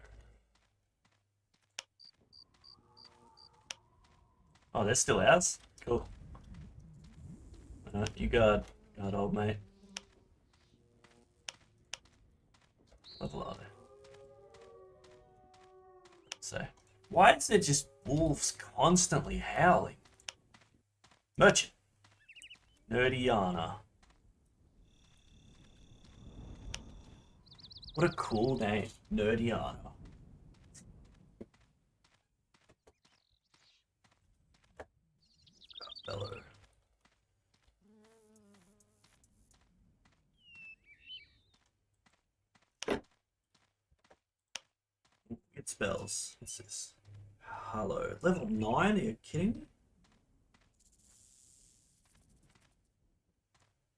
S1: Oh, they're still ours? Cool. You guard, old mate. Level are they? So, why is there just wolves constantly howling? Merchant. Nerdiana. What a cool name. Nerdiana. Bellow. Get spells. What's this? Hello. Level 9? Are you kidding me?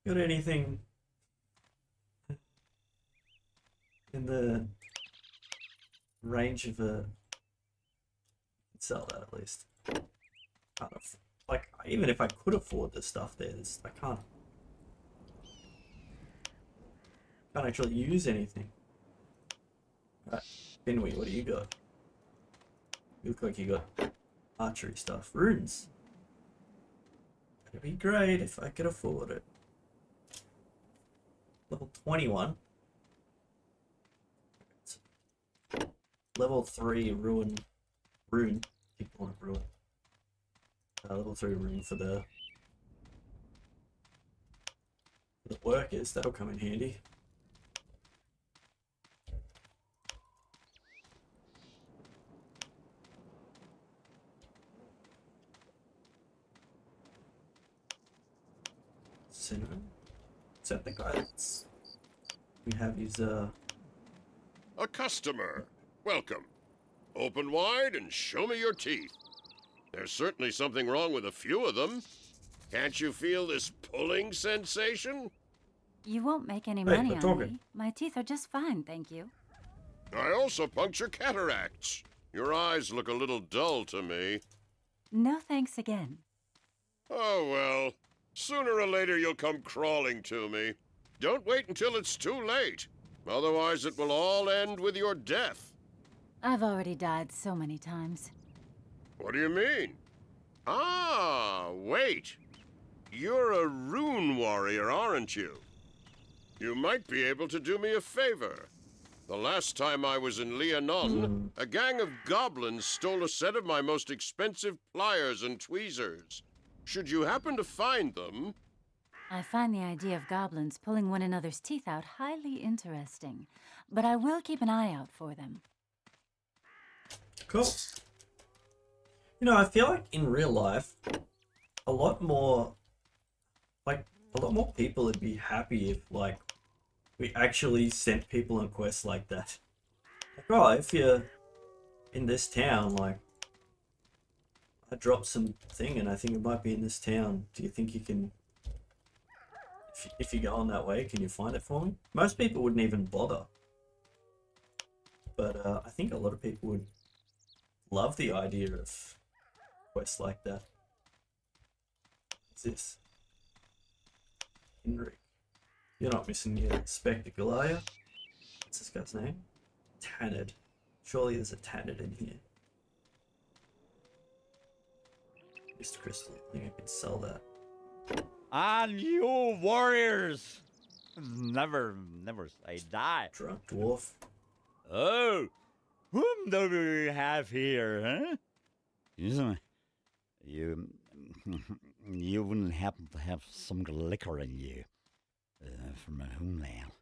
S1: Got anything in the range of a... Sell that at least. Kind of. Like, even if I could afford the stuff there, I can't actually use anything. Right, Finwee, what do you got? You look like you got archery stuff. Runes. It'd be great if I could afford it. Level 21. Level 3 rune. Keep calling it ruin. Level 3 rune for the workers. That'll come in handy. Cinnamon. Is that the guy that's... We have his,
S14: A customer. Welcome. Open wide and show me your teeth. There's certainly something wrong with a few of them. Can't you feel this pulling sensation?
S6: You won't make any money on me. My teeth are just fine, thank you.
S14: I also puncture cataracts. Your eyes look a little dull to me.
S6: No thanks again.
S14: Oh, well. Sooner or later you'll come crawling to me. Don't wait until it's too late. Otherwise it will all end with your death.
S6: I've already died so many times.
S14: What do you mean? Ah, wait. You're a rune warrior, aren't you? You might be able to do me a favor. The last time I was in Leonon, a gang of goblins stole a set of my most expensive pliers and tweezers. Should you happen to find them...
S6: I find the idea of goblins pulling one another's teeth out highly interesting, but I will keep an eye out for them.
S1: Cool. You know, I feel like in real life, a lot more people would be happy if, like, we actually sent people on quests like that. Like, oh, if you're in this town, like, I dropped some thing and I think it might be in this town. Do you think you can, if you go on that way, can you find it for me? Most people wouldn't even bother. But I think a lot of people would love the idea of quests like that. What's this? Henrik. You're not missing your spectacle, are you? What's this guy's name? Tanid. Surely there's a tannin in here. Mr. Crystal, I think I can sell that.
S15: On you, warriors! Never say die.
S1: Drunk dwarf.
S15: Oh, whom do we have here, huh? You wouldn't happen to have some liquor in you from my homeland.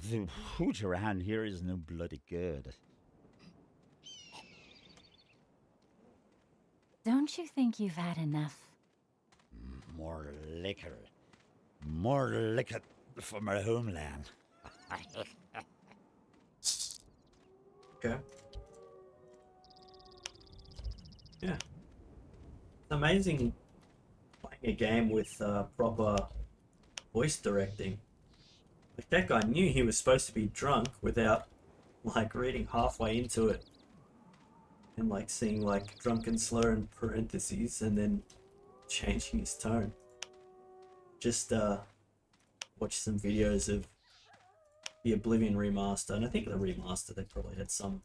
S15: The hooch around here is no bloody good.
S6: Don't you think you've had enough?
S15: More liquor. More liquor from our homeland.
S1: Okay. Yeah. It's amazing playing a game with proper voice directing. Like, that guy knew he was supposed to be drunk without, like, reading halfway into it. And, like, seeing, like, drunken slur in parentheses and then changing his tone. Just, watch some videos of the Oblivion remaster, and I think the remaster, they probably had some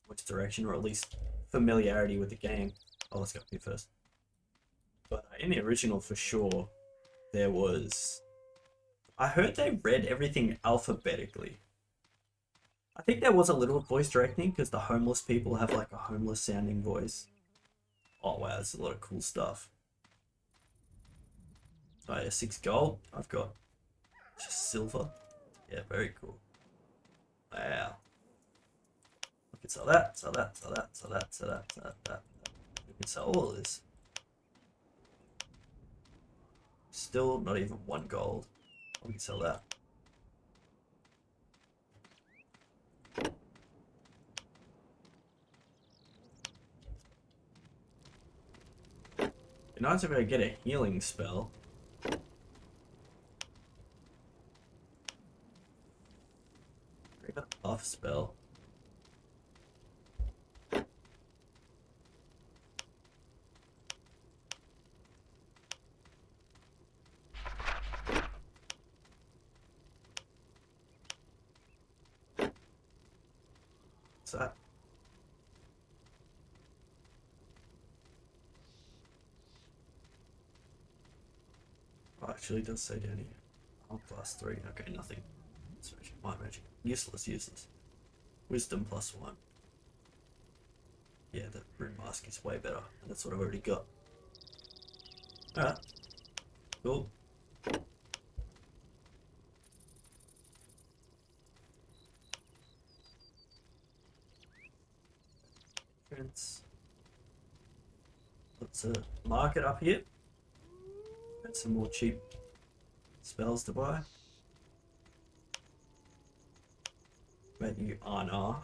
S1: voice direction, or at least familiarity with the game. Oh, let's go here first. But in the original, for sure, there was... I heard they read everything alphabetically. I think there was a little voice directing, because the homeless people have, like, a homeless sounding voice. Oh, wow, there's a lot of cool stuff. Oh, yeah, 6 gold. I've got just silver. Yeah, very cool. Wow. We can sell that, sell that, sell that, sell that, sell that, sell that. We can sell all of this. Still not even 1 gold. We can sell that. It'd be nice if I get a healing spell. I got a buff spell. What's that? Oh, actually, it does say down here. Oh, +3. Okay, nothing. It's magic. My magic. Useless, useless. Wisdom +1. Yeah, the rune mask is way better. And that's what I've already got. Alright. Cool. Let's market up here. Got some more cheap spells to buy. Menu honor.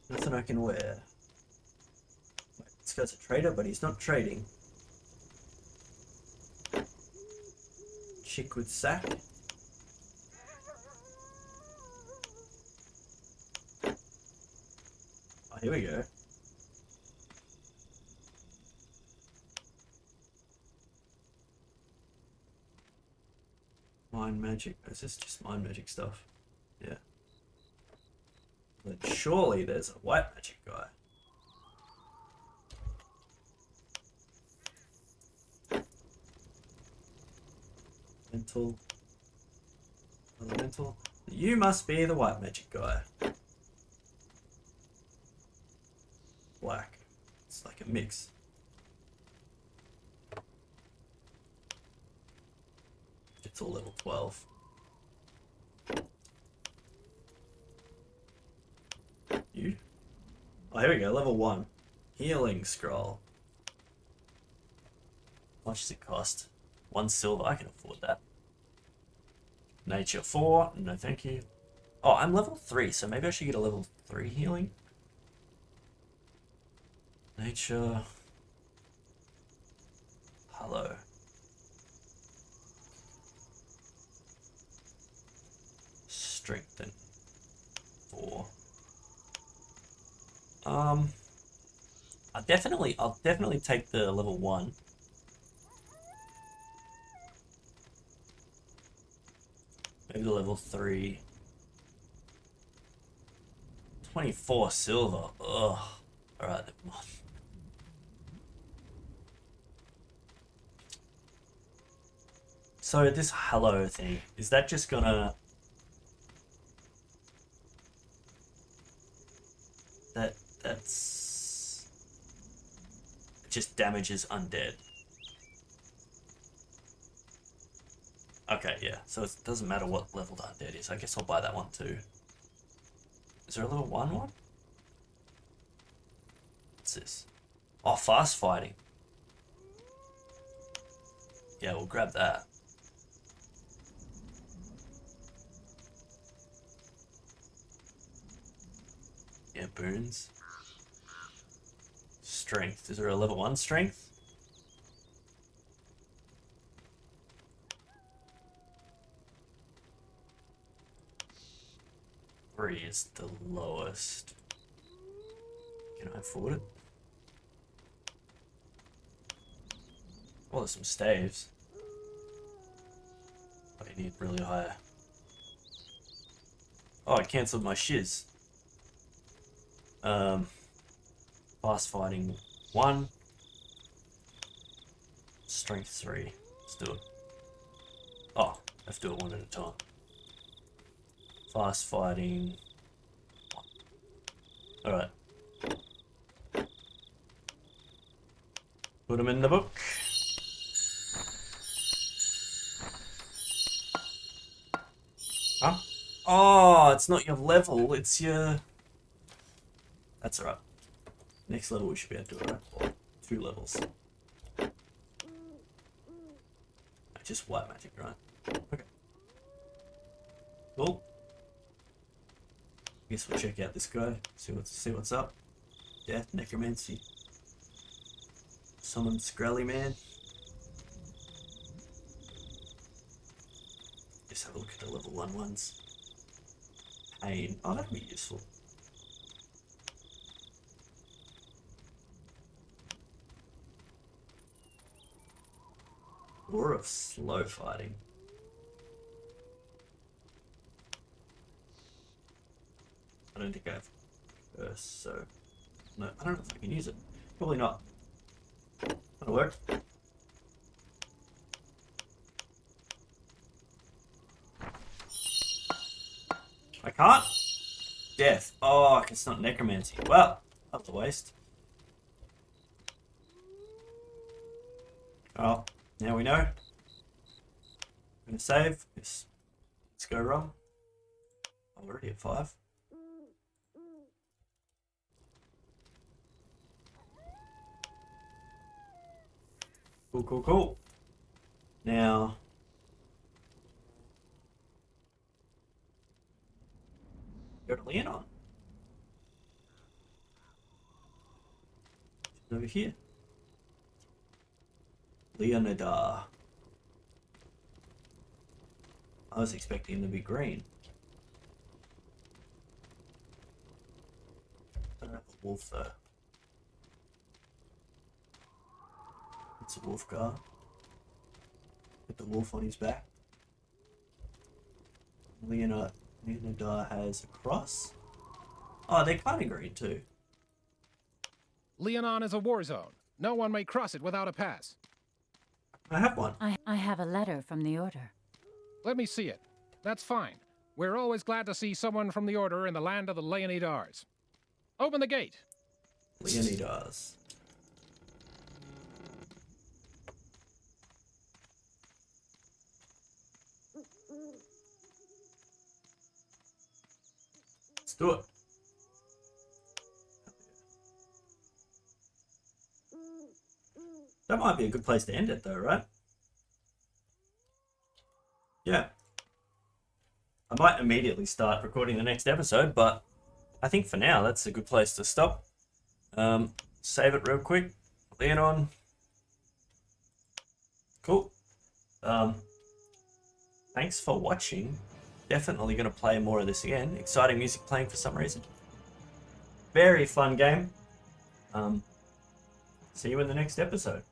S1: Nothing I can wear. Wait, this guy's a trader, but he's not trading. Chick with sack. Oh, here we go. Mind magic. Is this just mind magic stuff? Yeah. But surely there's a white magic guy. Mental. Elemental. You must be the white magic guy. Black. It's like a mix. It's all level 12. You? Oh, here we go, level 1. Healing scroll. How much does it cost? 1 silver, I can afford that. Nature 4, no thank you. Oh, I'm level 3, so maybe I should get a level 3 healing? Nature... Hello. Strengthen. 4. I'll definitely take the level 1. Maybe the level 3. 24 silver. Ugh. Alright, never mind. So this hello thing, is that just gonna... That's... It just damages undead. Okay, yeah. So it doesn't matter what level the undead is. I guess I'll buy that one too. Is there a level 1 one? What's this? Oh, fast fighting. Yeah, we'll grab that. Yeah, boons. Strength. Is there a level 1 strength? Three is the lowest. Can I afford it? Oh, there's some staves. But I need really higher. Oh, I cancelled my shiz. Fast fighting 1. Strength 3. Let's do it. Oh, I have to do it one at a time. Fast fighting 1. Alright. Put them in the book. Huh? Oh, it's not your level, it's your... That's alright. Next level we should be able to do it, right? Or 2 levels. Just white magic, right? Okay. Cool. Guess we'll check out this guy, see what's up. Death, necromancy. Summon Scrally Man. Just have a look at the level 1 ones. Pain. Oh, that'd be useful. War of slow fighting. I don't think I have curse, so no, I don't know if I can use it. Probably not. That'll work. I can't. Death. Oh, it's not necromancy. Well, that's a waste. Oh, now we know. I'm gonna save. Yes. Let's go wrong. I'm already at 5. Cool, cool, cool. Now, go to Leonon. She's over here. Leonidar. I was expecting him to be green. I don't have a wolf though. It's a wolf guard. Put the wolf on his back. Leonidar has a cross. Oh, they're kind of green too.
S13: Leonon is a war zone. No one may cross it without a pass.
S1: I have one.
S6: I have a letter from the Order.
S13: Let me see it. That's fine. We're always glad to see someone from the Order in the land of the Leonidars. Open the gate.
S1: Leonidars. Let's do it. That might be a good place to end it though, right? Yeah. I might immediately start recording the next episode, but I think for now that's a good place to stop. Save it real quick. Leonon. Cool. Thanks for watching. Definitely going to play more of this again. Exciting music playing for some reason. Very fun game. See you in the next episode.